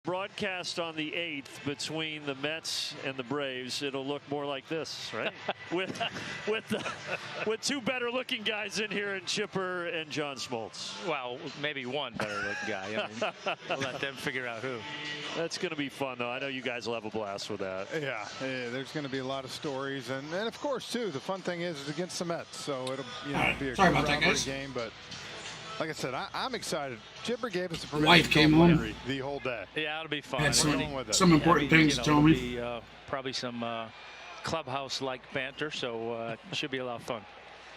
Broadcast on the 8th between the Mets and the Braves, it'll look more like this, right? with two better looking guys in here, and Chipper and John Smoltz. Well, maybe one better looking guy. I mean, we'll let them figure out who. That's going to be fun, though. I know you guys will have a blast with that. Yeah, there's going to be a lot of stories, and of course too, the fun thing is against the Mets, so it'll be a rivalry game. But like I said, I'm excited. Chipper gave us a permission. Wife came home the whole day. Yeah, it'll be fun. Had some important things to tell me. Probably some clubhouse-like banter, so it should be a lot of fun.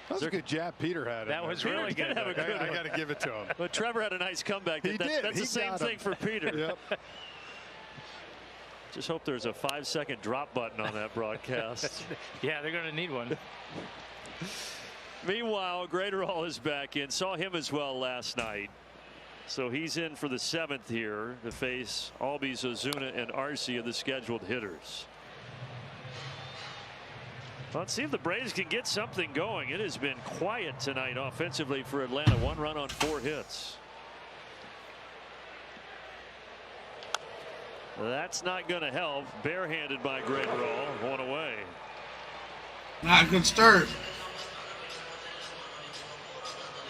That was a good jab Peter had. That was really good. Have a good I got to give it to him. But Trevor had a nice comeback. He did. That's the same thing for Peter. Yep. Just hope there's a 5-second drop button on that broadcast. Yeah, they're going to need one. Meanwhile, Graterol is back in. Saw him as well last night. So he's in for the 7th here to face Albies, Ozuna, and Arcia, the scheduled hitters. Let's see if the Braves can get something going. It has been quiet tonight offensively for Atlanta. 1 run on 4 hits. That's not going to help. Barehanded by Graterol. 1 away. Not a good start.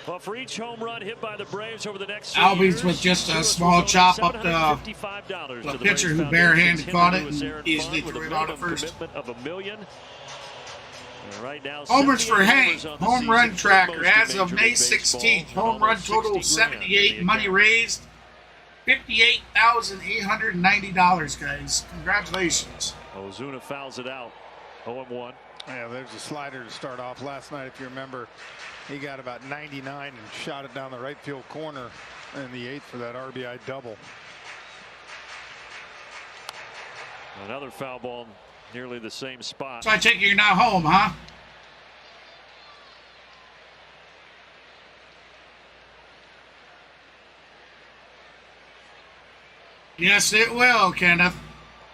Well, for each home run hit by the Braves over the next Albies with just a small chop up the pitcher who barehanded caught it and easily threw it out at first. Of $1 million. Right now, homers for Hank, home run tracker as of May 16th. Home run total 78, money raised $58,890, guys. Congratulations. Ozuna fouls it out. 0-1. Yeah, there's a slider to start off last night. If you remember, he got about 99 and shot it down the right field corner in the 8th for that RBI double. Another foul ball, nearly the same spot. So I take it you're not home, huh? Yes, it will, Kenneth.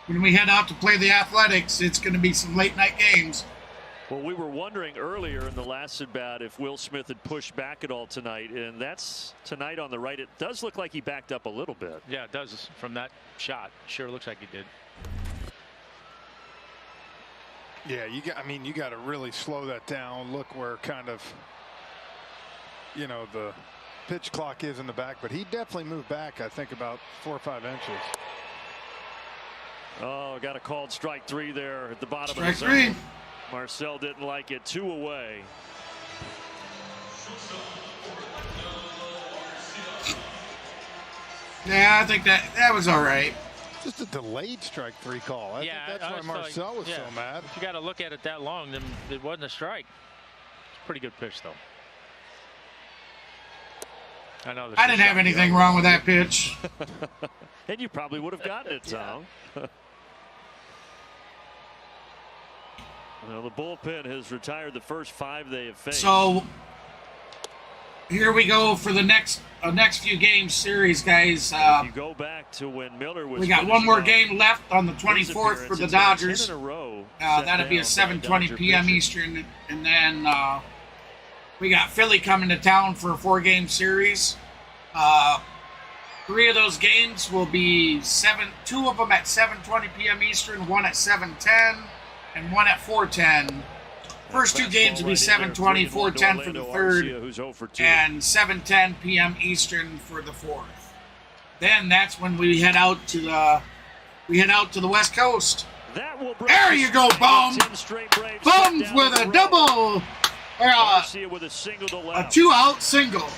When we head out to play the Athletics, it's going to be some late night games. Well, we were wondering earlier in the last at bat if Will Smith had pushed back at all tonight, and that's tonight on the right. It does look like he backed up a little bit. Yeah, it does from that shot. Sure looks like he did. Yeah, you got to really slow that down. Look where kind of, the pitch clock is in the back, but he definitely moved back, I think, about 4 or 5 inches. Oh, got a called strike 3 there at the bottom strike of the zone. 3. Marcel didn't like it. 2 away. Yeah, I think that was all right. Just a delayed strike 3 call. I think that's why Marcel was so mad. If you got to look at it that long, then it wasn't a strike. It's a pretty good pitch, though. I didn't have anything wrong with that pitch. And you probably would have gotten it, Tom. Well, the bullpen has retired the first 5 they have faced. So here we go for the next few game series, guys. If you go back to when Miller was. We got one more game left on the 24th for the Dodgers. That'll be at 7:20 p.m. Eastern, and then we got Philly coming to town for a 4-game series. 3 of those games will be 2 of them at 7:20 p.m. Eastern, 1 at 7:10. And 1 at 4:10. First 2 games will be 7:20, 4:10 for the 3rd, and 7:10 p.m. Eastern for the 4th. Then that's when we head out to the West Coast. There you go, Bum! Bums with a double, a 2-out single.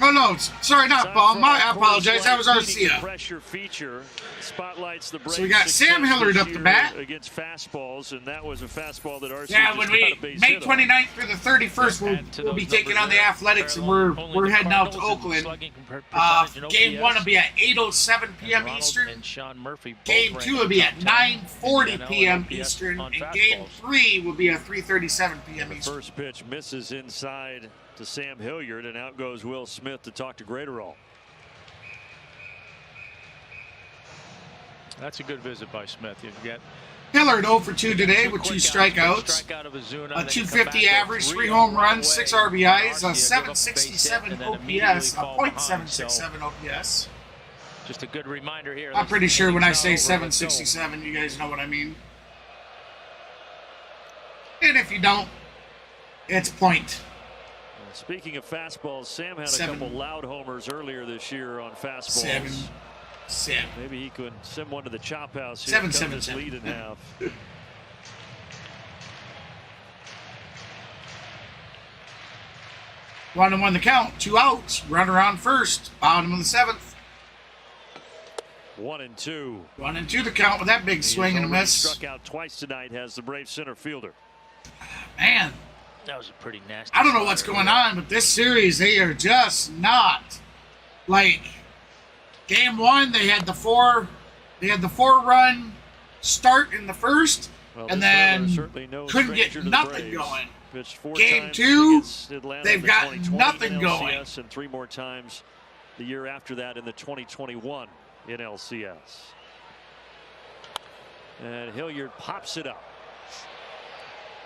Oh no, sorry, not Bum. I apologize. That was Arcia. Pressure feature spotlights the Braves. So we got Sam Hillard up the bat against fastballs, and that was a fastball that Arcia. Yeah, when we May 29th through the 31st, we'll be taking on the Athletics, and we're heading out to Oakland. Game 1 will be at 8:07 p.m. Eastern. Game 2 will be at 9:40 p.m. Eastern, and Game 3 will be at 3:37 p.m. Eastern. The first pitch misses inside to Sam Hilliard, and out goes Will Smith to talk to Graterol. That's a good visit by Smith. You've got Hillard 0 for 2 today with 2 strikeouts. A 250 average, 3 home runs, 6 RBIs, a 767 OPS, a .767 OPS. Just a good reminder here. I'm pretty sure when I say 767, you guys know what I mean. And if you don't, it's point. Speaking of fastballs, Sam had a couple loud homers earlier this year on fastballs. 7. Maybe he could send one to the chop house here. 7, cut 7, this 7. lead in half. 1-1 the count. 2 outs. Runner on first. Bottom of the 7th. 1-2. 1-2 the count with that big swing and a miss. Struck out twice tonight. Has the Brave center fielder. Man, that was a pretty nasty. I don't know what's going on, but this series they are just not like. Game 1, they had the 4-run start in the first, and then couldn't get nothing going. Game 2, they've got nothing going. And 3 more times the year after that in the 2021 in LCS. And Hilliard pops it up.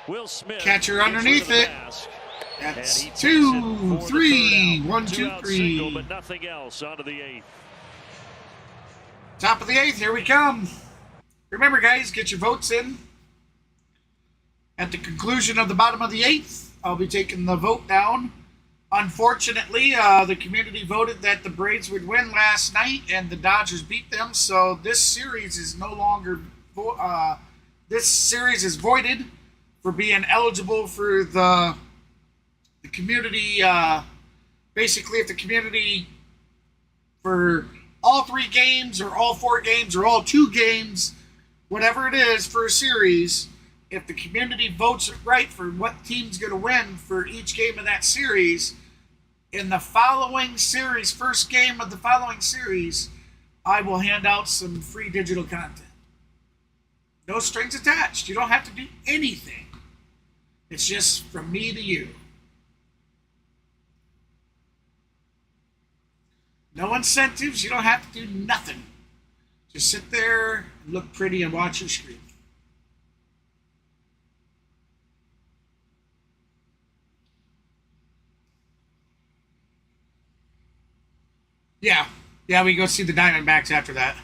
Will Smith, catcher underneath it. That's 2, 3, 1, 2, 3. But nothing else onto the 8th. Top of the 8th, here we come. Remember, guys, get your votes in. At the conclusion of the bottom of the 8th, I'll be taking the vote down. Unfortunately, the community voted that the Braves would win last night, and the Dodgers beat them. So this series is no longer. This series is voided for being eligible for the community. Basically, if the community for all 3 games or all 4 games or all 2 games, whatever it is for a series, if the community votes it right for what team's going to win for each game of that series, in the following series, first game of the following series, I will hand out some free digital content. No strings attached. You don't have to do anything. It's just from me to you. No incentives. You don't have to do nothing. Just sit there, look pretty, and watch your screen. Yeah, we go see the Diamondbacks after that.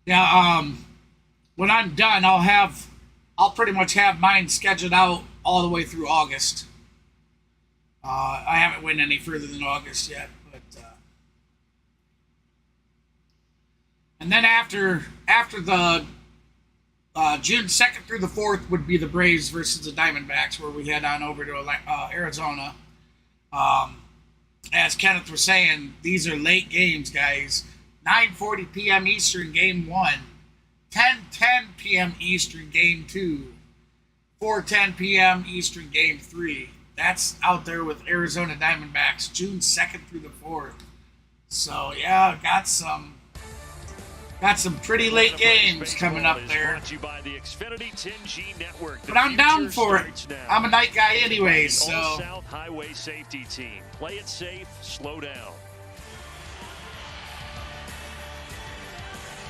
Yeah, when I'm done, I'll pretty much have mine scheduled out all the way through August. I haven't went any further than August yet, but and then after the June 2nd through the 4th would be the Braves versus the Diamondbacks, where we head on over to Arizona. As Kenneth was saying, these are late games, guys. 9:40 p.m. Eastern, Game 1. 10:10 p.m. Eastern, Game 2. 4:10 p.m. Eastern, Game 3. That's out there with Arizona Diamondbacks, June 2nd through the 4th. So, yeah, got some pretty late games coming up there. But I'm down for it. I'm a night guy anyway, so. South Highway Safety Team. Play it safe, slow down.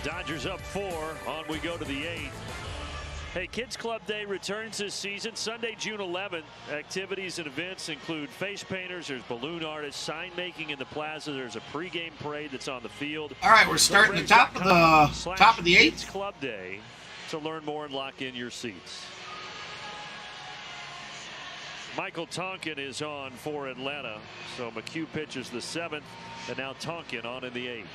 Dodgers up 4. On we go to the 8th. Hey, Kids Club Day returns this season, Sunday, June 11th. Activities and events include face painters, there's balloon artists, sign making in the plaza, there's a pregame parade that's on the field. All right, we're starting the top of the 8th. Kids Club Day to learn more and lock in your seats. Michael Tonkin is on for Atlanta, so McHugh pitches the 7th, and now Tonkin on in the 8th.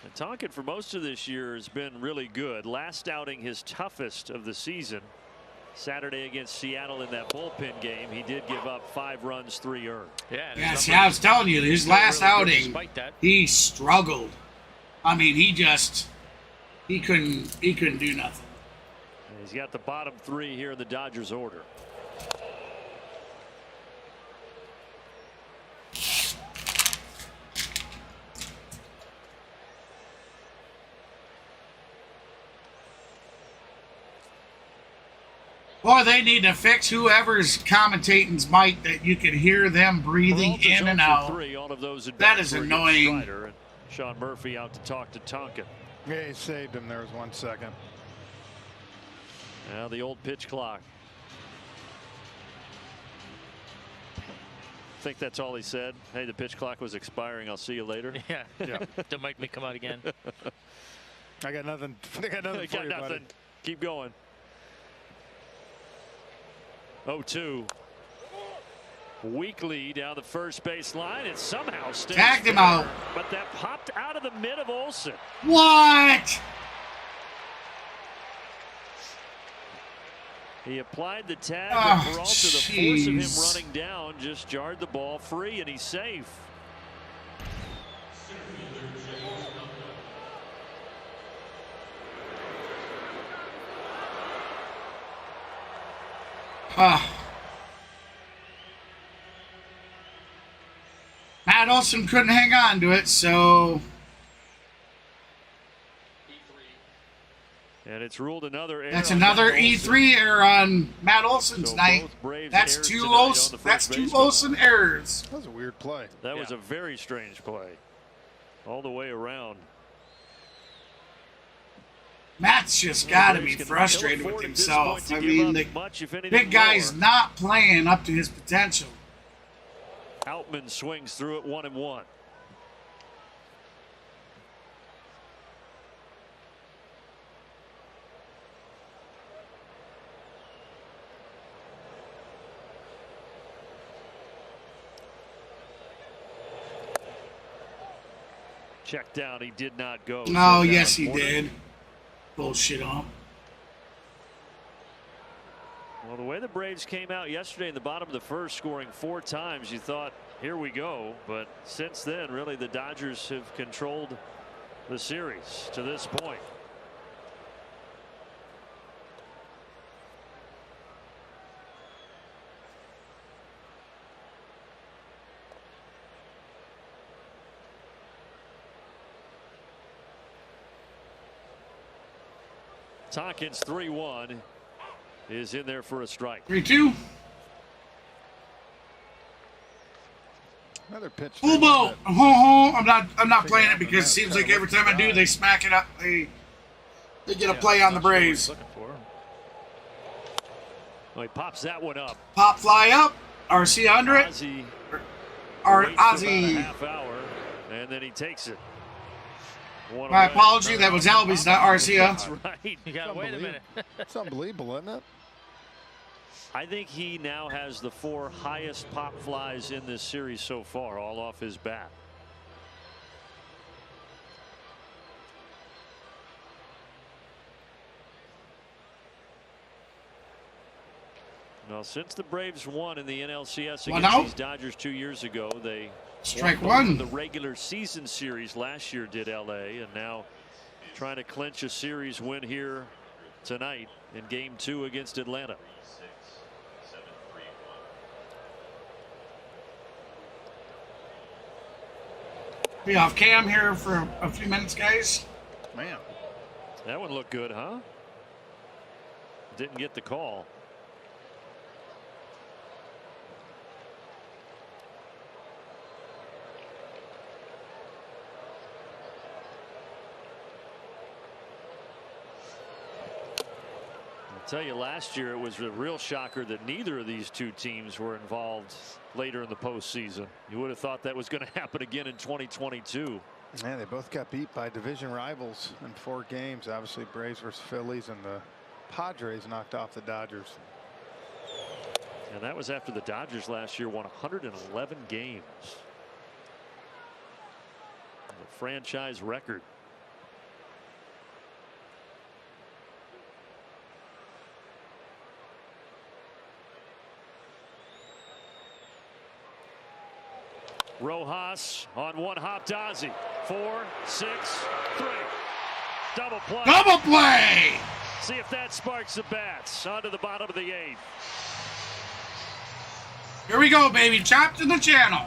And Tonkin for most of this year has been really good. Last outing his toughest of the season. Saturday against Seattle in that bullpen game, he did give up 5 runs, 3 earned. Yeah, see, I was telling you, his last outing, he struggled. I mean, he couldn't do nothing. And he's got the bottom 3 here in the Dodgers order. Boy, they need to fix whoever's commentating's mic that you can hear them breathing Peralta's in and 0 for out. 3, all of those That is annoying. And Sean Murphy out to talk to Tonkin. Yeah, he saved him. There was 1 second. Now the old pitch clock. I think that's all he said. Hey, the pitch clock was expiring. I'll see you later. Yeah. Don't make me come out again. I got nothing. I got nothing for you, buddy. Keep going. 0-2. Weekly down the first base line. It somehow stays Tagged him there, out. but that popped out of the mid of Olsen. What? He applied the tag, Oh, but Peralta, the force of him jeez. running down, just jarred the ball free, and he's safe. Matt Olson couldn't hang on to it, so And it's ruled another error. that's on another Matt Olson. E3 error on Matt Olson's So night. both Braves That's errors two tonight on Olson. the first That's two baseman. Olson errors. That was a weird play. That was a very strange play. All the way around. Matt's just got to be frustrated with himself. I mean, the big guy's not playing up to his potential. Outman swings through it 1-1. Check down. He did not go. Oh, yes, he did. Bullshit on. Well, the way the Braves came out yesterday in the bottom of the first, scoring 4 times, you thought, here we go. But since then, really, the Dodgers have controlled the series to this point. Tompkins 3-1 is in there for a strike. 3-2. Another pitch. Fubo. I'm not playing it because it seems like every time I do, they smack it up. They get a play on the Braves. Well, he pops that one up. Pop fly up. RC under it. Ozzie Or waits about a Ozzie. half hour, and then he takes it. One My away. apology. That was Albies, not Arcia. That's right. You got wait a minute. It's unbelievable, isn't it? I think he now has the 4 highest pop flies in this series so far, all off his bat. Now, since the Braves won in the NLCS One against out. these Dodgers 2 years ago, they Strike won one. the regular season series last year, did LA, and now trying to clinch a series win here tonight in Game 2 against Atlanta. Be off cam here for a few minutes, guys. Man. That one looked good, huh? Didn't get the call. I'll tell you, last year it was a real shocker that neither of these two teams were involved later in the postseason. You would have thought that was going to happen again in 2022. Yeah, they both got beat by division rivals in 4 games. Obviously, Braves versus Phillies, and the Padres knocked off the Dodgers. And that was after the Dodgers last year won 111 games. The franchise record. Rojas on one hop to Ozzie. 4, 6, 3. Double play. Double play. See if that sparks the bats onto the bottom of the 8th. Here we go, baby. Chopped in the channel.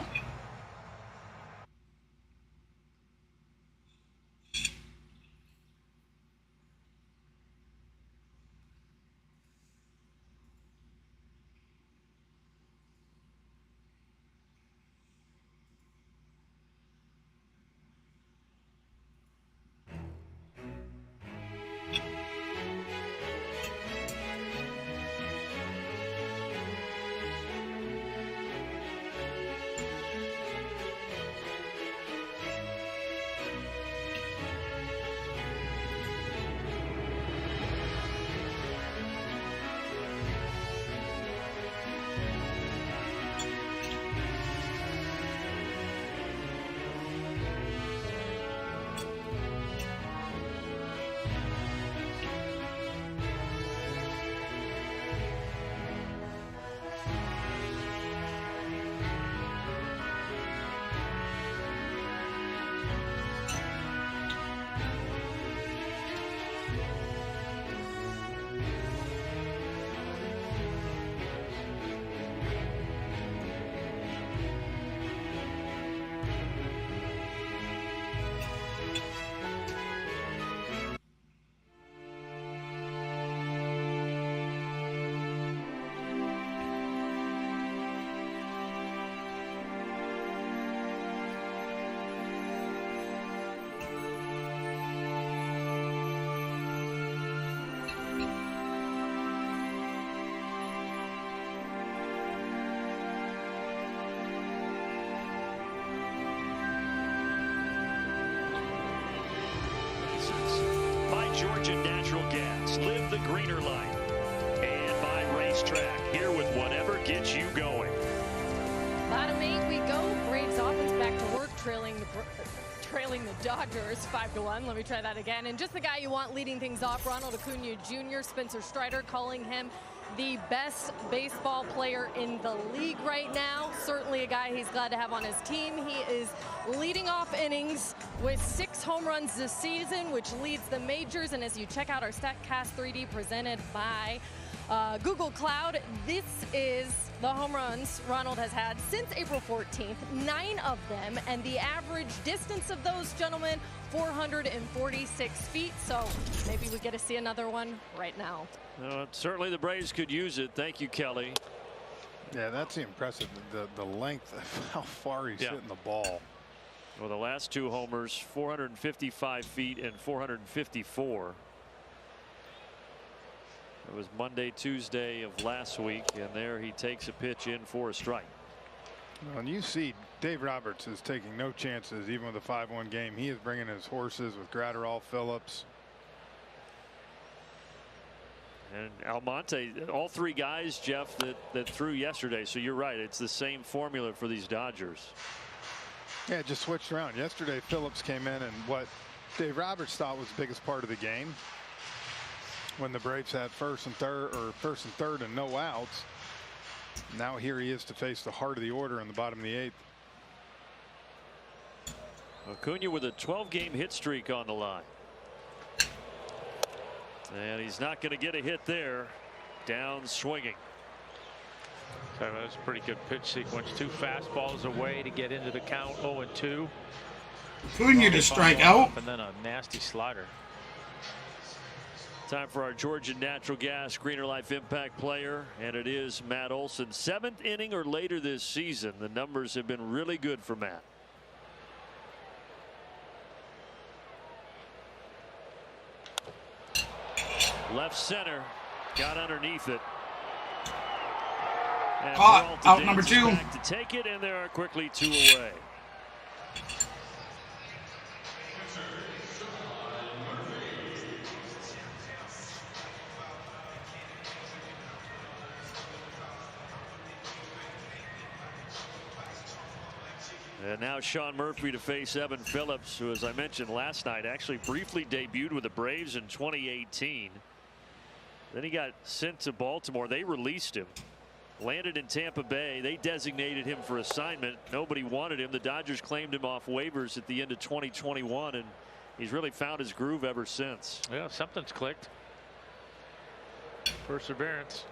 Georgia Natural Gas. Live the greener life. And by Racetrack, here with whatever gets you going. Bottom 8 we go. Braves offense back to work, trailing the Dodgers 5-1. Let me try that again. And just the guy you want leading things off, Ronald Acuna Jr., Spencer Strider calling him the best baseball player in the league right now. Certainly a guy he's glad to have on his team. He is leading off innings with 6 home runs this season, which leads the majors. And as you check out our StatCast 3D presented by Google Cloud, this is the home runs Ronald has had since April 14th, 9 of them, and the average distance of those, gentlemen, 446 feet. So maybe we get to see another one right now. Certainly the Braves could use it. Thank you, Kelly. Yeah, that's impressive. The length of how far he's hitting the ball. Well, the last 2 homers, 455 feet and 454. It was Monday, Tuesday of last week, and there he takes a pitch in for a strike. Well, and you see Dave Roberts is taking no chances even with a 5-1 game. He is bringing his horses with Gratterall, Phillips. And Almonte, all 3 guys, Jeff, that threw yesterday. So you're right. It's the same formula for these Dodgers. Yeah, it just switched around. Yesterday, Phillips came in, and what Dave Roberts thought was the biggest part of the game, when the Braves had first and third and no outs. Now here he is to face the heart of the order in the bottom of the 8th. Acuna with a 12-game hit streak on the line. And he's not going to get a hit there. Down swinging. So that was a pretty good pitch sequence. 2 fastballs away to get into the count. 0-2. Acuna to strike out. And then a nasty slider. Time for our Georgia Natural Gas Greener Life Impact player, and it is Matt Olson. 7th inning or later this season. The numbers have been really good for Matt. Left center, got underneath it. And Caught, out number 2. Back to take it, and there are quickly 2 away. And now Sean Murphy to face Evan Phillips, who, as I mentioned last night, actually briefly debuted with the Braves in 2018. Then he got sent to Baltimore. They released him. Landed in Tampa Bay. They designated him for assignment. Nobody wanted him. The Dodgers claimed him off waivers at the end of 2021, and he's really found his groove ever since. Yeah, something's clicked. Perseverance.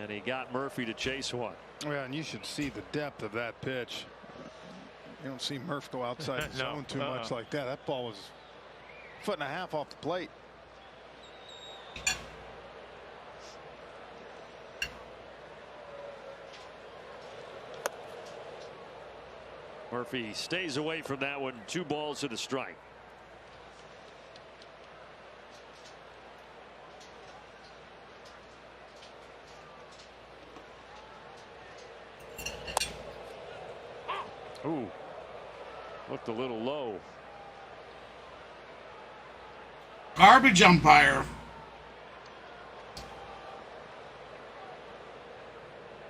And he got Murphy to chase one. Yeah, and you should see the depth of that pitch. You don't see Murph go outside the zone too much like that. That ball was a 1.5 feet off the plate. Murphy stays away from that one. 2 balls and a strike. Ooh, looked a little low. Garbage umpire.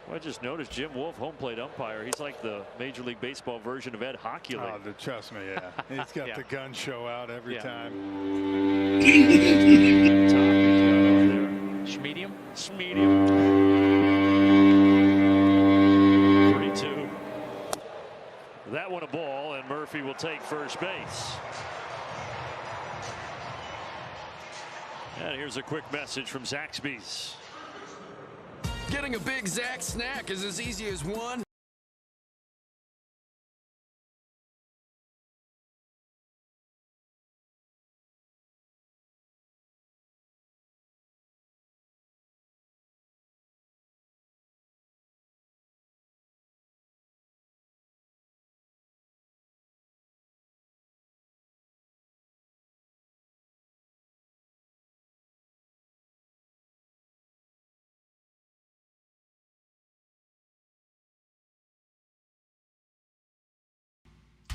Well, I just noticed Jim Wolf, home plate umpire. He's like the Major League Baseball version of Ed Hochuli. Oh, trust me, yeah. He's got the gun show out every time. Schmedium? Schmedium. 3-2. That one a ball, and Murphy will take first base. And here's a quick message from Zaxby's. Getting a Big Zax snack is as easy as one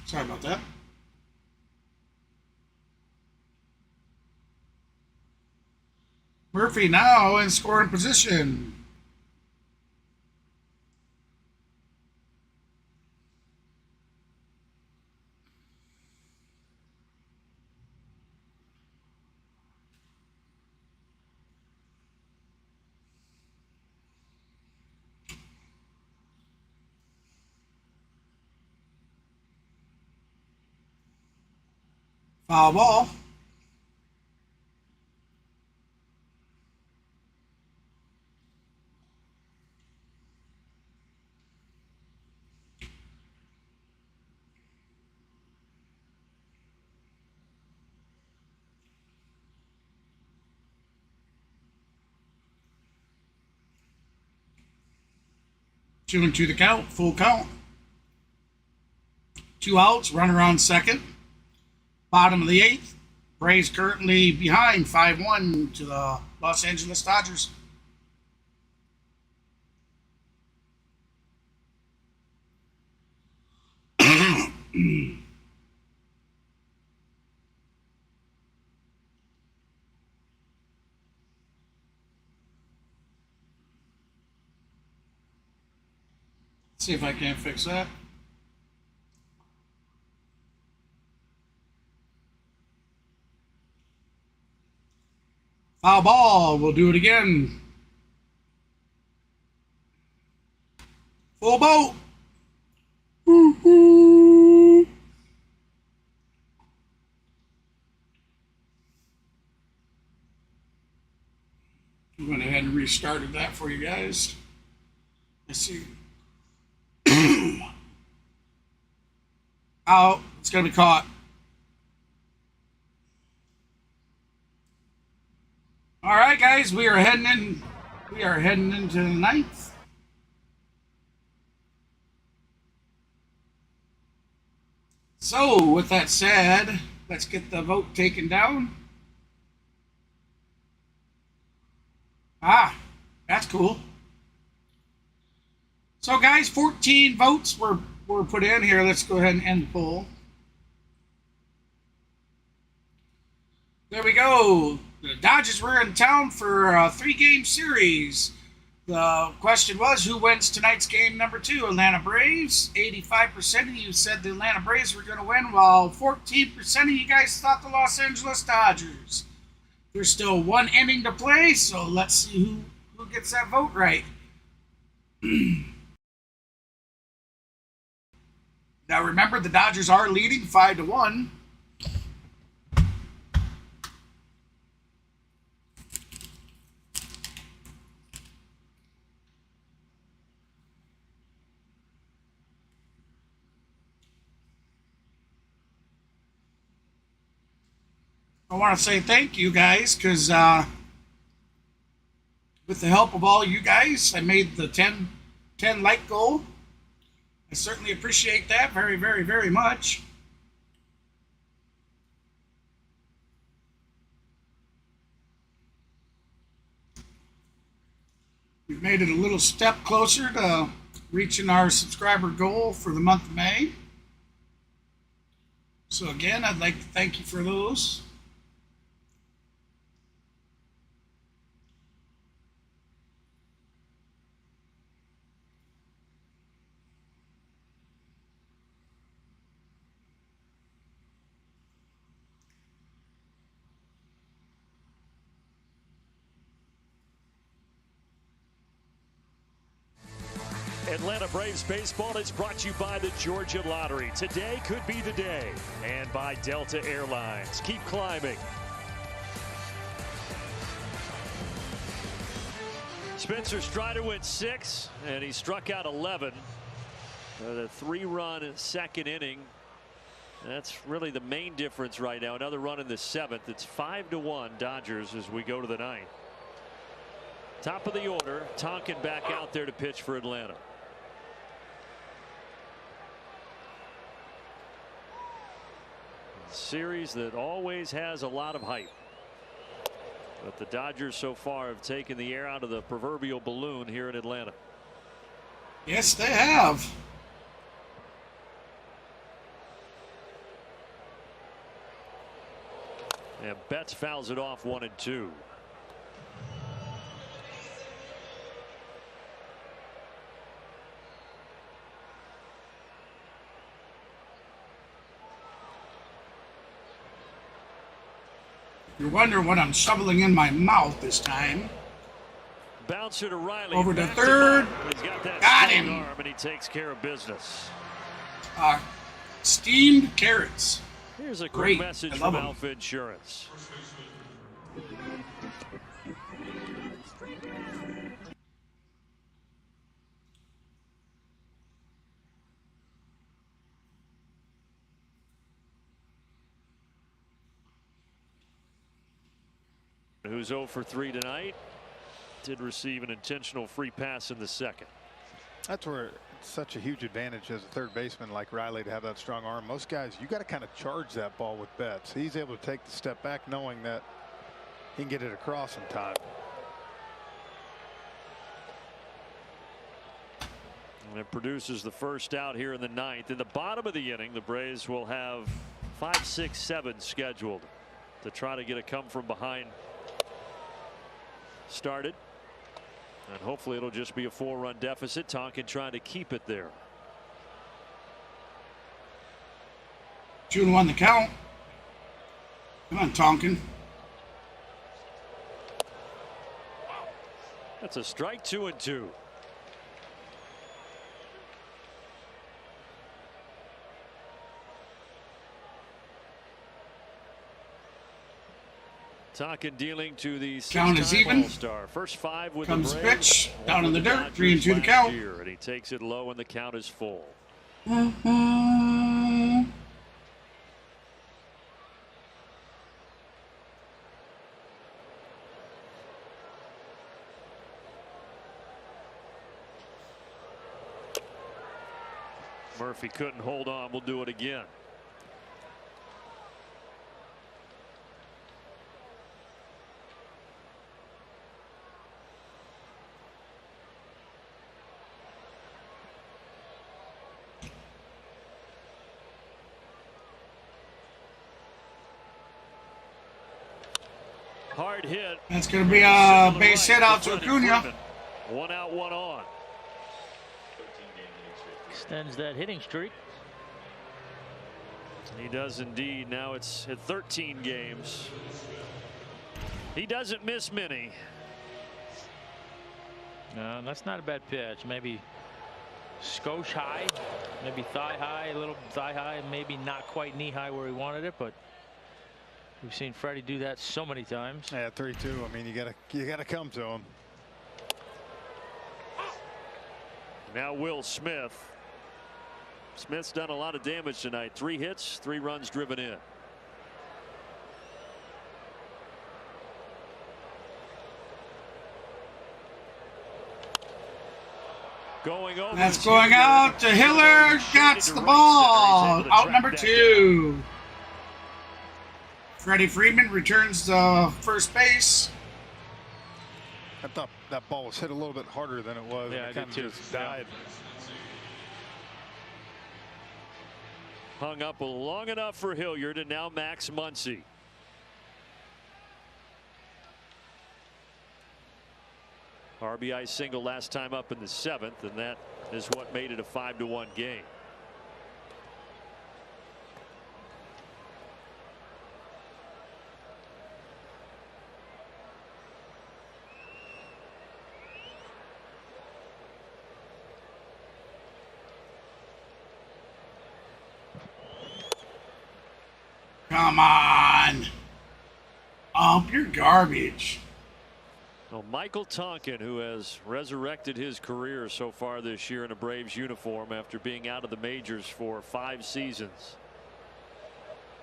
Sorry about that. Murphy now in scoring position. Foul ball. Two and two the count, full count. 2 outs, runner on second. Bottom of the 8th. Braves currently behind 5-1 to the Los Angeles Dodgers. See if I can't fix that. Foul ball. We'll do it again. Full boat. Woo-hoo. I went ahead and restarted that for you guys. Let's see. Out. It's going to be caught. All right, guys. We are heading in. We are heading into the 9th. So, with that said, let's get the vote taken down. Ah, that's cool. So, guys, 14 votes were put in here. Let's go ahead and end the poll. There we go. The Dodgers were in town for a 3-game series. The question was, who wins tonight's game number 2? Atlanta Braves. 85% of you said the Atlanta Braves were going to win, while 14% of you guys thought the Los Angeles Dodgers. There's still 1 inning to play, so let's see who gets that vote right. Now remember, the Dodgers are leading 5-1. I want to say thank you guys, because with the help of all you guys, I made the 10 like goal. I certainly appreciate that very, very, very much. We've made it a little step closer to reaching our subscriber goal for the month of May. So again, I'd like to thank you for those. Atlanta Braves baseball is brought to you by the Georgia Lottery. Today could be the day. And by Delta Airlines. Keep climbing. Spencer Strider went 6, and he struck out 11. The 3-run second inning. That's really the main difference right now. Another run in the 7th. It's 5-1 Dodgers as we go to the 9th. Top of the order, Tonkin back out there to pitch for Atlanta. A series that always has a lot of hype. But the Dodgers so far have taken the air out of the proverbial balloon here in Atlanta. Yes, they have. And Betts fouls it off 1-2. You wonder what I'm shoveling in my mouth this time. Bouncer to Riley. Over to Back third. He's got that Got strong him. arm, and he takes care of business. Steamed carrots. Here's a quick Great. message I from love 'em. Alpha Insurance. Who's 0 for 3 tonight. Did receive an intentional free pass in the second. That's where it's such a huge advantage as a third baseman like Riley to have that strong arm. Most guys, you got to kind of charge that ball with Betts. He's able to take the step back knowing that he can get it across in time. And it produces the first out here in the ninth. In the bottom of the inning, the Braves will have 5, 6, 7 scheduled to try to get a come from behind started. And hopefully it'll just be a 4-run deficit. Tonkin trying to keep it there. 2-1 the count. Come on, Tonkin. That's a strike. 2-2. Tonkin dealing to the Count is even. All-Star. First 5 with Comes the the Braves. pitch. Down in the dirt. Dodgers 3-2 the last count. year, and he takes it low, and the count is full. Murphy couldn't hold on. We'll do it again. Hard hit. That's going to be a base hit out to Acuna. 1 out, 1 on. Extends that hitting streak. He does indeed. Now it's at 13 games. He doesn't miss many. No, that's not a bad pitch. Maybe skosh high, maybe thigh high, a little thigh high, maybe not quite knee high where he wanted it, but we've seen Freddie do that so many times. Yeah, 3-2. I mean, you gotta come to him. Now Will Smith. Smith's done a lot of damage tonight. 3 hits, 3 runs driven in. Going over. That's going out to Hiller. Gets the ball. Out number 2. Freddie Freeman returns to first base. I thought that ball was hit a little bit harder than it was. Yeah, and it I did kind too. of just died. Hung up long enough for Hilliard, and now Max Muncy. RBI single last time up in the 7th, and that is what made it a 5-1 game. Come on. You're garbage. Well, Michael Tonkin, who has resurrected his career so far this year in a Braves uniform after being out of the majors for 5 seasons.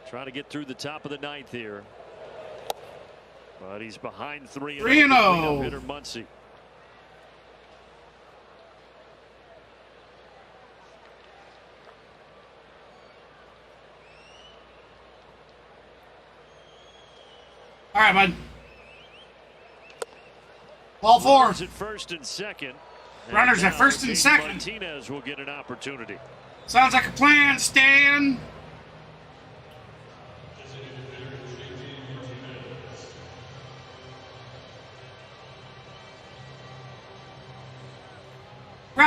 Trying to get through the top of the 9th here. But he's behind 3-0. 3-0. Hitter Muncy. All right, bud. Ball 4. Runners at first and second. Runners at first and second. Martinez will get an opportunity. Sounds like a plan, Stan.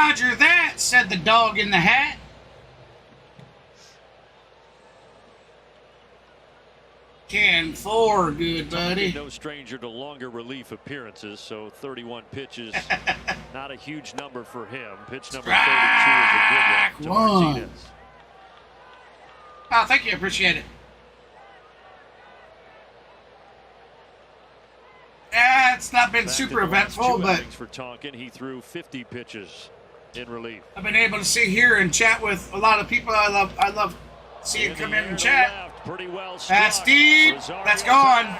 Roger that, said the dog in the hat. Can 4, good buddy. No stranger to longer relief appearances, so 31 pitches, not a huge number for him. Pitch number 32 is a good one to Martinez. Oh, thank you, appreciate it. Yeah, it's not been super eventful, but for Tonkin, he threw 50 pitches in relief. I've been able to sit here and chat with a lot of people. I love seeing come in and chat. Pretty well. That's deep. That's gone. And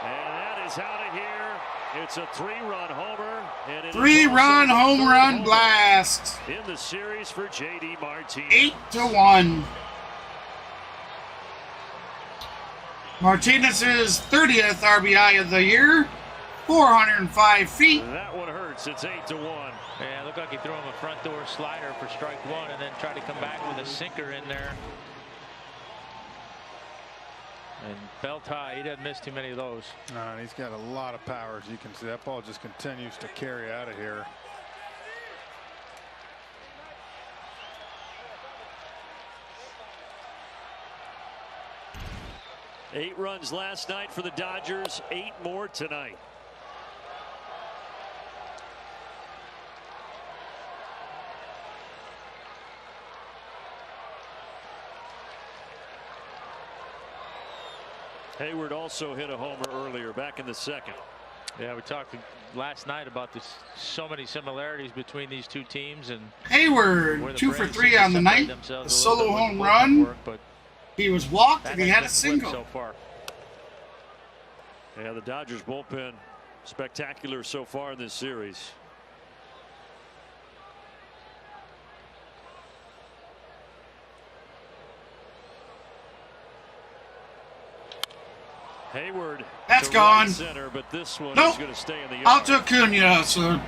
that is out of here. It's a 3-run homer. And it 3-run home run blast. In the series for J.D. Martinez. Martinez. 8-1. Martinez's 30th RBI of the year. 405 feet. That one hurts. It's 8-1. Yeah, it looked like he threw him a front door slider for strike 1 and then tried to come back with a sinker in there. And belt high, he doesn't miss too many of those. And he's got a lot of power, as you can see. That ball just continues to carry out of here. Eight runs last night for the Dodgers, 8 more tonight. Hayward also hit a homer earlier, back in the second. Yeah, we talked last night about this, so many similarities between these two teams. And Hayward, 2 for 3 on the night. A solo home run. But he was walked and he had a single. So far. Yeah, the Dodgers bullpen spectacular so far in this series. Hayward. That's gone. Right center, but this one nope. is going to stay in the yard. Out to Acuna, so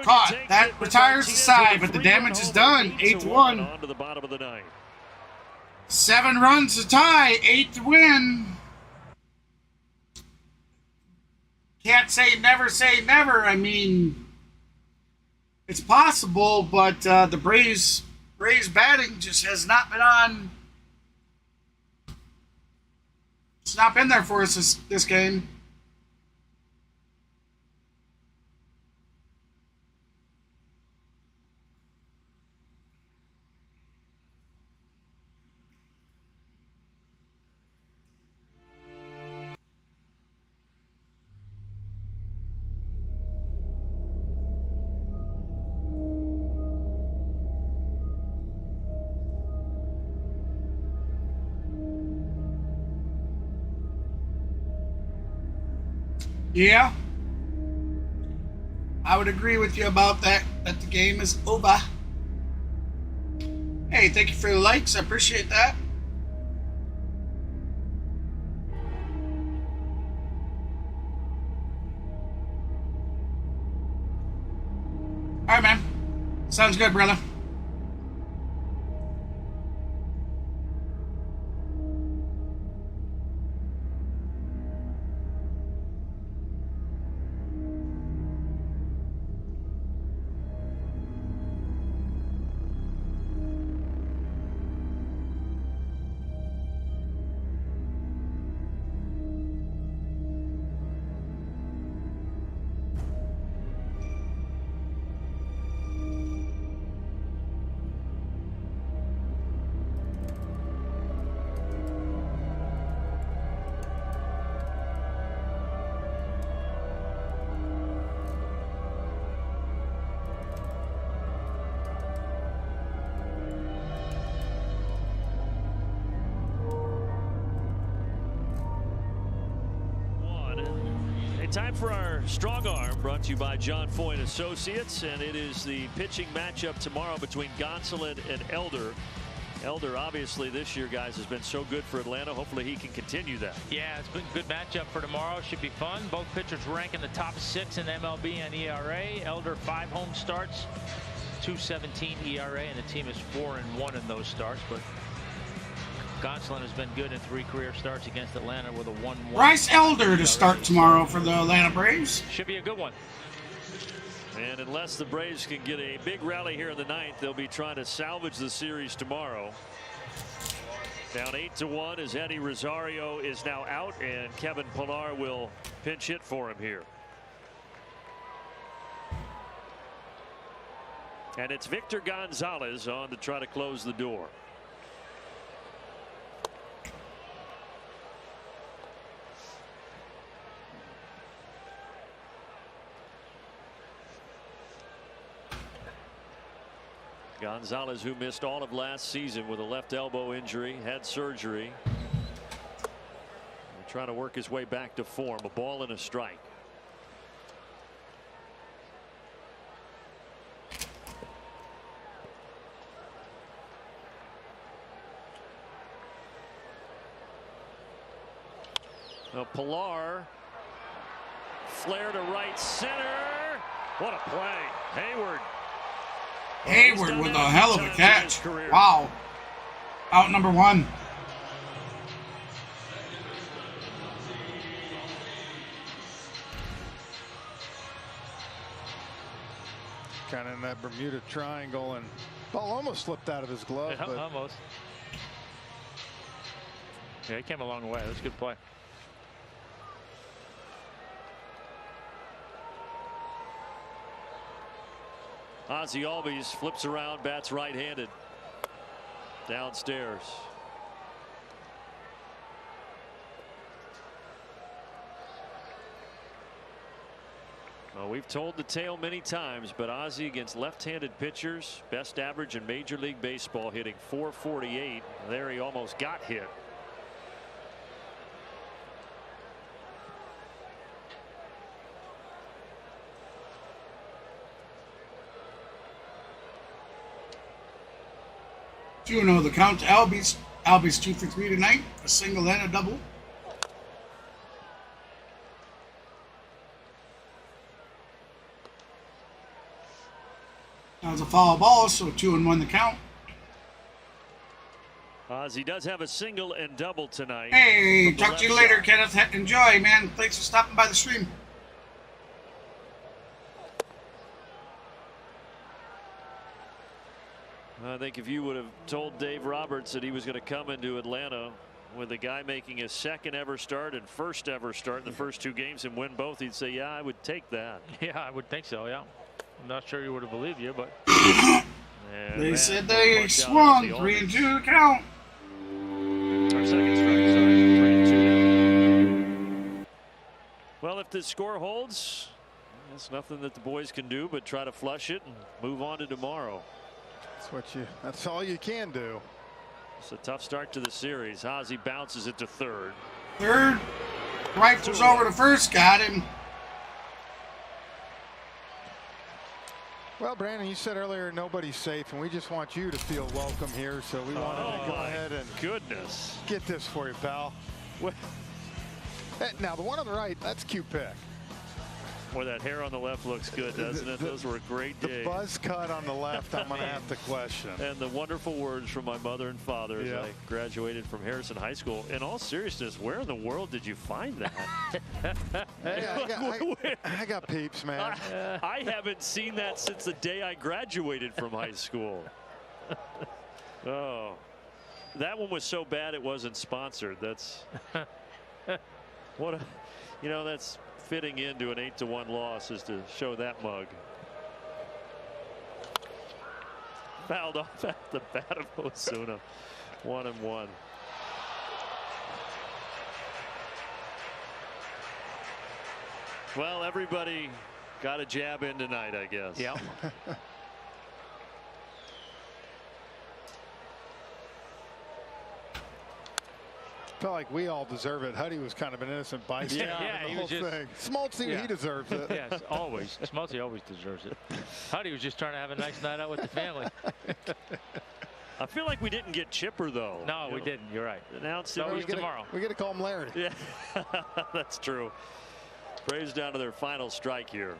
caught. That retires the side, but the damage is done. 8-1. On to the bottom of the ninth. 7 runs to tie, 8 to win. Can't say never. I mean, it's possible, but the Braves batting just has not been on. It's not been there for us this game. Yeah, I would agree with you about that the game is over. Hey, thank you for the likes. I appreciate that. All right, man. Sounds good, brother. Time for our strong arm, brought to you by John Foy and Associates, and it is the pitching matchup tomorrow between Gonsolin and Elder. Elder, obviously, this year, guys, has been so good for Atlanta. Hopefully he can continue that. Yeah, it's been a good matchup for tomorrow. Should be fun. Both pitchers rank in the top 6 in MLB and ERA. Elder 5 home starts, 2.17 ERA, and the team is 4-1 in those starts. But Gonsolin has been good in 3 career starts against Atlanta with a 1-1. Bryce Elder to start tomorrow for the Atlanta Braves. Should be a good one. And unless the Braves can get a big rally here in the ninth, they'll be trying to salvage the series tomorrow. Down 8-1 as Eddie Rosario is now out, and Kevin Pillar will pinch hit for him here. And it's Victor Gonzalez on to try to close the door. Gonzalez, who missed all of last season with a left elbow injury, had surgery. Trying to work his way back to form. A ball and a strike. Now Pillar, flare to right center. What a play. Hayward with a hell of a catch. Wow. Out number 1. Kind of in that Bermuda Triangle, and ball almost slipped out of his glove. Yeah, but almost. Yeah, he came a long way. That was a good play. Ozzie Albies flips around, bats right-handed. Downstairs. Well, we've told the tale many times, but Ozzie against left-handed pitchers, best average in Major League Baseball, hitting .448. There he almost got hit. The count to Albies. Albies 2 for 3 tonight. A single and a double. That was a foul ball, so 2-1 the count. Ozzie does have a single and double tonight. Hey, talk to you later, Kenneth. Enjoy, man. Thanks for stopping by the stream. I think if you would have told Dave Roberts that he was going to come into Atlanta with a guy making his second ever start and first ever start in the first 2 games and win both, he'd say, yeah, I would take that. Yeah, I would think so, yeah. I'm not sure he would have believed you, but. They said they swung 3-2 count. Our second strike, sorry. 3-2 now. Well, if the score holds, there's nothing that the boys can do but try to flush it and move on to tomorrow. That's all you can do. It's a tough start to the series. Ozzie bounces it to third. Third. Rifles over to first. Got him. Well, Brandon, you said earlier nobody's safe, and we just want you to feel welcome here. So we wanted to go ahead and get this for you, pal. Now, the one on the right, that's cute pick. Boy, that hair on the left looks good, doesn't it? Those were great days. The buzz cut on the left, I'm going to have to question. And the wonderful words from my mother and father as I graduated from Harrison High School. In all seriousness, where in the world did you find that? Hey, I got peeps, man. I haven't seen that since the day I graduated from high school. Oh, that one was so bad it wasn't sponsored. That's what a, that's fitting into an 8-1 loss is to show that mug. Fouled off at the bat of Osuna. 1-1. Well, everybody got a jab in tonight, I guess. Yeah. Felt like we all deserve it. Huddy was kind of an innocent bystander. Yeah, the whole thing. Smoltzy, he deserves it. Yes, always. Smoltzy always deserves it. Huddy was just trying to have a nice night out with the family. I feel like we didn't get Chipper, though. No, we didn't. You're right. Announced it tomorrow. We got to call him Larry. Yeah, that's true. Braves down to their final strike here.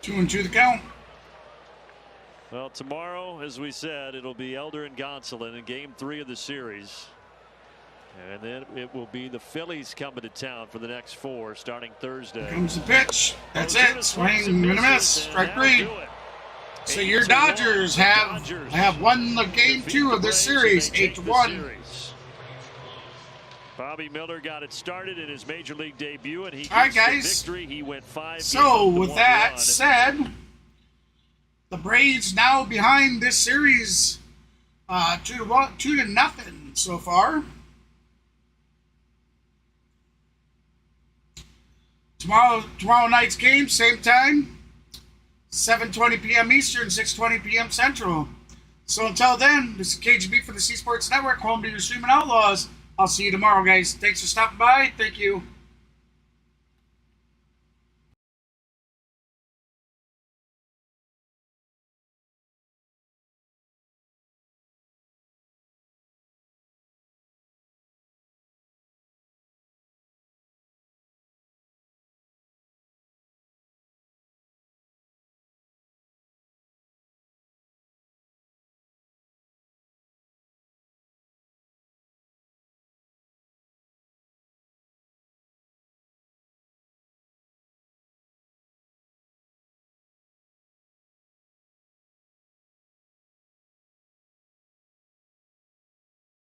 2-2 the count. Well, tomorrow, as we said, it'll be Elder and Gonsolin in Game 3 of the series. And then it will be the Phillies coming to town for the next 4 starting Thursday. Comes the pitch. That's it. Swing and a miss. Strike 3. So your Dodgers have won the game 2 of this series, 8-1. Bobby Miller got it started in his major league debut, and he gets the victory. He went 5. So with that said, the Braves now behind this series, 2-0 so far. Tomorrow night's game, same time, 7:20 p.m. Eastern, 6:20 p.m. Central. So until then, this is KGB for the C Sports Network, home to your streaming outlaws. I'll see you tomorrow, guys. Thanks for stopping by. Thank you.